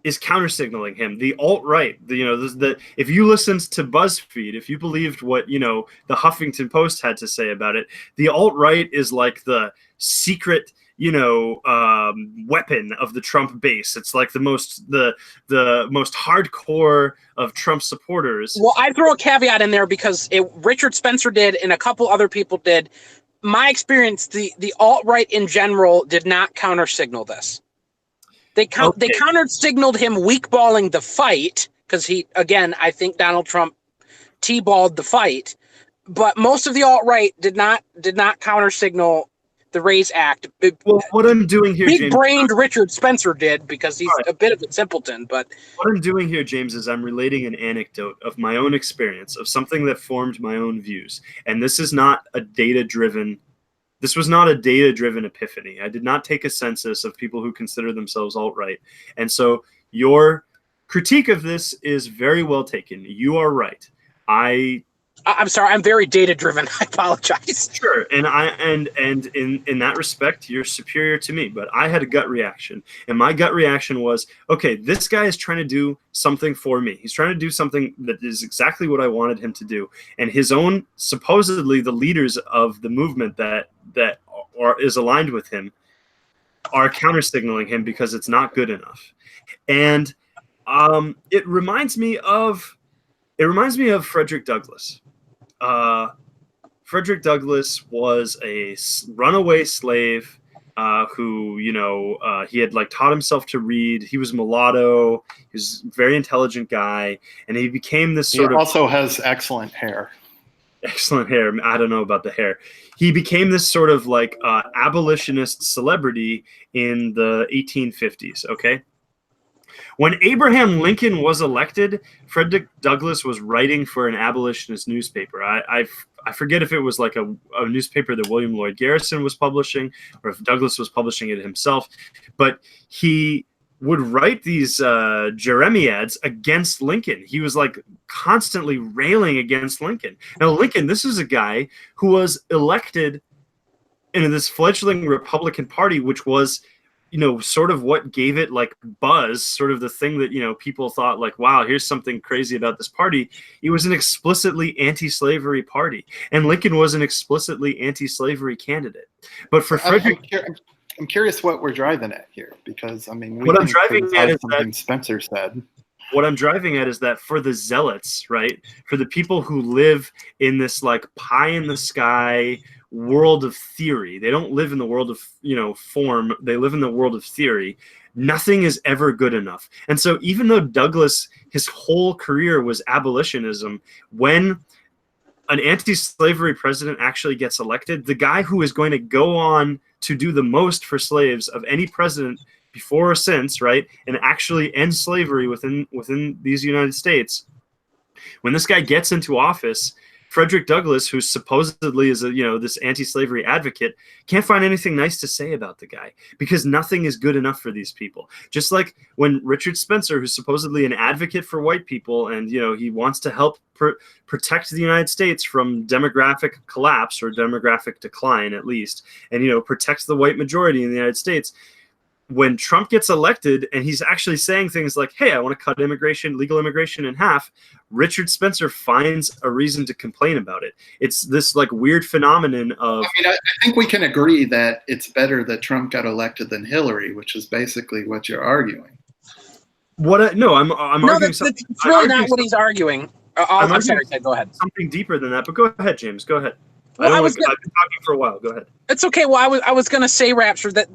is counter-signaling him. The alt-right, if you listened to BuzzFeed, if you believed what the Huffington Post had to say about it, the alt-right is like the secret weapon of the Trump base. It's like the most hardcore of Trump supporters. Well, I throw a caveat in there because Richard Spencer did and a couple other people did. My experience, the alt-right in general did not counter-signal this. They counter-signaled him weak-balling the fight because I think Donald Trump T-balled the fight. But most of the alt-right did not counter-signal the Raise Act. Well, what I'm doing here, James, Big-brained Richard Spencer did, because he's a bit of a simpleton. But what I'm doing here, James, is I'm relating an anecdote of my own experience, of something that formed my own views. And this is not a data-driven. This was not a data-driven epiphany. I did not take a census of people who consider themselves alt-right. And so your critique of this is very well taken. You are right. I'm sorry, I'm very data-driven. I apologize. Sure, and in that respect, you're superior to me. But I had a gut reaction, and my gut reaction was, okay, this guy is trying to do something for me. He's trying to do something that is exactly what I wanted him to do. And his own, supposedly the leaders of the movement that is aligned with him, are counter-signaling him because it's not good enough. And it reminds me of Frederick Douglass. Frederick Douglass was a runaway slave who, he had taught himself to read. He was mulatto. He was a very intelligent guy, and he became this sort of. He also has excellent hair. Excellent hair. I don't know about the hair. He became this sort of abolitionist celebrity in the 1850s. Okay. When Abraham Lincoln was elected, Frederick Douglass was writing for an abolitionist newspaper. I forget if it was a newspaper that William Lloyd Garrison was publishing or if Douglass was publishing it himself. But he would write these jeremiads against Lincoln. He was constantly railing against Lincoln. Now, Lincoln, this is a guy who was elected into this fledgling Republican Party, which was sort of what gave it buzz, sort of the thing that, people thought wow, here's something crazy about this party. It was an explicitly anti-slavery party, and Lincoln was an explicitly anti-slavery candidate. But for Frederick, I'm curious what we're driving at here, because what I'm driving at is something Spencer said. What I'm driving at is that for the zealots, right, for the people who live in this pie in the sky world of theory, they don't live in the world of form, they live in the world of theory. Nothing is ever good enough. And so even though Douglass, his whole career was abolitionism, when an anti-slavery president actually gets elected, the guy who is going to go on to do the most for slaves of any president before or since, right, and actually end slavery within these United States, when this guy gets into office, Frederick Douglass, who supposedly is this anti-slavery advocate, can't find anything nice to say about the guy because nothing is good enough for these people. Just like when Richard Spencer, who's supposedly an advocate for white people, and he wants to help protect the United States from demographic collapse or demographic decline, at least, and protect the white majority in the United States. When Trump gets elected and he's actually saying things like, hey, I want to cut legal immigration in half, Richard Spencer finds a reason to complain about it. It's this weird phenomenon of... I think we can agree that it's better that Trump got elected than Hillary, which is basically what you're arguing. I'm arguing something. That's really not what he's arguing. I'm sorry, go ahead. Something deeper than that, but go ahead, James. Go ahead. Well, I've been talking for a while. Go ahead. It's okay. Well, I was going to say, Rapture, that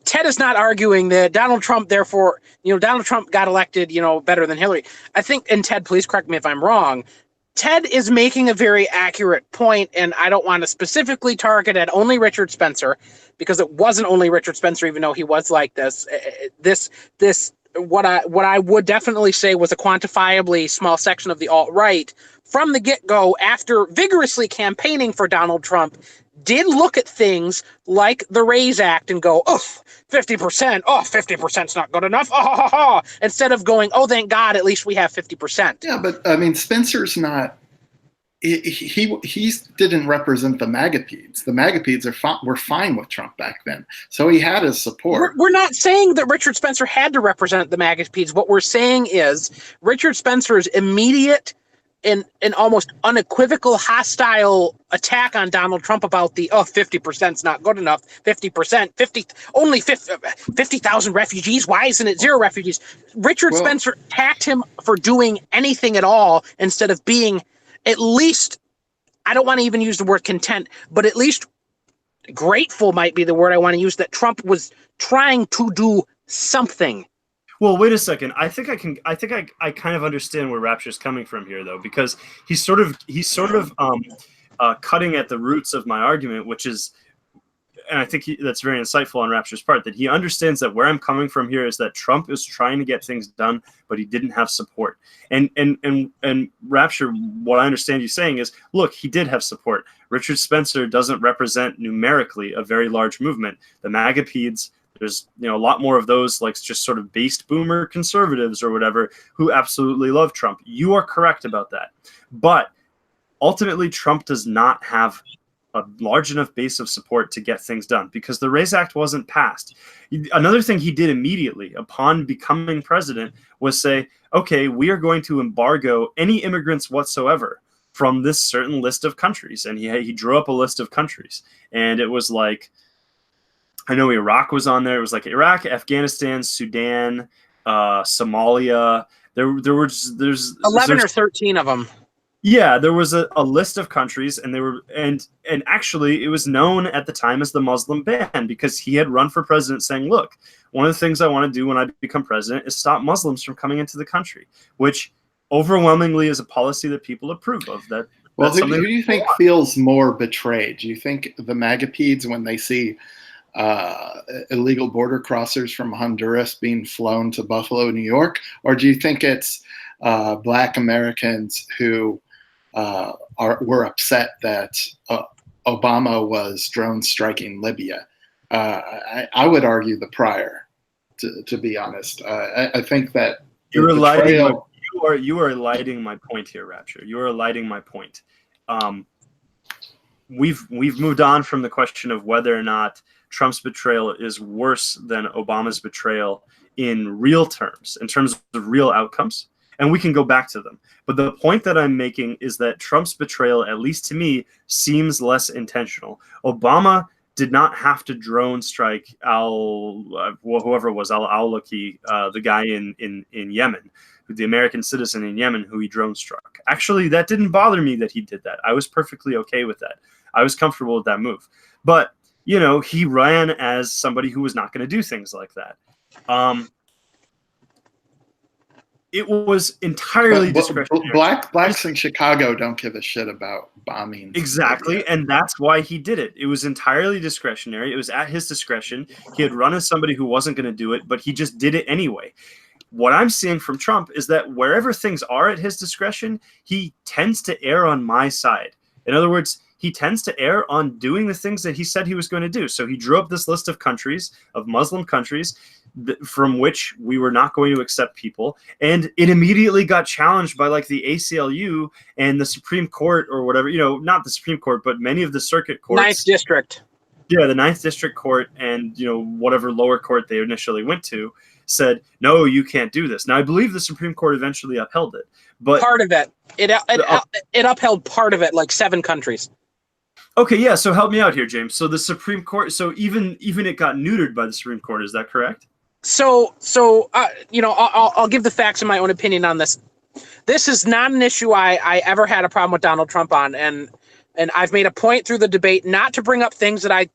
Ted is not arguing that Donald Trump, therefore, Donald Trump got elected, better than Hillary. I think, and Ted, please correct me if I'm wrong, Ted is making a very accurate point, and I don't want to specifically target at only Richard Spencer, because it wasn't only Richard Spencer, even though he was like this. What I would definitely say was a quantifiably small section of the alt-right from the get-go, after vigorously campaigning for Donald Trump, did look at things like the Raise Act and go, 50%, 50%'s not good enough, instead of going, thank God, at least we have 50%. Yeah, but Spencer's not, he didn't represent the MAGAPEDs. The MAGAPEDs were fine with Trump back then, so he had his support. We're not saying that Richard Spencer had to represent the MAGAPEDs. What we're saying is Richard Spencer's immediate and almost unequivocal hostile attack on Donald Trump about the 50%'s not good enough, 50%, only 50,000 refugees. Why isn't it 0 refugees? Richard Spencer attacked him for doing anything at all instead of being at least, I don't want to even use the word content, but at least grateful might be the word I want to use, that Trump was trying to do something. Well, wait a second. I think I kind of understand where Rapture's coming from here, though, because he's sort of cutting at the roots of my argument, which is and I think that's very insightful on Rapture's part, that he understands that where I'm coming from here is that Trump is trying to get things done, but he didn't have support. And Rapture, what I understand you saying is, look, he did have support. Richard Spencer doesn't represent numerically a very large movement. The MAGA-peds, there's a lot more of those, like, just sort of based boomer conservatives or whatever, who absolutely love Trump. You are correct about that. But ultimately, Trump does not have a large enough base of support to get things done because the RAISE Act wasn't passed. Another thing he did immediately upon becoming president was say, okay, we are going to embargo any immigrants whatsoever from this certain list of countries. And he drew up a list of countries. And it was like, I know Iraq was on there. It was like Iraq, Afghanistan, Sudan, Somalia. There's 11 or 13 of them. Yeah, there was a list of countries, and they were and actually it was known at the time as the Muslim ban because he had run for president saying, look, one of the things I want to do when I become president is stop Muslims from coming into the country, which overwhelmingly is a policy that people approve of. Well, who do you think feels more betrayed? Do you think the MAGA-peds when they see illegal border crossers from Honduras being flown to Buffalo, New York, or do you think it's Black Americans who were upset that Obama was drone striking Libya? I would argue the prior, to be honest. I think that you are lighting my point here, Rapture. You are lighting my point. We've moved on from the question of whether or not Trump's betrayal is worse than Obama's betrayal in real terms, in terms of real outcomes. And we can go back to them. But the point that I'm making is that Trump's betrayal, at least to me, seems less intentional. Obama did not have to drone strike whoever it was, al-Awlaki, the guy in Yemen, the American citizen in Yemen who he drone struck. Actually, that didn't bother me that he did that. I was perfectly okay with that. I was comfortable with that move. But, he ran as somebody who was not going to do things like that. It was entirely discretionary. Blacks in Chicago don't give a shit about bombing. Exactly, and that's why he did it. It was entirely discretionary. It was at his discretion. He had run as somebody who wasn't going to do it, but he just did it anyway. What I'm seeing from Trump is that wherever things are at his discretion, he tends to err on my side. In other words, he tends to err on doing the things that he said he was going to do. So he drew up this list of countries, of Muslim countries, from which we were not going to accept people. And it immediately got challenged by like the ACLU and the Supreme Court or whatever, not the Supreme Court, but many of the circuit courts. Ninth District. Yeah, the Ninth District Court and, whatever lower court they initially went to said, no, you can't do this. Now, I believe the Supreme Court eventually upheld it. But part of it. It upheld part of it, like 7 countries. Okay, yeah, so help me out here, James. So the Supreme Court, so even it got neutered by the Supreme Court, is that correct? So I'll give the facts and my own opinion on this. This is not an issue I ever had a problem with Donald Trump on, and I've made a point through the debate not to bring up things that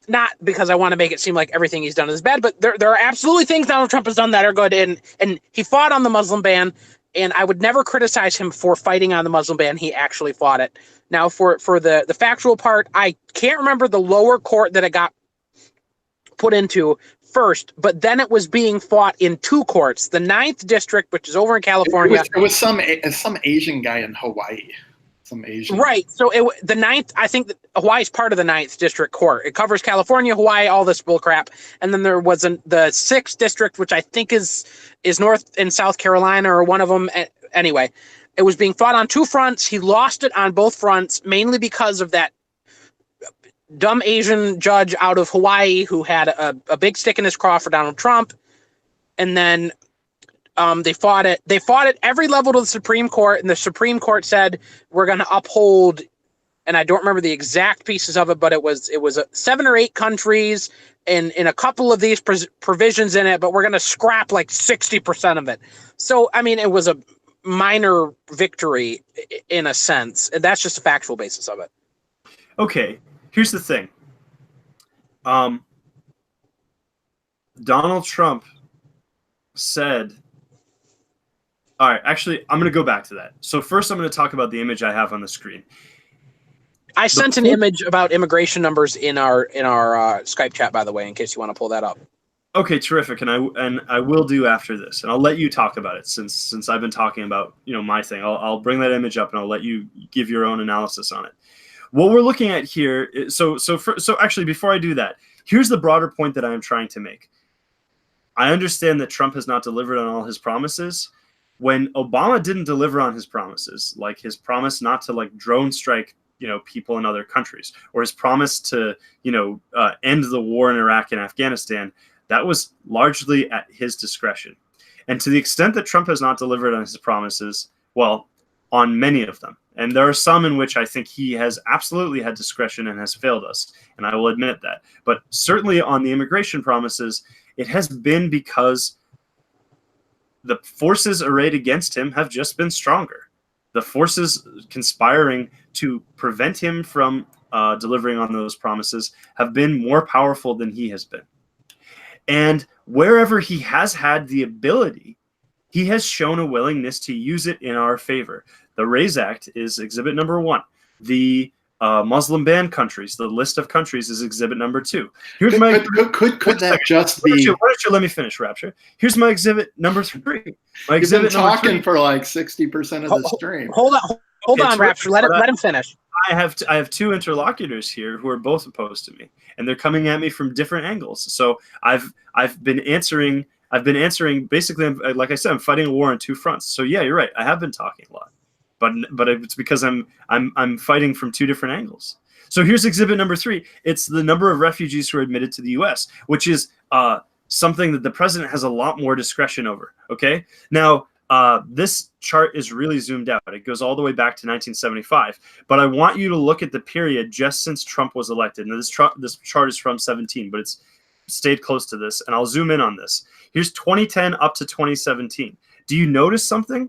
not because I want to make it seem like everything he's done is bad, but there are absolutely things Donald Trump has done that are good, and he fought on the Muslim ban, and I would never criticize him for fighting on the Muslim ban. He actually fought it. Now, for the factual part, I can't remember the lower court that it got put into first, but then it was being fought in 2 courts. The Ninth District, which is over in California. It was some Asian guy in Hawaii. Some Asian. Right. So the Ninth, I think that Hawaii is part of the Ninth District Court. It covers California, Hawaii, all this bull crap. And then there was the 6th District, which I think is North and South Carolina or one of them. Anyway, it was being fought on 2 fronts. He lost it on both fronts, mainly because of that dumb Asian judge out of Hawaii who had a big stick in his craw for Donald Trump. And then they fought it. They fought at every level to the Supreme Court, and the Supreme Court said we're going to uphold. And I don't remember the exact pieces of it, but it was 7 or 8 countries and in a couple of these provisions in it, but we're going to scrap like 60% of it. So I mean, it was a minor victory in a sense, and that's just a factual basis of it. Okay, here's the thing. Donald Trump said, all right, actually, I'm going to go back to that. So first I'm going to talk about the image I have on the screen. I sent an image about immigration numbers in our Skype chat, by the way, in case you want to pull that up. Okay, terrific, and I will do after this, and I'll let you talk about it since I've been talking about my thing. I'll bring that image up and I'll let you give your own analysis on it. What we're looking at here is, so actually before I do that, here's the broader point that I am trying to make. I understand that Trump has not delivered on all his promises. When Obama didn't deliver on his promises, like his promise not to drone strike people in other countries, or his promise to end the war in Iraq and Afghanistan, that was largely at his discretion. And to the extent that Trump has not delivered on his promises, well, on many of them, and there are some in which I think he has absolutely had discretion and has failed us, and I will admit that. But certainly on the immigration promises, it has been because the forces arrayed against him have just been stronger. The forces conspiring to prevent him from delivering on those promises have been more powerful than he has been. And wherever he has had the ability, he has shown a willingness to use it in our favor. The RAISE Act is exhibit number 1. The Muslim ban countries, the list of countries, is exhibit number 2. Here's could that just be? Why don't you let me finish, Rapture? Here's my exhibit number 3. My You've been exhibit number talking 3. for like 60% of the stream. Hold on, Rapture. Let him finish. I have 2 interlocutors here who are both opposed to me, and they're coming at me from different angles. So I've been answering basically, like I said, I'm fighting a war on 2 fronts. So yeah, you're right. I have been talking a lot, but it's because I'm fighting from 2 different angles. So here's exhibit number 3. It's the number of refugees who are admitted to the U.S., which is something that the president has a lot more discretion over. Okay, now. This chart is really zoomed out. It goes all the way back to 1975. But I want you to look at the period just since Trump was elected. Now, this chart is from 17, but it's stayed close to this. And I'll zoom in on this. Here's 2010 up to 2017. Do you notice something?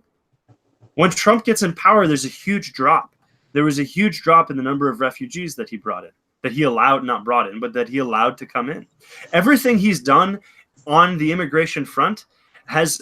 When Trump gets in power, there's a huge drop. There was a huge drop in the number of refugees that he brought in, that he allowed, not brought in, but that he allowed to come in. Everything he's done on the immigration front has...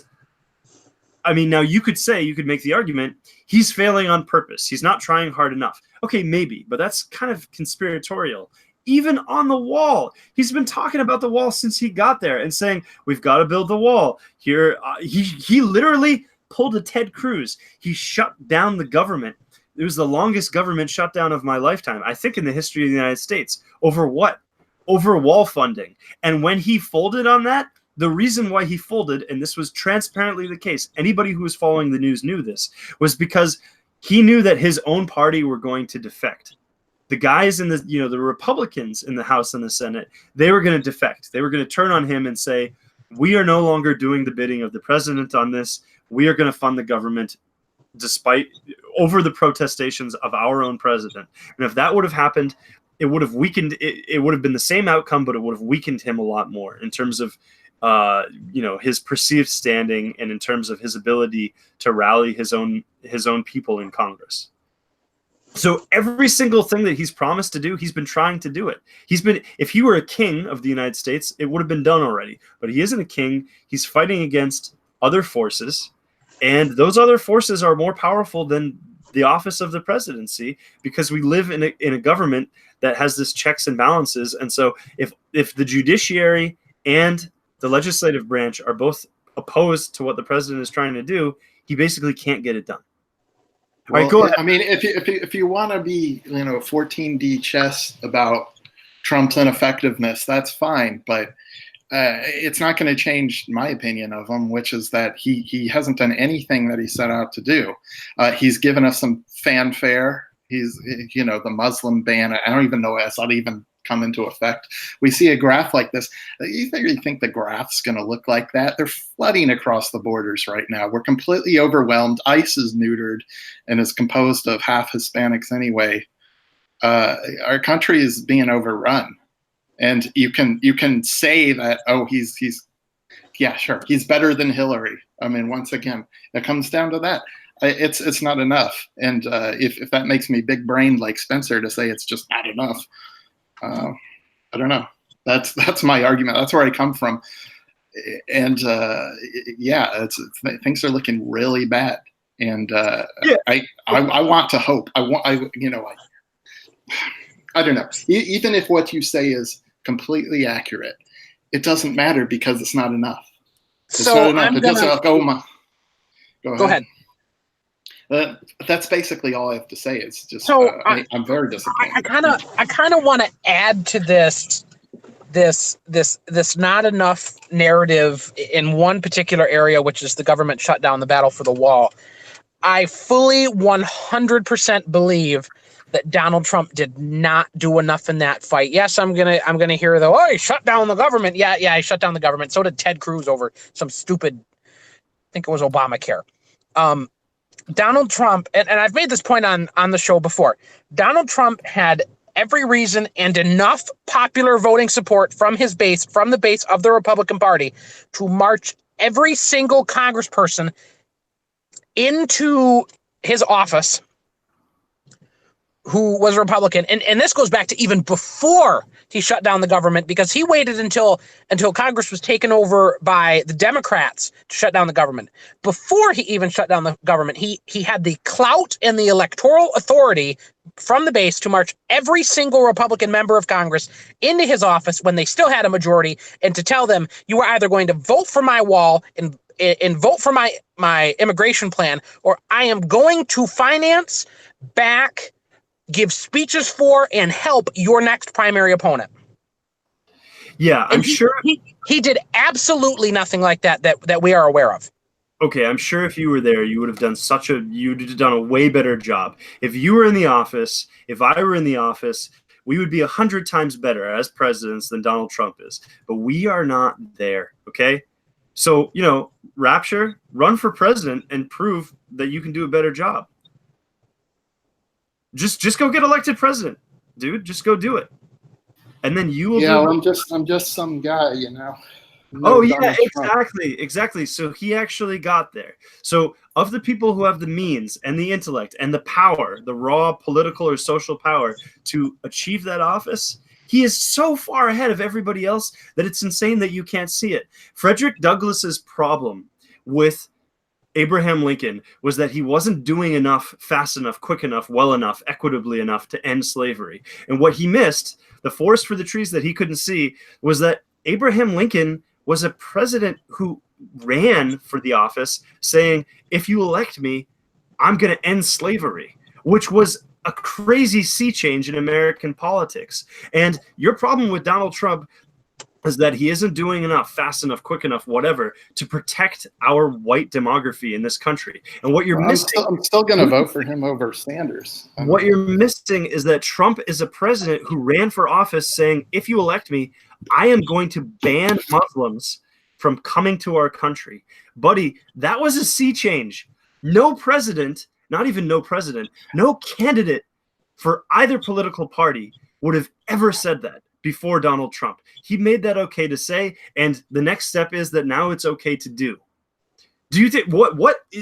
I mean, now you could make the argument he's failing on purpose. He's not trying hard enough. Okay, maybe, but that's kind of conspiratorial. Even on the wall, he's been talking about the wall since he got there and saying, we've got to build the wall. Here, he literally pulled a Ted Cruz. He shut down the government. It was the longest government shutdown of my lifetime, I think, in the history of the United States. Over what? Over wall funding. And when he folded on that, the reason why he folded, and this was transparently the case, anybody who was following the news knew this, was because he knew that his own party were going to defect. The guys in the Republicans in the House and the Senate, they were going to defect. They were going to turn on him and say, we are no longer doing the bidding of the president on this. We are going to fund the government over the protestations of our own president. And if that would have happened, it would have weakened, it would have been the same outcome, but it would have weakened him a lot more in terms of his perceived standing and in terms of his ability to rally his own people in Congress. So every single thing that he's promised to do, he's been trying to do it. If he were a king of the United States, it would have been done already. But he isn't a king. He's fighting against other forces, and those other forces are more powerful than the office of the presidency, because we live in a government that has this checks and balances. And so if the judiciary and the legislative branch are both opposed to what the president is trying to do, he basically can't get it done. Well, all right, go ahead. I mean, if you want to be 14D chess about Trump's ineffectiveness, that's fine, but it's not going to change my opinion of him, which is that he hasn't done anything that he set out to do. He's given us some fanfare. He's the Muslim ban. I don't even know has that even come into effect. We see a graph like this. You think the graph's going to look like that? They're flooding across the borders right now. We're completely overwhelmed. ICE is neutered and is composed of half Hispanics anyway. Our country is being overrun, and you can say that, oh, he's yeah, sure, he's better than Hillary. I mean, once again, it comes down to that. It's not enough, and if that makes me big brained like Spencer to say it's just not enough. I don't know. That's my argument. That's where I come from, and yeah, things are looking really bad. And I want to hope. I don't know. Even if what you say is completely accurate, it doesn't matter because it's not enough. It's not enough. I'm It doesn't. Go ahead. That's basically all I have to say. It's just I'm very disappointed. I kind of want to add to this not enough narrative in one particular area, which is the government shutdown, the battle for the wall. I fully 100% believe that Donald Trump did not do enough in that fight. Yes, I'm gonna hear though, oh, he shut down the government. Yeah, he shut down the government. So did Ted Cruz over some stupid, I think it was Obamacare. Donald Trump, and I've made this point on the show before, Donald Trump had every reason and enough popular voting support from his base, from the base of the Republican Party, to march every single congressperson into his office who was a Republican. And this goes back to even before he shut down the government, because he waited until Congress was taken over by the Democrats to shut down the government. Before he even shut down the government, he had the clout and the electoral authority from the base to march every single Republican member of Congress into his office when they still had a majority, and to tell them, you are either going to vote for my wall and vote for my immigration plan, or I am going to finance, back, give speeches for, and help your next primary opponent. Yeah, I'm sure he did absolutely nothing like that we are aware of. Okay, I'm sure if you were there, you'd have done a way better job. If you were in the office, if I were in the office, we would be 100 times better as presidents than Donald Trump is. But we are not there, okay? So, Rapture, run for president and prove that you can do a better job. Just go get elected president, dude. Just go do it, and then you will. Yeah, I'm just some guy, Oh yeah, exactly. So he actually got there. So of the people who have the means and the intellect and the power, the raw political or social power to achieve that office, he is so far ahead of everybody else that it's insane that you can't see it. Frederick Douglass's problem with Abraham Lincoln was that he wasn't doing enough, fast enough, quick enough, well enough, equitably enough to end slavery. And what he missed, the forest for the trees that he couldn't see, was that Abraham Lincoln was a president who ran for the office saying, if you elect me, I'm going to end slavery, which was a crazy sea change in American politics. And your problem with Donald Trump is that he isn't doing enough, fast enough, quick enough, whatever, to protect our white demography in this country. And what you're missing... I'm still going to vote for him over Sanders. What you're missing is that Trump is a president who ran for office saying, if you elect me, I am going to ban Muslims from coming to our country. Buddy, that was a sea change. No president, not even no president, no candidate for either political party would have ever said that before Donald Trump. He made that okay to say, and the next step is that now it's okay to do. Do you think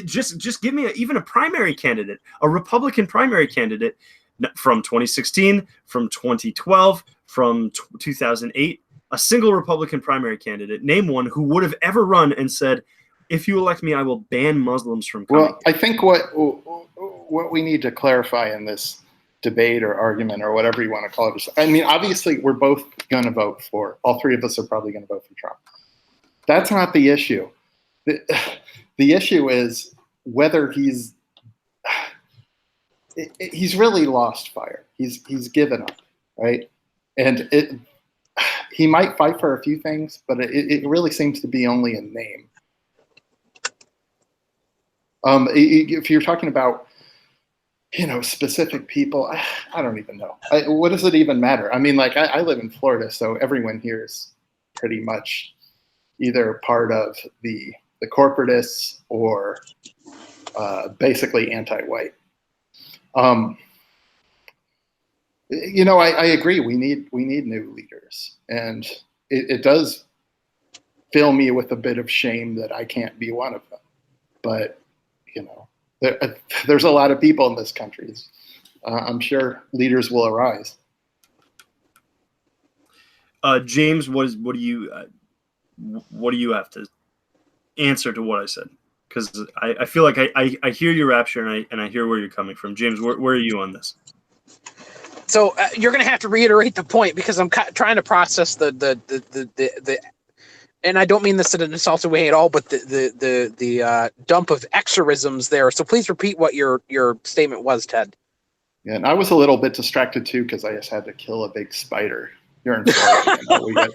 just give me even a primary candidate, a Republican primary candidate from 2016, from 2012, from 2008, a single Republican primary candidate, name one who would have ever run and said, if you elect me, I will ban Muslims from coming. Well, I think what we need to clarify in this debate or argument or whatever you want to call it. I mean, obviously, we're both going to vote for, all three of us are probably going to vote for Trump. That's not the issue. The issue is whether he's really lost fire. He's given up, right? And he might fight for a few things, but it really seems to be only a name. If you're talking about specific people, I don't even know. What does it even matter? I mean, like, I live in Florida, so everyone here is pretty much either part of the corporatists or basically anti-white. I agree. We need new leaders, and it does fill me with a bit of shame that I can't be one of them. But there's a lot of people in this country. I'm sure leaders will arise. James, what do you have to answer to what I said? Because I feel like I hear your rapture and I hear where you're coming from. James, where are you on this? So you're going to have to reiterate the point because I'm trying to process the and I don't mean this in an insulting way at all, but the dump of exorisms there. So please repeat what your statement was, Ted. Yeah, and I was a little bit distracted too because I just had to kill a big spider. You're in Florida,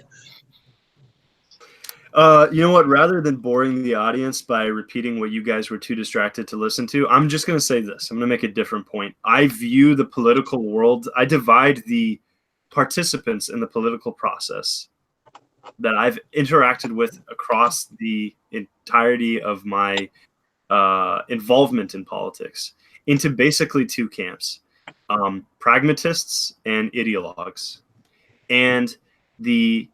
You know what? Rather than boring the audience by repeating what you guys were too distracted to listen to, I'm just going to say this. I'm going to make a different point. I view the political world, I divide the participants in the political process that I've interacted with across the entirety of my involvement in politics into basically two camps, pragmatists and ideologues. And the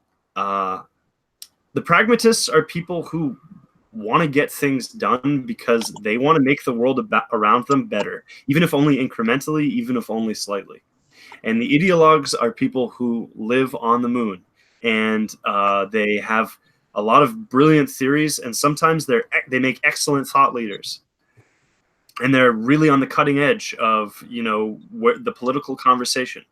pragmatists are people who want to get things done because they want to make the world around them better, even if only incrementally, even if only slightly. And the ideologues are people who live on the moon, and they have a lot of brilliant theories, and sometimes they make excellent thought leaders. And they're really on the cutting edge of, the political conversation.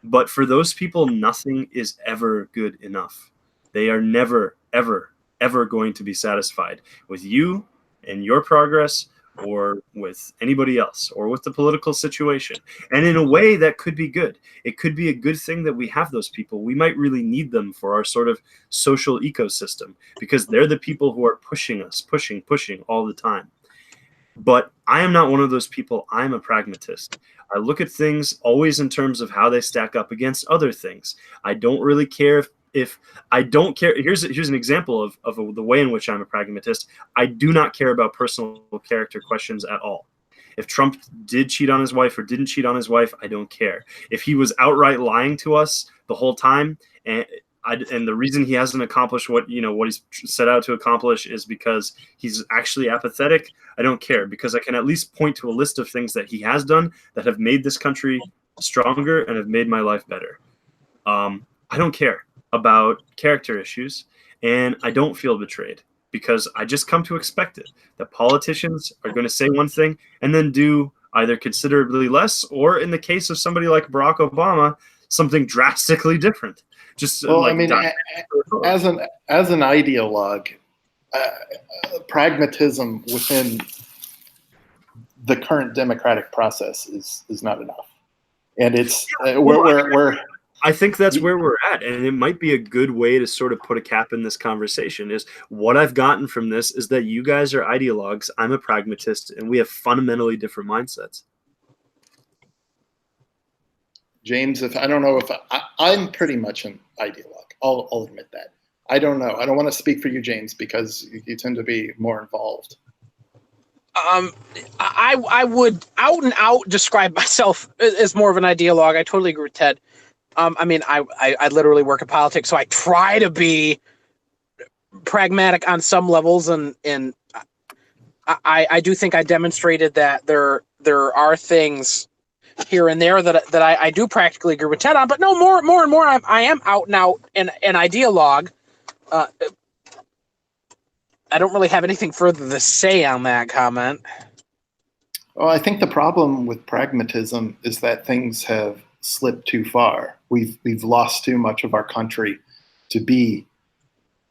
But for those people, nothing is ever good enough. They are never, ever, ever going to be satisfied with you and your progress, or with anybody else, or with the political situation. And in a way, that could be good. It could be a good thing that we have those people. We might really need them for our sort of social ecosystem, because they're the people who are pushing us, pushing all the time. But I am not one of those people. I'm a pragmatist. I look at things always in terms of how they stack up against other things. I don't really care if I don't care. Here's an example of the way in which I'm a pragmatist. I do not care about personal character questions at all. If Trump did cheat on his wife or didn't cheat on his wife, I don't care. If he was outright lying to us the whole time, and the reason he hasn't accomplished what he's set out to accomplish is because he's actually apathetic, I don't care, because I can at least point to a list of things that he has done that have made this country stronger and have made my life better. I don't care about character issues, and I don't feel betrayed, because I just come to expect it, that politicians are going to say one thing and then do either considerably less, or in the case of somebody like Barack Obama, something drastically different. Just well, I mean, as an ideologue, pragmatism within the current democratic process is not enough, and it's we're I think that's where we're at, and it might be a good way to sort of put a cap in this conversation. Is what I've gotten from this is that you guys are ideologues, I'm a pragmatist, and we have fundamentally different mindsets. James, I don't know if I'm pretty much an ideologue. I'll admit that. I don't know. I don't want to speak for you, James, because you tend to be more involved. I would out and out describe myself as more of an ideologue. I totally agree with Ted. I mean, I literally work in politics, so I try to be pragmatic on some levels, and I do think I demonstrated that there are things here and there that I do practically agree with Ted on, but no, more and more I am out and out an ideologue. I don't really have anything further to say on that comment. Well, I think the problem with pragmatism is that things have slipped too far. We've lost too much of our country to be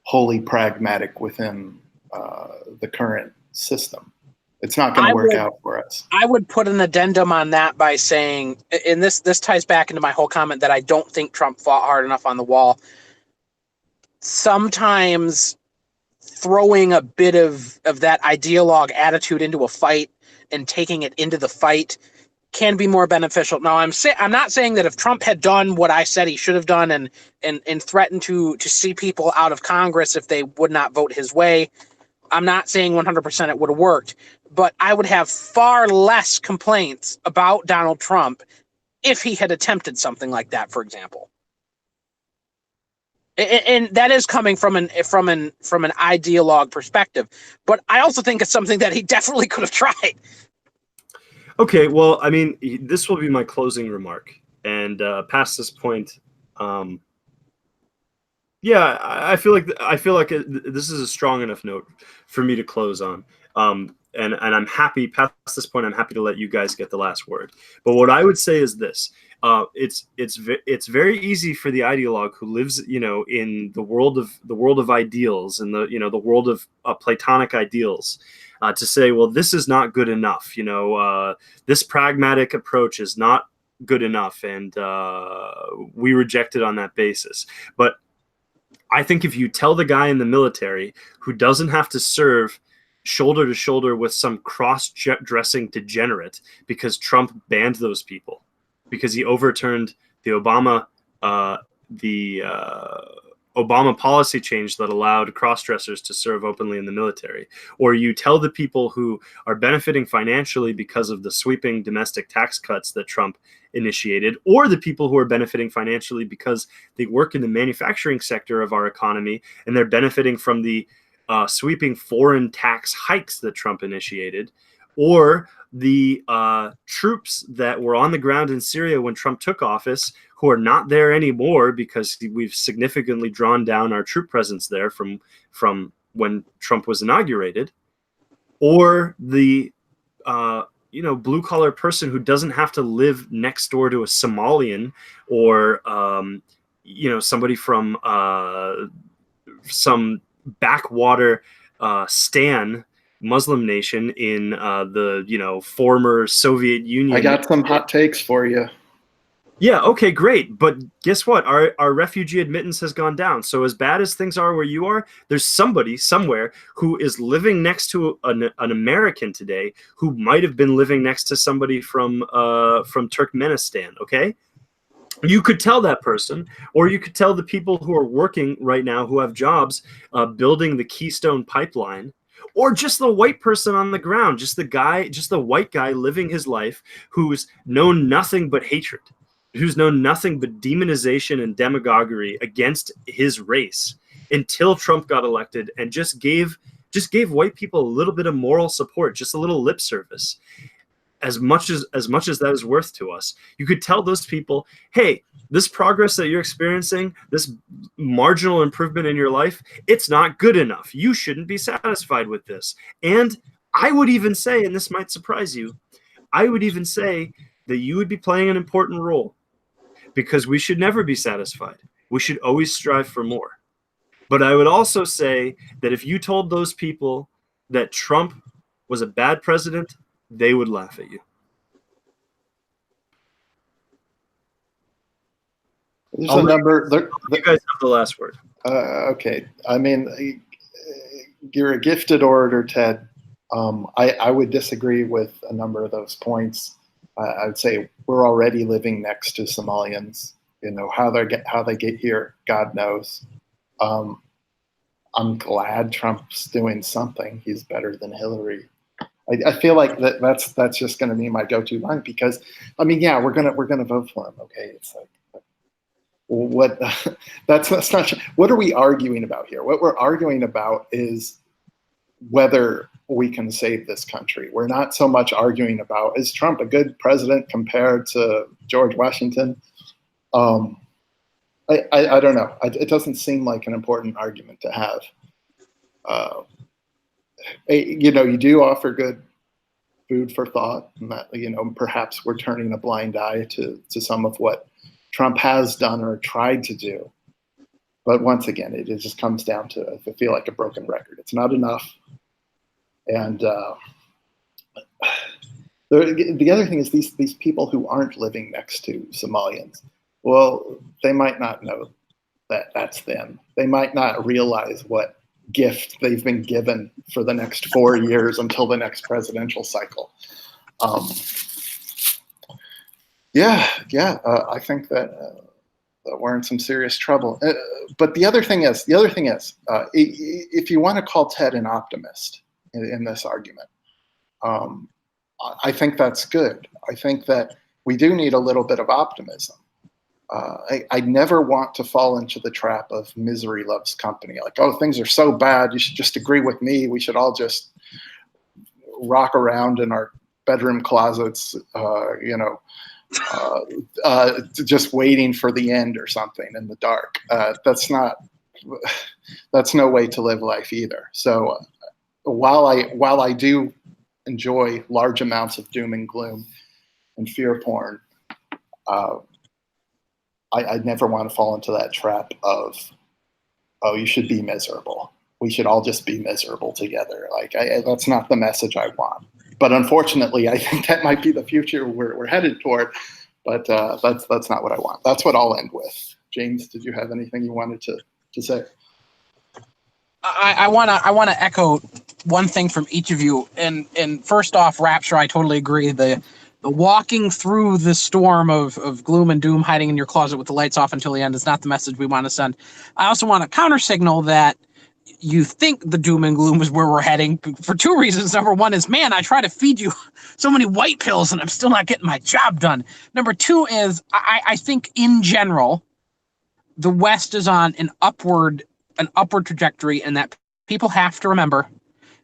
wholly pragmatic within the current system. It's not going to work out for us. I would put an addendum on that by saying, and this ties back into my whole comment that I don't think Trump fought hard enough on the wall. Sometimes throwing a bit of that ideologue attitude into a fight and taking it into the fight can be more beneficial. Now, I'm not saying that if Trump had done what I said he should have done and threatened to see people out of Congress if they would not vote his way, I'm not saying 100% it would have worked, but I would have far less complaints about Donald Trump if he had attempted something like that, for example. And that is coming from an ideologue perspective, but I also think it's something that he definitely could have tried. Okay, well, I mean, this will be my closing remark, and past this point, Yeah, I feel like this is a strong enough note for me to close on. And I'm happy past this point. I'm happy to let you guys get the last word. But what I would say is this: it's very easy for the ideologue who lives, in the world of ideals and the world of Platonic ideals, to say, well, this is not good enough. This pragmatic approach is not good enough, and we reject it on that basis. But I think if you tell the guy in the military who doesn't have to serve shoulder to shoulder with some cross-dressing degenerate because Trump banned those people, because he overturned the Obama policy change that allowed cross-dressers to serve openly in the military, or you tell the people who are benefiting financially because of the sweeping domestic tax cuts that Trump initiated, or the people who are benefiting financially because they work in the manufacturing sector of our economy and they're benefiting from the sweeping foreign tax hikes that Trump initiated, or the troops that were on the ground in Syria when Trump took office, who are not there anymore because we've significantly drawn down our troop presence there from when Trump was inaugurated, or the blue collar person who doesn't have to live next door to a Somalian, or somebody from some backwater Stan Muslim nation in the former Soviet Union. I got some hot takes for you. Yeah, okay, great. But guess what? Our refugee admittance has gone down. So as bad as things are where you are, there's somebody somewhere who is living next to an American today who might have been living next to somebody from Turkmenistan, okay? You could tell that person, or you could tell the people who are working right now, who have jobs building the Keystone Pipeline, or just the white person on the ground, just the white guy living his life who's known nothing but hatred, who's known nothing but demonization and demagoguery against his race until Trump got elected, and just gave white people a little bit of moral support, just a little lip service. As much as that is worth to us, you could tell those people, hey, this progress that you're experiencing, this marginal improvement in your life, it's not good enough. You shouldn't be satisfied with this. And I would even say, and this might surprise you, I would even say that you would be playing an important role, because we should never be satisfied. We should always strive for more. But I would also say that if you told those people that Trump was a bad president, they would laugh at you. There's a number. You guys have the last word. Okay. I mean, you're a gifted orator, Ted. I would disagree with a number of those points. I'd say we're already living next to Somalians. How they get here, God knows. I'm glad Trump's doing something. He's better than Hillary. I feel like that's just going to be my go-to line, because I mean, yeah, we're gonna vote for him. Okay, it's like, what? That's not. What are we arguing about here? What we're arguing about is whether we can save this country. We're not so much arguing about, is Trump a good president compared to George Washington? I don't know. It doesn't seem like an important argument to have. You do offer good food for thought, and that, perhaps we're turning a blind eye to some of what Trump has done or tried to do. But once again, it just comes down to, I feel like, a broken record. It's not enough. And the other thing is these people who aren't living next to Somalians, well, they might not know that that's them. They might not realize what gift they've been given for the next 4 years until the next presidential cycle. I think that we're in some serious trouble. But the other thing is, if you want to call Ted an optimist in this argument, I think that's good. I think that we do need a little bit of optimism. I never want to fall into the trap of misery loves company. Like, oh, things are so bad, you should just agree with me. We should all just rock around in our bedroom closets, just waiting for the end or something in the dark. That's not that's no way to live life either. So while I do enjoy large amounts of doom and gloom and fear porn, I never want to fall into that trap of, oh, you should be miserable. We should all just be miserable together. Like, that's not the message I want. But unfortunately, I think that might be the future we're headed toward. But that's not what I want. That's what I'll end with. James, did you have anything you wanted to say? I wanna echo one thing from each of you. And first off, Rapture, I totally agree. The walking through the storm of gloom and doom, hiding in your closet with the lights off until the end is not the message we want to send. I also want to counter signal that you think the doom and gloom is where we're heading for two reasons. Number one is, man, I try to feed you so many white pills and I'm still not getting my job done. Number two is, I think in general, the West is on an upward trajectory, and that people have to remember,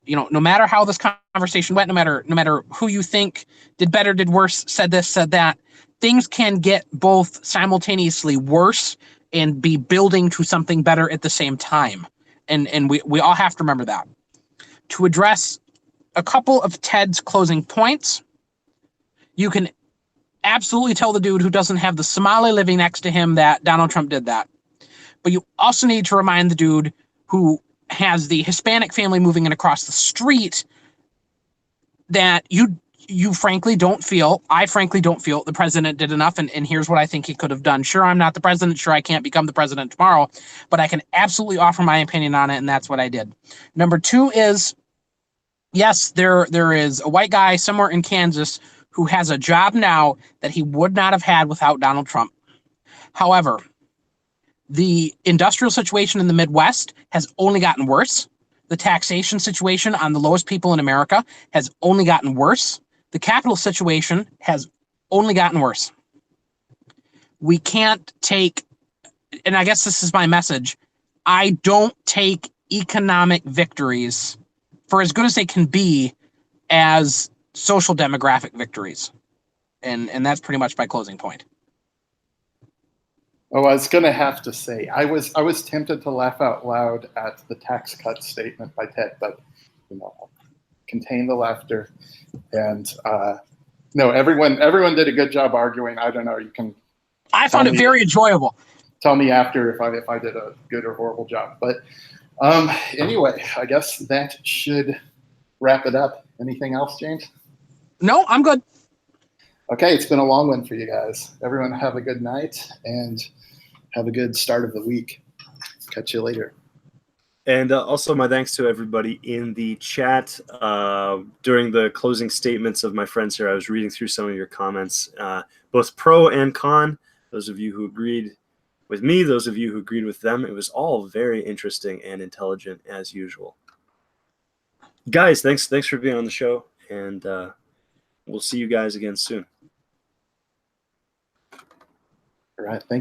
no matter how this conversation went, no matter who you think did better, did worse, said this, said that, things can get both simultaneously worse and be building to something better at the same time. And we all have to remember that. To address a couple of Ted's closing points, you can absolutely tell the dude who doesn't have the Somali living next to him that Donald Trump did that. But you also need to remind the dude who has the Hispanic family moving in across the street that you frankly don't feel, I frankly don't feel the president did enough, and here's what I think he could have done. Sure, I'm not the president. Sure, I can't become the president tomorrow, but I can absolutely offer my opinion on it, and that's what I did. Number two is, yes, there is a white guy somewhere in Kansas who has a job now that he would not have had without Donald Trump. However, the industrial situation in the Midwest has only gotten worse. The taxation situation on the lowest people in America has only gotten worse. The capital situation has only gotten worse. We can't take, and I guess this is my message, I don't take economic victories, for as good as they can be, as social demographic victories. And that's pretty much my closing point. Oh, I was going to have to say, I was tempted to laugh out loud at the tax cut statement by Ted, but contain the laughter. And no, everyone did a good job arguing. I don't know. You can. I found it very enjoyable. Tell me after if I did a good or horrible job. But anyway, I guess that should wrap it up. Anything else, James? No, I'm good. Okay, it's been a long one for you guys. Everyone have a good night and have a good start of the week. Catch you later. And also my thanks to everybody in the chat. During the closing statements of my friends here, I was reading through some of your comments, both pro and con. Those of you who agreed with me, those of you who agreed with them. It was all very interesting and intelligent as usual. Guys, thanks for being on the show, and we'll see you guys again soon. All right, thank you.